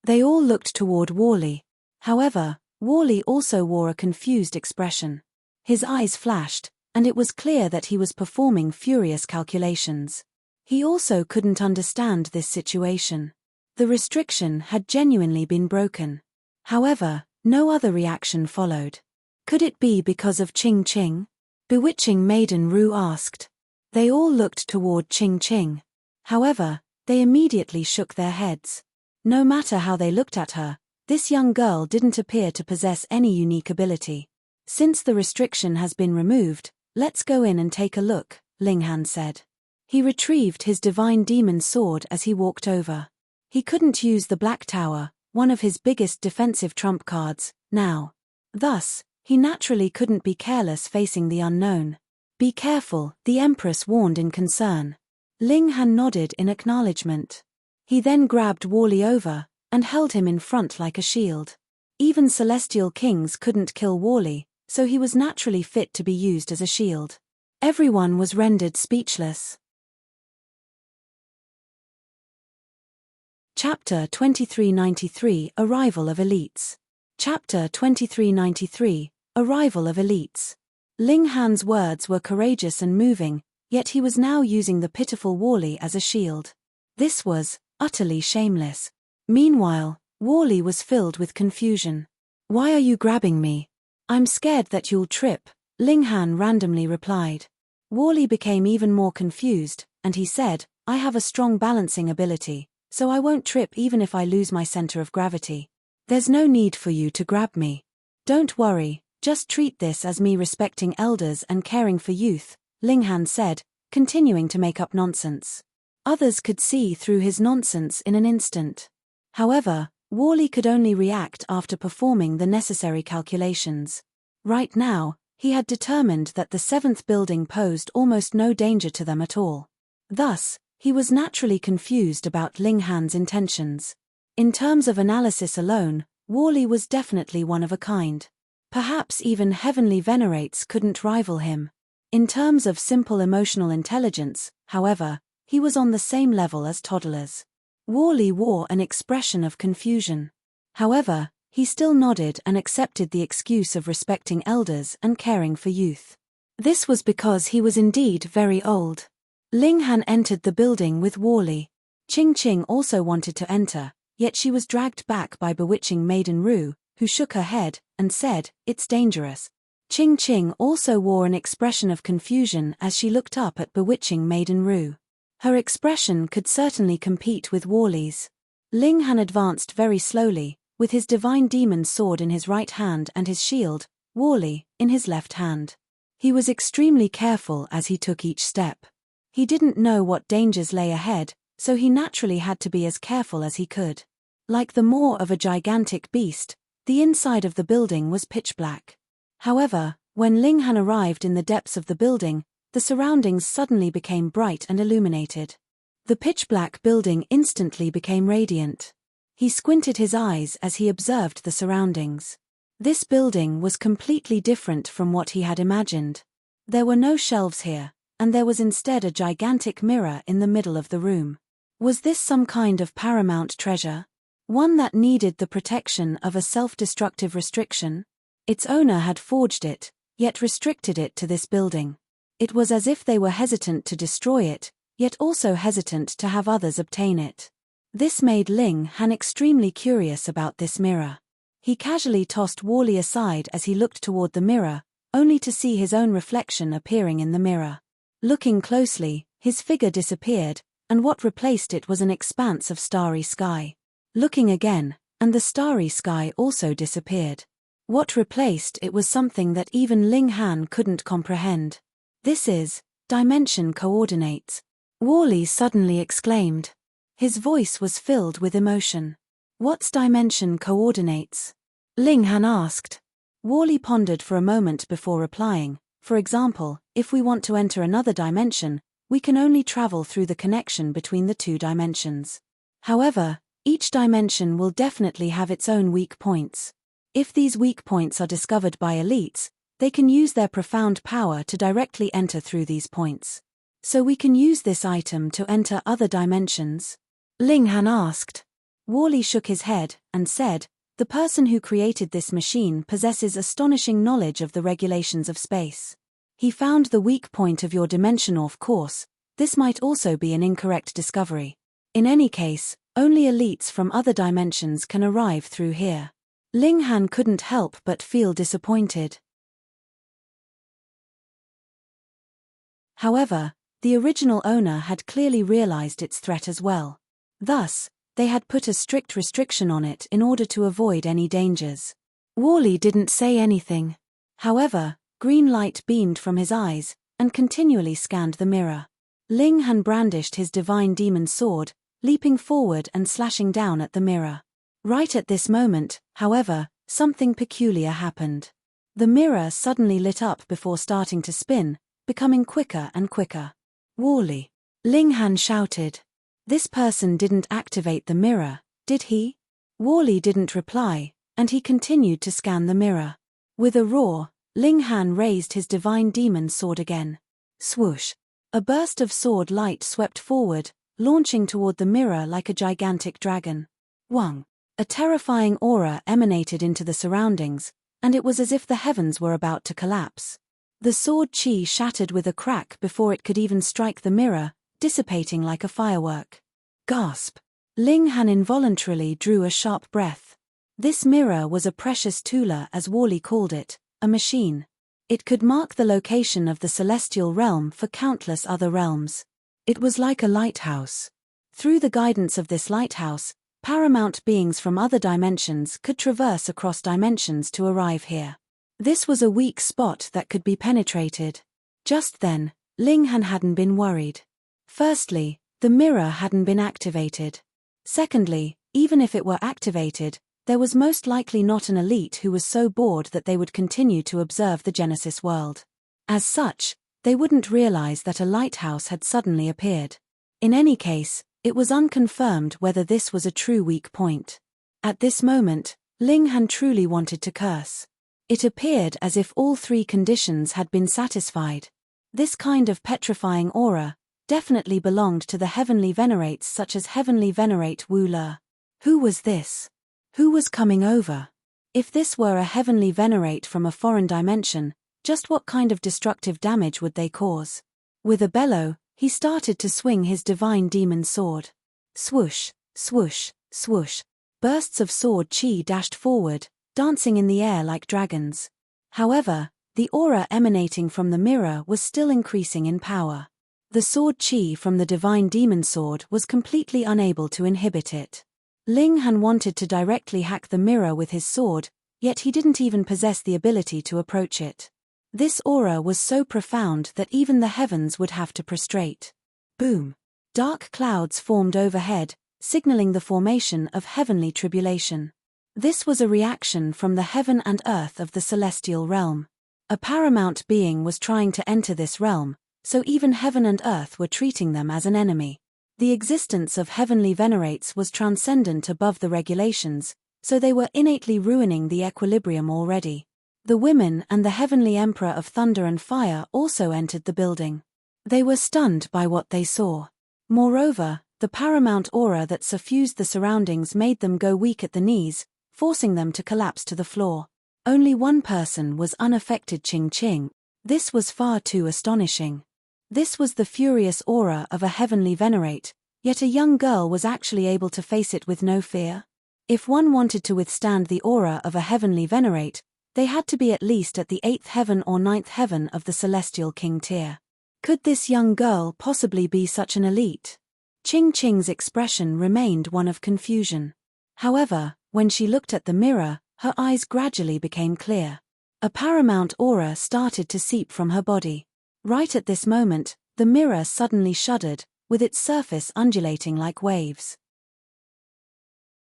They all looked toward Wally. However, Wally also wore a confused expression. His eyes flashed, and it was clear that he was performing furious calculations. He also couldn't understand this situation. The restriction had genuinely been broken. However, no other reaction followed. Could it be because of Ching Ching? Bewitching Maiden Rue asked. They all looked toward Ching Ching. However, they immediately shook their heads. No matter how they looked at her, this young girl didn't appear to possess any unique ability. Since the restriction has been removed, let's go in and take a look, Linghan said. He retrieved his divine demon sword as he walked over. He couldn't use the Black Tower, one of his biggest defensive trump cards, now. Thus, he naturally couldn't be careless facing the unknown. Be careful, the Empress warned in concern. Linghan nodded in acknowledgement. He then grabbed Wally over and held him in front like a shield. Even celestial kings couldn't kill Wally, so he was naturally fit to be used as a shield. Everyone was rendered speechless. Chapter 2393 Arrival of Elites. Chapter 2393 Arrival of Elites. Linghan's words were courageous and moving, yet he was now using the pitiful Wally as a shield. This was utterly shameless. Meanwhile, Wally was filled with confusion. Why are you grabbing me? I'm scared that you'll trip, Linghan randomly replied. Wally became even more confused, and he said, I have a strong balancing ability, so I won't trip even if I lose my center of gravity. There's no need for you to grab me. Don't worry, just treat this as me respecting elders and caring for youth, Linghan said, continuing to make up nonsense. Others could see through his nonsense in an instant. However, Wally could only react after performing the necessary calculations. Right now, he had determined that the seventh building posed almost no danger to them at all. Thus, he was naturally confused about Linghan's intentions. In terms of analysis alone, Wally was definitely one of a kind. Perhaps even heavenly venerates couldn't rival him. In terms of simple emotional intelligence, however, he was on the same level as toddlers. Wally wore an expression of confusion. However, he still nodded and accepted the excuse of respecting elders and caring for youth. This was because he was indeed very old. Linghan entered the building with Wally. Ching Ching also wanted to enter, yet she was dragged back by bewitching Maiden Rue, who shook her head and said, It's dangerous. Ching Ching also wore an expression of confusion as she looked up at bewitching Maiden Rue. Her expression could certainly compete with Wally's. Linghan advanced very slowly, with his divine demon sword in his right hand and his shield, Wally, in his left hand. He was extremely careful as he took each step. He didn't know what dangers lay ahead, so he naturally had to be as careful as he could. Like the maw of a gigantic beast, the inside of the building was pitch black. However, when Linghan arrived in the depths of the building, the surroundings suddenly became bright and illuminated. The pitch-black building instantly became radiant. He squinted his eyes as he observed the surroundings. This building was completely different from what he had imagined. There were no shelves here, and there was instead a gigantic mirror in the middle of the room. Was this some kind of paramount treasure? One that needed the protection of a self-destructive restriction? Its owner had forged it, yet restricted it to this building. It was as if they were hesitant to destroy it, yet also hesitant to have others obtain it. This made Linghan extremely curious about this mirror. He casually tossed Wally aside as he looked toward the mirror, only to see his own reflection appearing in the mirror. Looking closely, his figure disappeared, and what replaced it was an expanse of starry sky. Looking again, and the starry sky also disappeared. What replaced it was something that even Linghan couldn't comprehend. This is dimension coordinates, Wally suddenly exclaimed. His voice was filled with emotion. What's dimension coordinates? Linghan asked. Wally pondered for a moment before replying. For example, if we want to enter another dimension, we can only travel through the connection between the two dimensions. However, each dimension will definitely have its own weak points. If these weak points are discovered by elites, they can use their profound power to directly enter through these points. So we can use this item to enter other dimensions? Linghan asked. Wally shook his head and said, The person who created this machine possesses astonishing knowledge of the regulations of space. He found the weak point of your dimension. Of course, this might also be an incorrect discovery. In any case, only elites from other dimensions can arrive through here. Ling Han couldn't help but feel disappointed. However, the original owner had clearly realized its threat as well. Thus, they had put a strict restriction on it in order to avoid any dangers. Wally didn't say anything. However, green light beamed from his eyes, and continually scanned the mirror. Ling Han brandished his divine demon sword, leaping forward and slashing down at the mirror. Right at this moment, however, something peculiar happened. The mirror suddenly lit up before starting to spin, becoming quicker and quicker. Wally! Ling Han shouted. This person didn't activate the mirror, did he? Wally didn't reply, and he continued to scan the mirror. With a roar, Ling Han raised his divine demon sword again. Swoosh! A burst of sword light swept forward, launching toward the mirror like a gigantic dragon. Wang! A terrifying aura emanated into the surroundings, and it was as if the heavens were about to collapse. The sword chi shattered with a crack before it could even strike the mirror, dissipating like a firework. Gasp! Ling Han involuntarily drew a sharp breath. This mirror was a precious tooler, as Wally called it, a machine. It could mark the location of the celestial realm for countless other realms. It was like a lighthouse. Through the guidance of this lighthouse, paramount beings from other dimensions could traverse across dimensions to arrive here. This was a weak spot that could be penetrated. Just then, Ling Han hadn't been worried. Firstly, the mirror hadn't been activated. Secondly, even if it were activated, there was most likely not an elite who was so bored that they would continue to observe the Genesis world. As such, they wouldn't realize that a lighthouse had suddenly appeared. In any case, it was unconfirmed whether this was a true weak point. At this moment, Ling Han truly wanted to curse. It appeared as if all three conditions had been satisfied. This kind of petrifying aura definitely belonged to the heavenly venerates such as Heavenly Venerate Wu Le. Who was this? Who was coming over? If this were a heavenly venerate from a foreign dimension, just what kind of destructive damage would they cause? With a bellow, he started to swing his divine demon sword. Swoosh, swoosh, swoosh. Bursts of sword chi dashed forward, dancing in the air like dragons. However, the aura emanating from the mirror was still increasing in power. The sword chi from the divine demon sword was completely unable to inhibit it. Ling Han wanted to directly hack the mirror with his sword, yet he didn't even possess the ability to approach it. This aura was so profound that even the heavens would have to prostrate. Boom! Dark clouds formed overhead, signaling the formation of heavenly tribulation. This was a reaction from the heaven and earth of the celestial realm. A paramount being was trying to enter this realm, so even heaven and earth were treating them as an enemy. The existence of heavenly venerates was transcendent above the regulations, so they were innately ruining the equilibrium already. The women and the heavenly emperor of thunder and fire also entered the building. They were stunned by what they saw. Moreover, the paramount aura that suffused the surroundings made them go weak at the knees, forcing them to collapse to the floor. Only one person was unaffected. Ching Ching. This was far too astonishing. This was the furious aura of a heavenly venerate, yet a young girl was actually able to face it with no fear. If one wanted to withstand the aura of a heavenly venerate, they had to be at least at the 8th heaven or 9th heaven of the celestial king tier. Could this young girl possibly be such an elite? Ching Ching's expression remained one of confusion. However, when she looked at the mirror, her eyes gradually became clear. A paramount aura started to seep from her body. Right at this moment, the mirror suddenly shuddered, with its surface undulating like waves.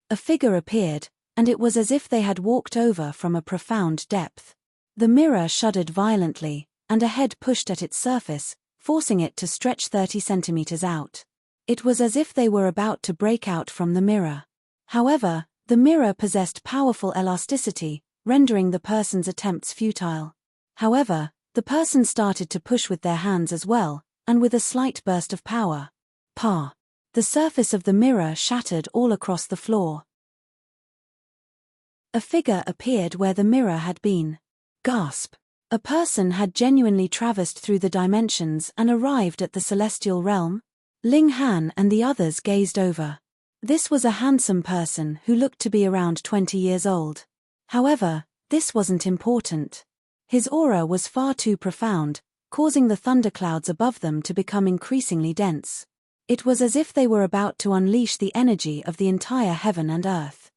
A figure appeared, and it was as if they had walked over from a profound depth. The mirror shuddered violently, and a head pushed at its surface, forcing it to stretch 30 centimeters out. It was as if they were about to break out from the mirror. However, the mirror possessed powerful elasticity, rendering the person's attempts futile. However, the person started to push with their hands as well, and with a slight burst of power. Pa! The surface of the mirror shattered all across the floor. A figure appeared where the mirror had been. Gasp! A person had genuinely traversed through the dimensions and arrived at the celestial realm. Ling Han and the others gazed over. This was a handsome person who looked to be around 20 years old. However, this wasn't important. His aura was far too profound, causing the thunderclouds above them to become increasingly dense. It was as if they were about to unleash the energy of the entire heaven and earth.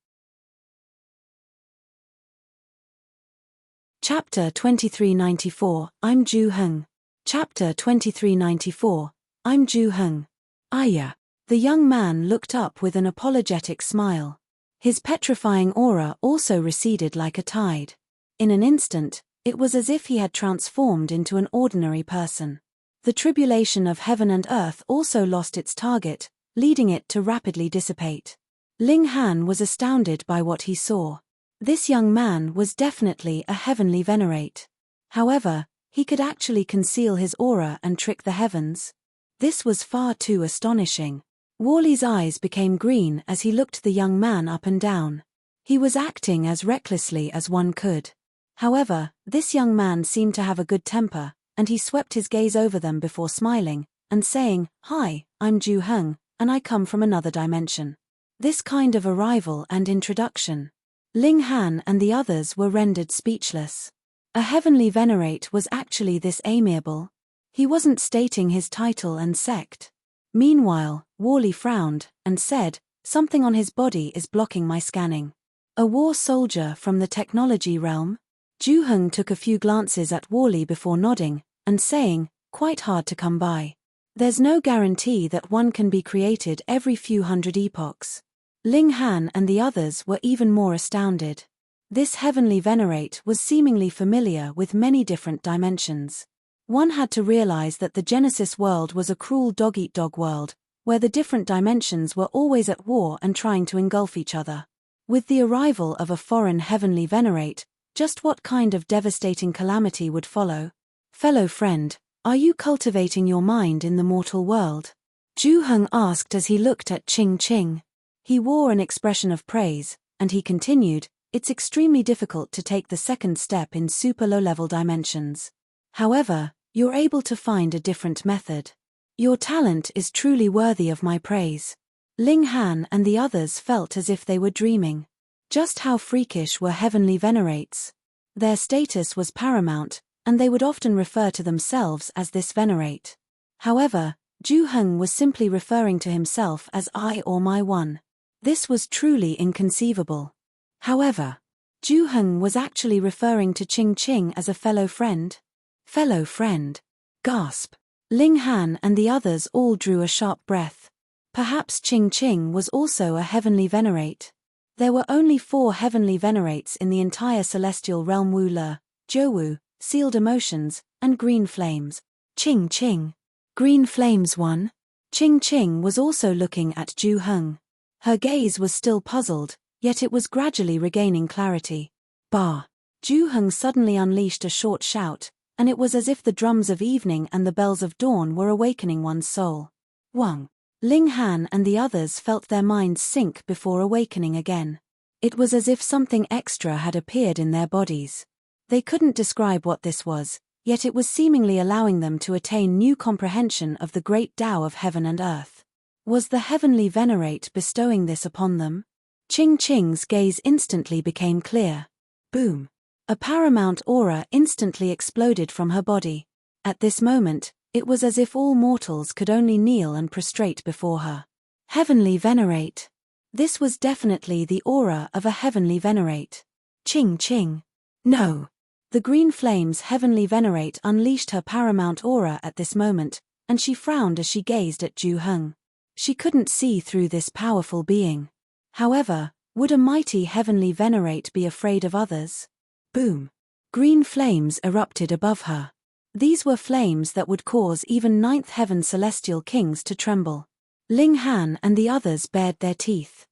Chapter 2394, I'm Ju Heng. Chapter 2394, I'm Ju Heng. Aya. The young man looked up with an apologetic smile. His petrifying aura also receded like a tide. In an instant, it was as if he had transformed into an ordinary person. The tribulation of heaven and earth also lost its target, leading it to rapidly dissipate. Ling Han was astounded by what he saw. This young man was definitely a heavenly venerate. However, he could actually conceal his aura and trick the heavens. This was far too astonishing. Wally's eyes became green as he looked the young man up and down. He was acting as recklessly as one could. However, this young man seemed to have a good temper, and he swept his gaze over them before smiling, and saying, "Hi, I'm Ju Heng, and I come from another dimension." This kind of arrival and introduction. Ling Han and the others were rendered speechless. A heavenly venerate was actually this amiable. He wasn't stating his title and sect. Meanwhile, Wally frowned, and said, "Something on his body is blocking my scanning." A war soldier from the technology realm? Ju Heng took a few glances at Wally before nodding, and saying, "Quite hard to come by. There's no guarantee that one can be created every few hundred epochs." Ling Han and the others were even more astounded. This heavenly venerate was seemingly familiar with many different dimensions. One had to realize that the Genesis world was a cruel dog-eat-dog world, where the different dimensions were always at war and trying to engulf each other. With the arrival of a foreign heavenly venerate, just what kind of devastating calamity would follow? "Fellow friend, are you cultivating your mind in the mortal world?" Ju Heng asked as he looked at Ching Ching. He wore an expression of praise, and he continued, "It's extremely difficult to take the second step in super low-level dimensions. However, you're able to find a different method. Your talent is truly worthy of my praise." Ling Han and the others felt as if they were dreaming. Just how freakish were heavenly venerates? Their status was paramount, and they would often refer to themselves as this venerate. However, Ju Heng was simply referring to himself as I or my one. This was truly inconceivable. However, Ju Heng was actually referring to Ching Ching as a fellow friend. Fellow friend. Gasp. Ling Han and the others all drew a sharp breath. Perhaps Ching Ching was also a heavenly venerate. There were only 4 heavenly venerates in the entire celestial realm: Wu Le, Jowu, Sealed Emotions, and Green Flames. Ching Ching. Green Flames one? Ching Ching was also looking at Ju Heng. Her gaze was still puzzled, yet it was gradually regaining clarity. Bah! Ju Heng suddenly unleashed a short shout, and it was as if the drums of evening and the bells of dawn were awakening one's soul. Wang. Ling Han and the others felt their minds sink before awakening again. It was as if something extra had appeared in their bodies. They couldn't describe what this was, yet it was seemingly allowing them to attain new comprehension of the great Tao of heaven and earth. Was the heavenly venerate bestowing this upon them? Ching Ching's gaze instantly became clear. Boom! A paramount aura instantly exploded from her body. At this moment, it was as if all mortals could only kneel and prostrate before her. Heavenly venerate. This was definitely the aura of a heavenly venerate. Ching Ching. No! The Green Flame's heavenly venerate unleashed her paramount aura at this moment, and she frowned as she gazed at Ju Heng. She couldn't see through this powerful being. However, would a mighty heavenly venerate be afraid of others? Boom! Green flames erupted above her. These were flames that would cause even ninth heaven celestial kings to tremble. Ling Han and the others bared their teeth.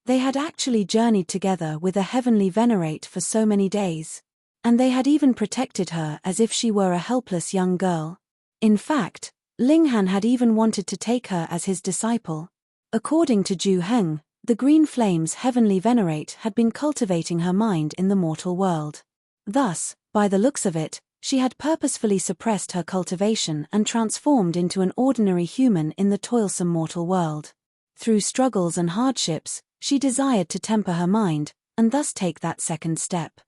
They had actually journeyed together with a heavenly venerate for so many days. And they had even protected her as if she were a helpless young girl. In fact, Ling Han had even wanted to take her as his disciple. According to Ju Heng, The green flames heavenly venerate had been cultivating her mind in the mortal world. Thus, by the looks of it, she had purposefully suppressed her cultivation and transformed into an ordinary human in the toilsome mortal world. Through struggles and hardships, she desired to temper her mind, and thus take that second step.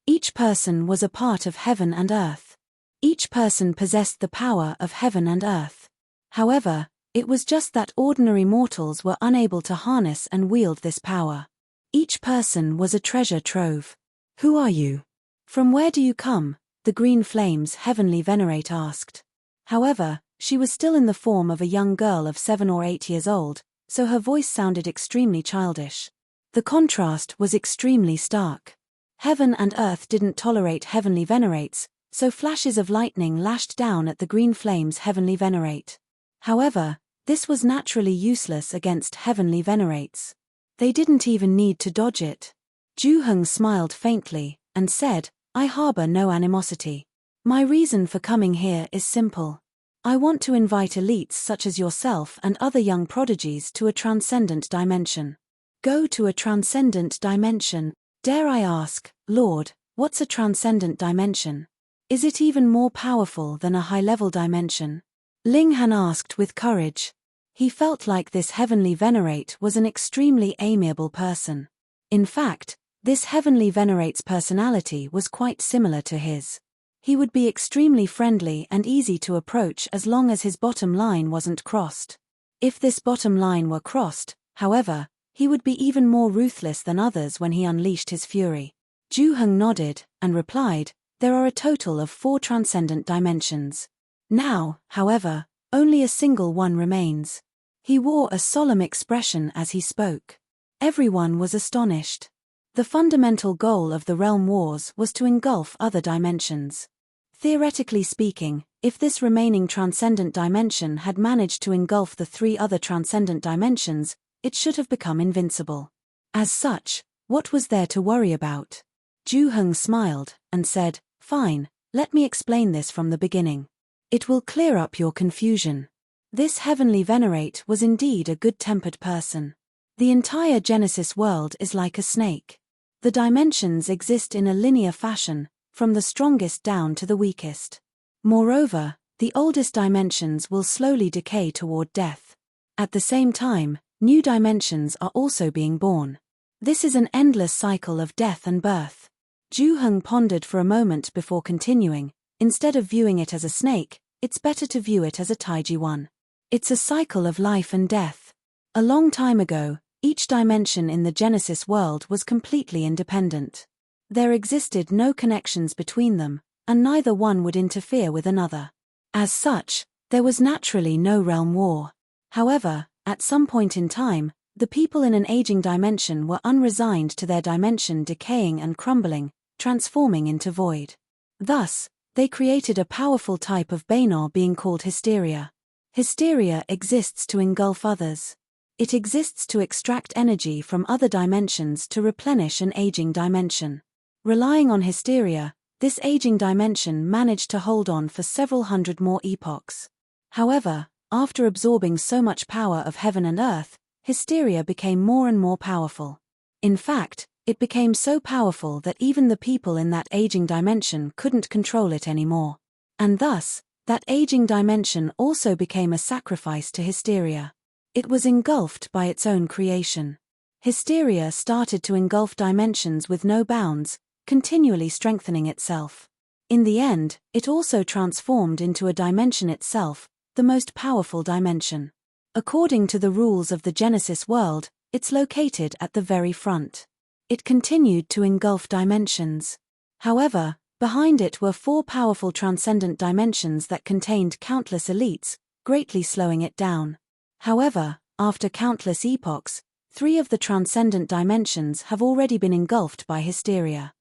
Each person was a part of heaven and earth. Each person possessed the power of heaven and earth. However, it was just that ordinary mortals were unable to harness and wield this power. Each person was a treasure trove. Who are you? From where do you come? The green flames heavenly venerate asked. However, she was still in the form of a young girl of 7 or 8 years old, so her voice sounded extremely childish. The contrast was extremely stark. Heaven and earth didn't tolerate heavenly venerates, so flashes of lightning lashed down at the green flames heavenly venerate. However, this was naturally useless against heavenly venerates. They didn't even need to dodge it. Juheng smiled faintly, and said, I harbor no animosity. My reason for coming here is simple. I want to invite elites such as yourself and other young prodigies to a transcendent dimension. Go to a transcendent dimension. Dare I ask, Lord, what's a transcendent dimension? Is it even more powerful than a high-level dimension? Ling Han asked with courage. He felt like this heavenly venerate was an extremely amiable person. In fact, this heavenly venerate's personality was quite similar to his. He would be extremely friendly and easy to approach as long as his bottom line wasn't crossed. If this bottom line were crossed, however, he would be even more ruthless than others when he unleashed his fury. Juheng nodded, and replied, there are a total of 4 transcendent dimensions. Now, however, only a single one remains. He wore a solemn expression as he spoke. Everyone was astonished. The fundamental goal of the realm wars was to engulf other dimensions. Theoretically speaking, if this remaining transcendent dimension had managed to engulf the 3 other transcendent dimensions, it should have become invincible. As such, what was there to worry about? Juheng smiled, and said, fine, let me explain this from the beginning. It will clear up your confusion. This heavenly venerate was indeed a good-tempered person. The entire Genesis world is like a snake. The dimensions exist in a linear fashion, from the strongest down to the weakest. Moreover, the oldest dimensions will slowly decay toward death. At the same time, new dimensions are also being born. This is an endless cycle of death and birth. Juheng pondered for a moment before continuing. Instead of viewing it as a snake, it's better to view it as a taiji one. It's a cycle of life and death. A long time ago, each dimension in the Genesis world was completely independent. There existed no connections between them, and neither one would interfere with another. As such, there was naturally no realm war. However, at some point in time, the people in an aging dimension were unresigned to their dimension decaying and crumbling, transforming into void. Thus, they created a powerful type of Banor being called hysteria. Hysteria exists to engulf others. It exists to extract energy from other dimensions to replenish an aging dimension. Relying on hysteria, this aging dimension managed to hold on for several hundred more epochs. However, after absorbing so much power of heaven and earth, hysteria became more and more powerful. In fact, it became so powerful that even the people in that aging dimension couldn't control it anymore. And thus, that aging dimension also became a sacrifice to hysteria. It was engulfed by its own creation. Hysteria started to engulf dimensions with no bounds, continually strengthening itself. In the end, it also transformed into a dimension itself, the most powerful dimension. According to the rules of the Genesis world, it's located at the very front. It continued to engulf dimensions. However, behind it were 4 powerful transcendent dimensions that contained countless elites, greatly slowing it down. However, after countless epochs, 3 of the transcendent dimensions have already been engulfed by hysteria.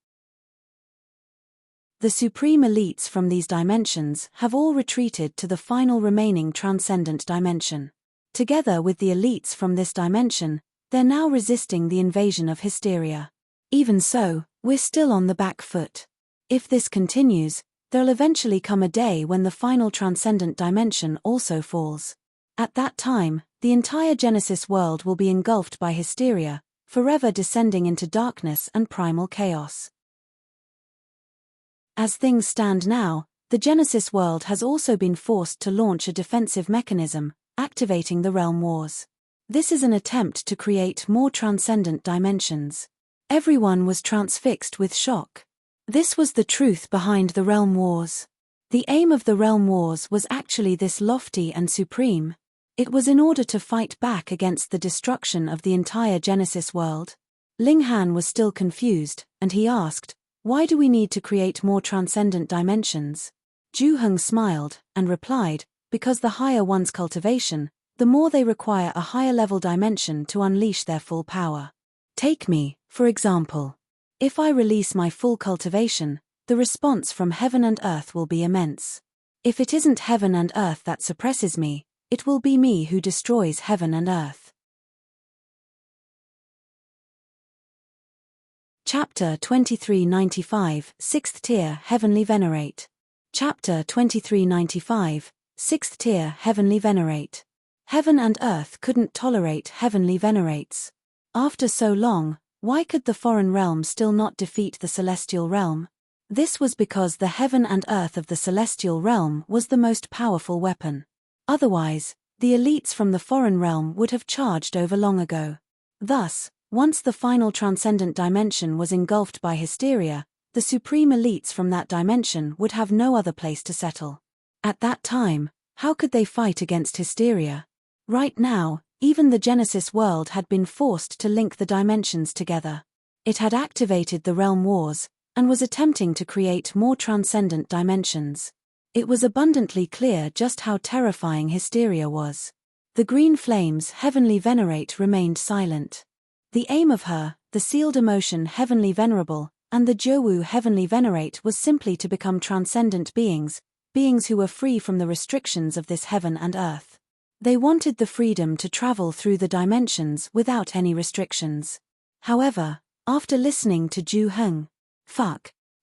The supreme elites from these dimensions have all retreated to the final remaining transcendent dimension. Together with the elites from this dimension, they're now resisting the invasion of hysteria. Even so, we're still on the back foot. If this continues, there'll eventually come a day when the final transcendent dimension also falls. At that time, the entire Genesis world will be engulfed by hysteria, forever descending into darkness and primal chaos. As things stand now, the Genesis world has also been forced to launch a defensive mechanism, activating the realm wars. This is an attempt to create more transcendent dimensions. Everyone was transfixed with shock. This was the truth behind the realm wars. The aim of the realm wars was actually this lofty and supreme. It was in order to fight back against the destruction of the entire Genesis world. Ling Han was still confused, and he asked, "Why do we need to create more transcendent dimensions?" Zhu Heng smiled, and replied, "Because the higher one's cultivation, the more they require a higher level dimension to unleash their full power. Take me, for example. If I release my full cultivation, the response from heaven and earth will be immense. If it isn't heaven and earth that suppresses me, it will be me who destroys heaven and earth." Chapter 2395, 6th Tier Heavenly Venerate. Chapter 2395, 6th Tier Heavenly Venerate. Heaven and earth couldn't tolerate heavenly venerates. After so long, why could the foreign realm still not defeat the celestial realm? This was because the heaven and earth of the celestial realm was the most powerful weapon. Otherwise, the elites from the foreign realm would have charged over long ago. Thus, once the final transcendent dimension was engulfed by hysteria, the supreme elites from that dimension would have no other place to settle. At that time, how could they fight against hysteria? Right now, even the Genesis world had been forced to link the dimensions together. It had activated the realm wars, and was attempting to create more transcendent dimensions. It was abundantly clear just how terrifying hysteria was. The green flames heavenly venerate remained silent. The aim of her, the sealed emotion heavenly venerable, and the Jowu heavenly venerate was simply to become transcendent beings, beings who were free from the restrictions of this heaven and earth. They wanted the freedom to travel through the dimensions without any restrictions. However, after listening to Zhu Heng,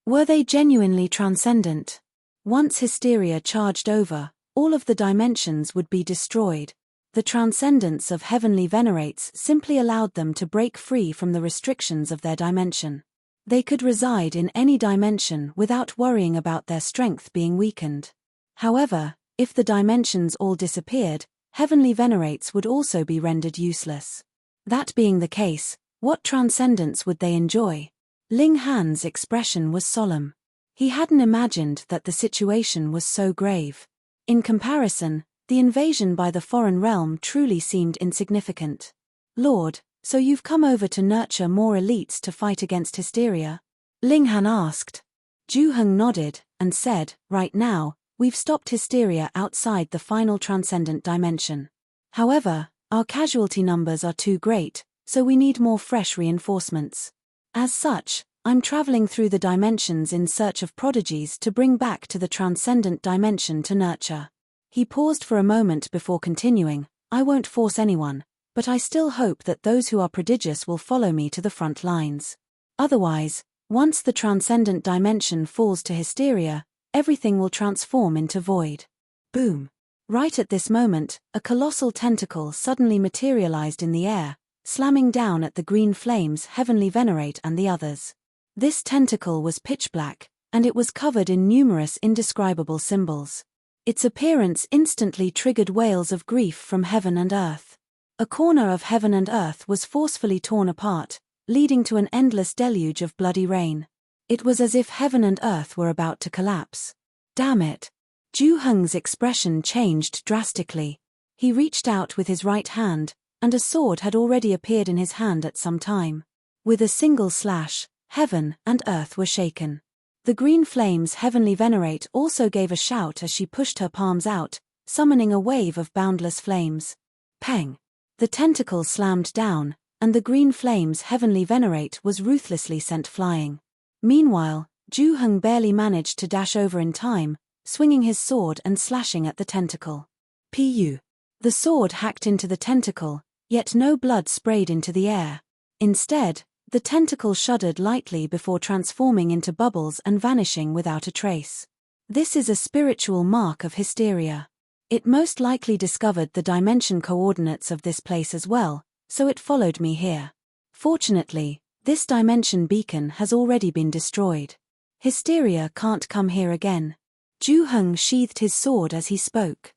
were they genuinely transcendent? Once hysteria charged over, all of the dimensions would be destroyed. The transcendence of heavenly venerates simply allowed them to break free from the restrictions of their dimension. They could reside in any dimension without worrying about their strength being weakened. However, if the dimensions all disappeared, heavenly venerates would also be rendered useless. That being the case, what transcendence would they enjoy? Ling Han's expression was solemn. He hadn't imagined that the situation was so grave. In comparison, the invasion by the foreign realm truly seemed insignificant. "Lord, so you've come over to nurture more elites to fight against hysteria?" Ling Han asked. Zhu Heng nodded, and said, "Right now, we've stopped hysteria outside the final transcendent dimension. However, our casualty numbers are too great, so we need more fresh reinforcements. As such, I'm traveling through the dimensions in search of prodigies to bring back to the transcendent dimension to nurture." He paused for a moment before continuing, "I won't force anyone, but I still hope that those who are prodigious will follow me to the front lines. Otherwise, once the transcendent dimension falls to hysteria, everything will transform into void." Boom! Right at this moment, a colossal tentacle suddenly materialized in the air, slamming down at the green flames heavenly venerate and the others. This tentacle was pitch black, and it was covered in numerous indescribable symbols. Its appearance instantly triggered wails of grief from heaven and earth. A corner of heaven and earth was forcefully torn apart, leading to an endless deluge of bloody rain. It was as if heaven and earth were about to collapse. Damn it! Zhu Heng's expression changed drastically. He reached out with his right hand, and a sword had already appeared in his hand at some time. With a single slash, heaven and earth were shaken. The green flames heavenly venerate also gave a shout as she pushed her palms out, summoning a wave of boundless flames. Peng! The tentacle slammed down, and the green flames heavenly venerate was ruthlessly sent flying. Meanwhile, Zhu Heng barely managed to dash over in time, swinging his sword and slashing at the tentacle. Pu! The sword hacked into the tentacle, yet no blood sprayed into the air. Instead, the tentacle shuddered lightly before transforming into bubbles and vanishing without a trace. This is a spiritual mark of hysteria. It most likely discovered the dimension coordinates of this place as well, so it followed me here. Fortunately, this dimension beacon has already been destroyed. Hysteria can't come here again. Ju Heng sheathed his sword as he spoke.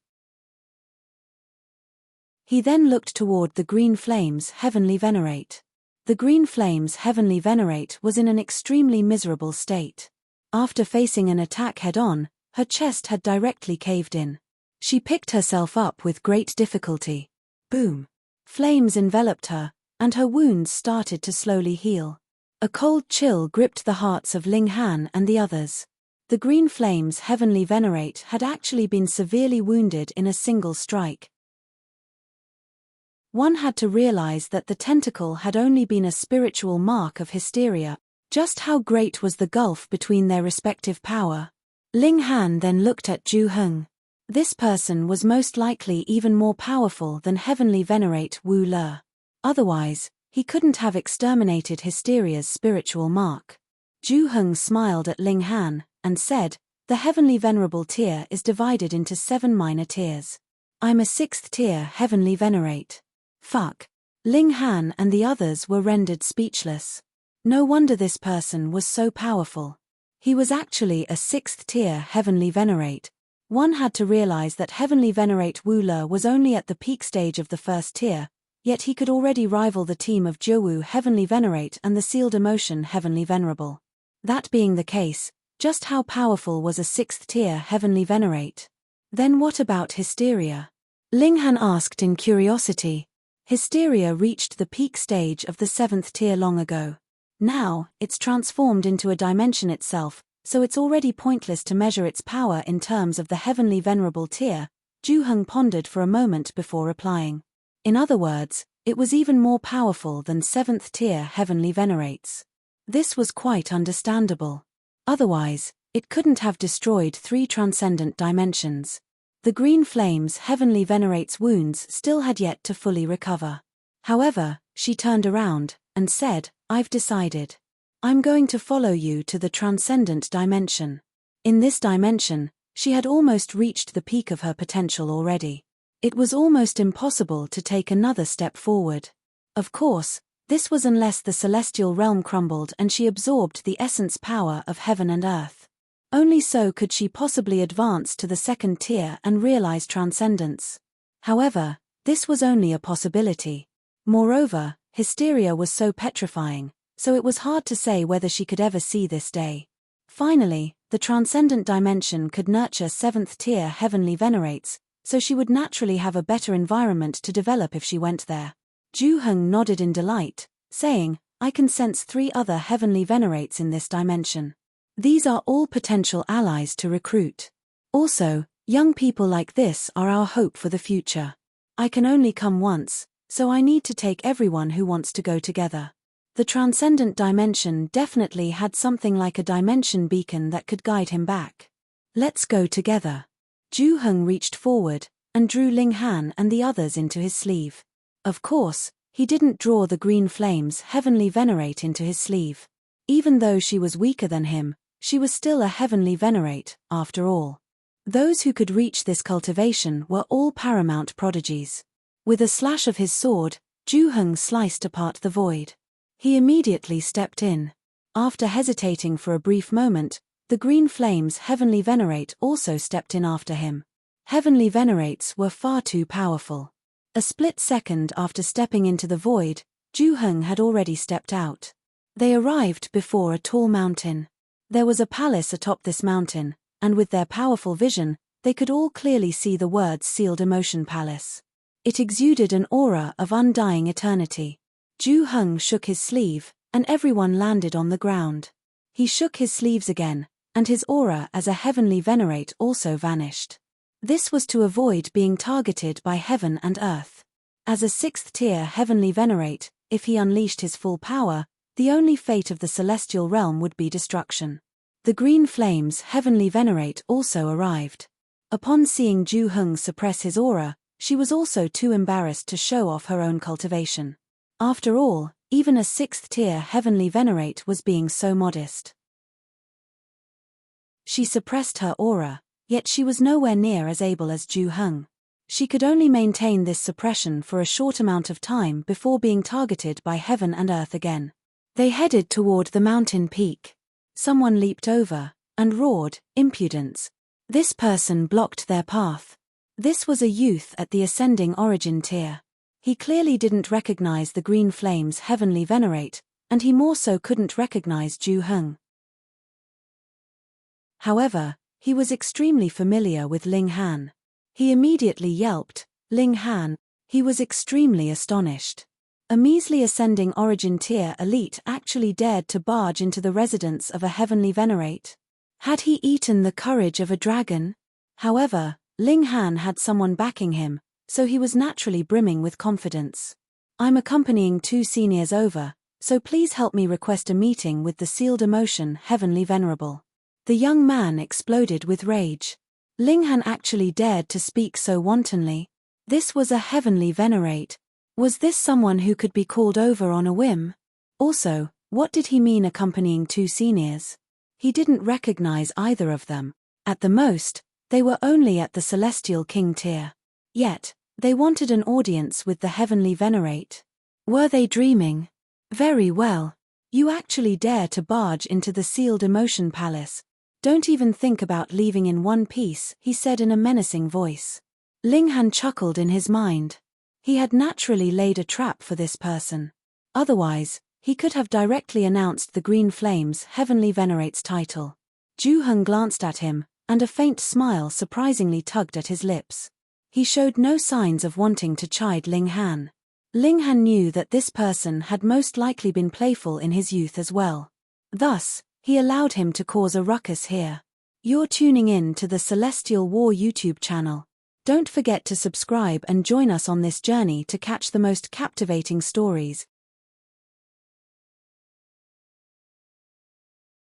He then looked toward the green flames Heavenly Venerate. The green flames Heavenly Venerate was in an extremely miserable state. After facing an attack head-on, her chest had directly caved in. She picked herself up with great difficulty. Boom! Flames enveloped her, and her wounds started to slowly heal. A cold chill gripped the hearts of Ling Han and the others. The green flames Heavenly Venerate had actually been severely wounded in a single strike. One had to realize that the tentacle had only been a spiritual mark of hysteria. Just how great was the gulf between their respective power? Ling Han then looked at Ju Heng. This person was most likely even more powerful than Heavenly Venerate Wu Le. Otherwise, he couldn't have exterminated hysteria's spiritual mark. Ju Heng smiled at Ling Han, and said, "The Heavenly Venerable tier is divided into 7 minor tiers. I'm a 6th tier Heavenly Venerate." Fuck. Ling Han and the others were rendered speechless. No wonder this person was so powerful. He was actually a 6th tier Heavenly Venerate. One had to realize that Heavenly Venerate Wu Le was only at the peak stage of the 1st tier, yet he could already rival the team of Jiawu Heavenly Venerate and the Sealed Emotion Heavenly Venerable. That being the case, just how powerful was a 6th tier Heavenly Venerate? Then what about Hysteria? Ling Han asked in curiosity. Hysteria reached the peak stage of the 7th tier long ago. Now, it's transformed into a dimension itself, so it's already pointless to measure its power in terms of the Heavenly Venerable tier. Ju Heng pondered for a moment before replying. In other words, it was even more powerful than 7th tier Heavenly Venerates. This was quite understandable. Otherwise, it couldn't have destroyed 3 transcendent dimensions. The green flames Heavenly Venerate's wounds still had yet to fully recover. However, she turned around and said, "I've decided. I'm going to follow you to the transcendent dimension." In this dimension, she had almost reached the peak of her potential already. It was almost impossible to take another step forward. Of course, this was unless the celestial realm crumbled and she absorbed the essence power of heaven and earth. Only so could she possibly advance to the 2nd tier and realize transcendence. However, this was only a possibility. Moreover, hysteria was so petrifying, so it was hard to say whether she could ever see this day. Finally, the transcendent dimension could nurture 7th tier Heavenly Venerates, so she would naturally have a better environment to develop if she went there. Ju Heng nodded in delight, saying, "I can sense 3 other Heavenly Venerates in this dimension. These are all potential allies to recruit. Also, young people like this are our hope for the future. I can only come once, so I need to take everyone who wants to go together." The transcendent dimension definitely had something like a dimension beacon that could guide him back. "Let's go together." Ju Heng reached forward and drew Ling Han and the others into his sleeve. Of course, he didn't draw the green flames Heavenly Venerate into his sleeve. Even though she was weaker than him, she was still a Heavenly Venerate, after all. Those who could reach this cultivation were all paramount prodigies. With a slash of his sword, Ju Heng sliced apart the void. He immediately stepped in. After hesitating for a brief moment, the green flames Heavenly Venerate also stepped in after him. Heavenly Venerates were far too powerful. A split second after stepping into the void, Ju Heng had already stepped out. They arrived before a tall mountain. There was a palace atop this mountain, and with their powerful vision, they could all clearly see the words Sealed Emotion Palace. It exuded an aura of undying eternity. Ju Heng shook his sleeve, and everyone landed on the ground. He shook his sleeves again, and his aura as a Heavenly Venerate also vanished. This was to avoid being targeted by heaven and earth. As a 6th tier Heavenly Venerate, if he unleashed his full power, the only fate of the celestial realm would be destruction. The green flames Heavenly Venerate also arrived. Upon seeing Ju Heng suppress his aura, she was also too embarrassed to show off her own cultivation. After all, even a 6th tier Heavenly Venerate was being so modest. She suppressed her aura, Yet she was nowhere near as able as Ju Hung. She could only maintain this suppression for a short amount of time before being targeted by heaven and earth again. They headed toward the mountain peak. Someone leaped over and roared, "Impudence!" This person blocked their path. This was a youth at the ascending origin tier. He clearly didn't recognize the green flames heavenly venerate, and he more so couldn't recognize Ju Hung. However, he was extremely familiar with Ling Han. He immediately yelped, "Ling Han!" He was extremely astonished. A measly ascending origin tier elite actually dared to barge into the residence of a heavenly venerate. Had he eaten the courage of a dragon? However, Ling Han had someone backing him, so he was naturally brimming with confidence. "I'm accompanying 2 seniors over, so please help me request a meeting with the sealed emotion heavenly venerable." The young man exploded with rage. Ling Han actually dared to speak so wantonly. This was a heavenly venerate. Was this someone who could be called over on a whim? Also, what did he mean accompanying 2 seniors? He didn't recognize either of them. At the most, they were only at the Celestial King tier. Yet, they wanted an audience with the heavenly venerate. Were they dreaming? Very well. You actually dare to barge into the sealed emotion palace. Don't even think about leaving in one piece, he said in a menacing voice. Ling Han chuckled in his mind. He had naturally laid a trap for this person. Otherwise, he could have directly announced the Green Flames Heavenly Venerate's title. Ju Hung glanced at him, and a faint smile surprisingly tugged at his lips. He showed no signs of wanting to chide Ling Han. Ling Han knew that this person had most likely been playful in his youth as well. Thus, he allowed him to cause a ruckus here. You're tuning in to the Celestial War YouTube channel. Don't forget to subscribe and join us on this journey to catch the most captivating stories.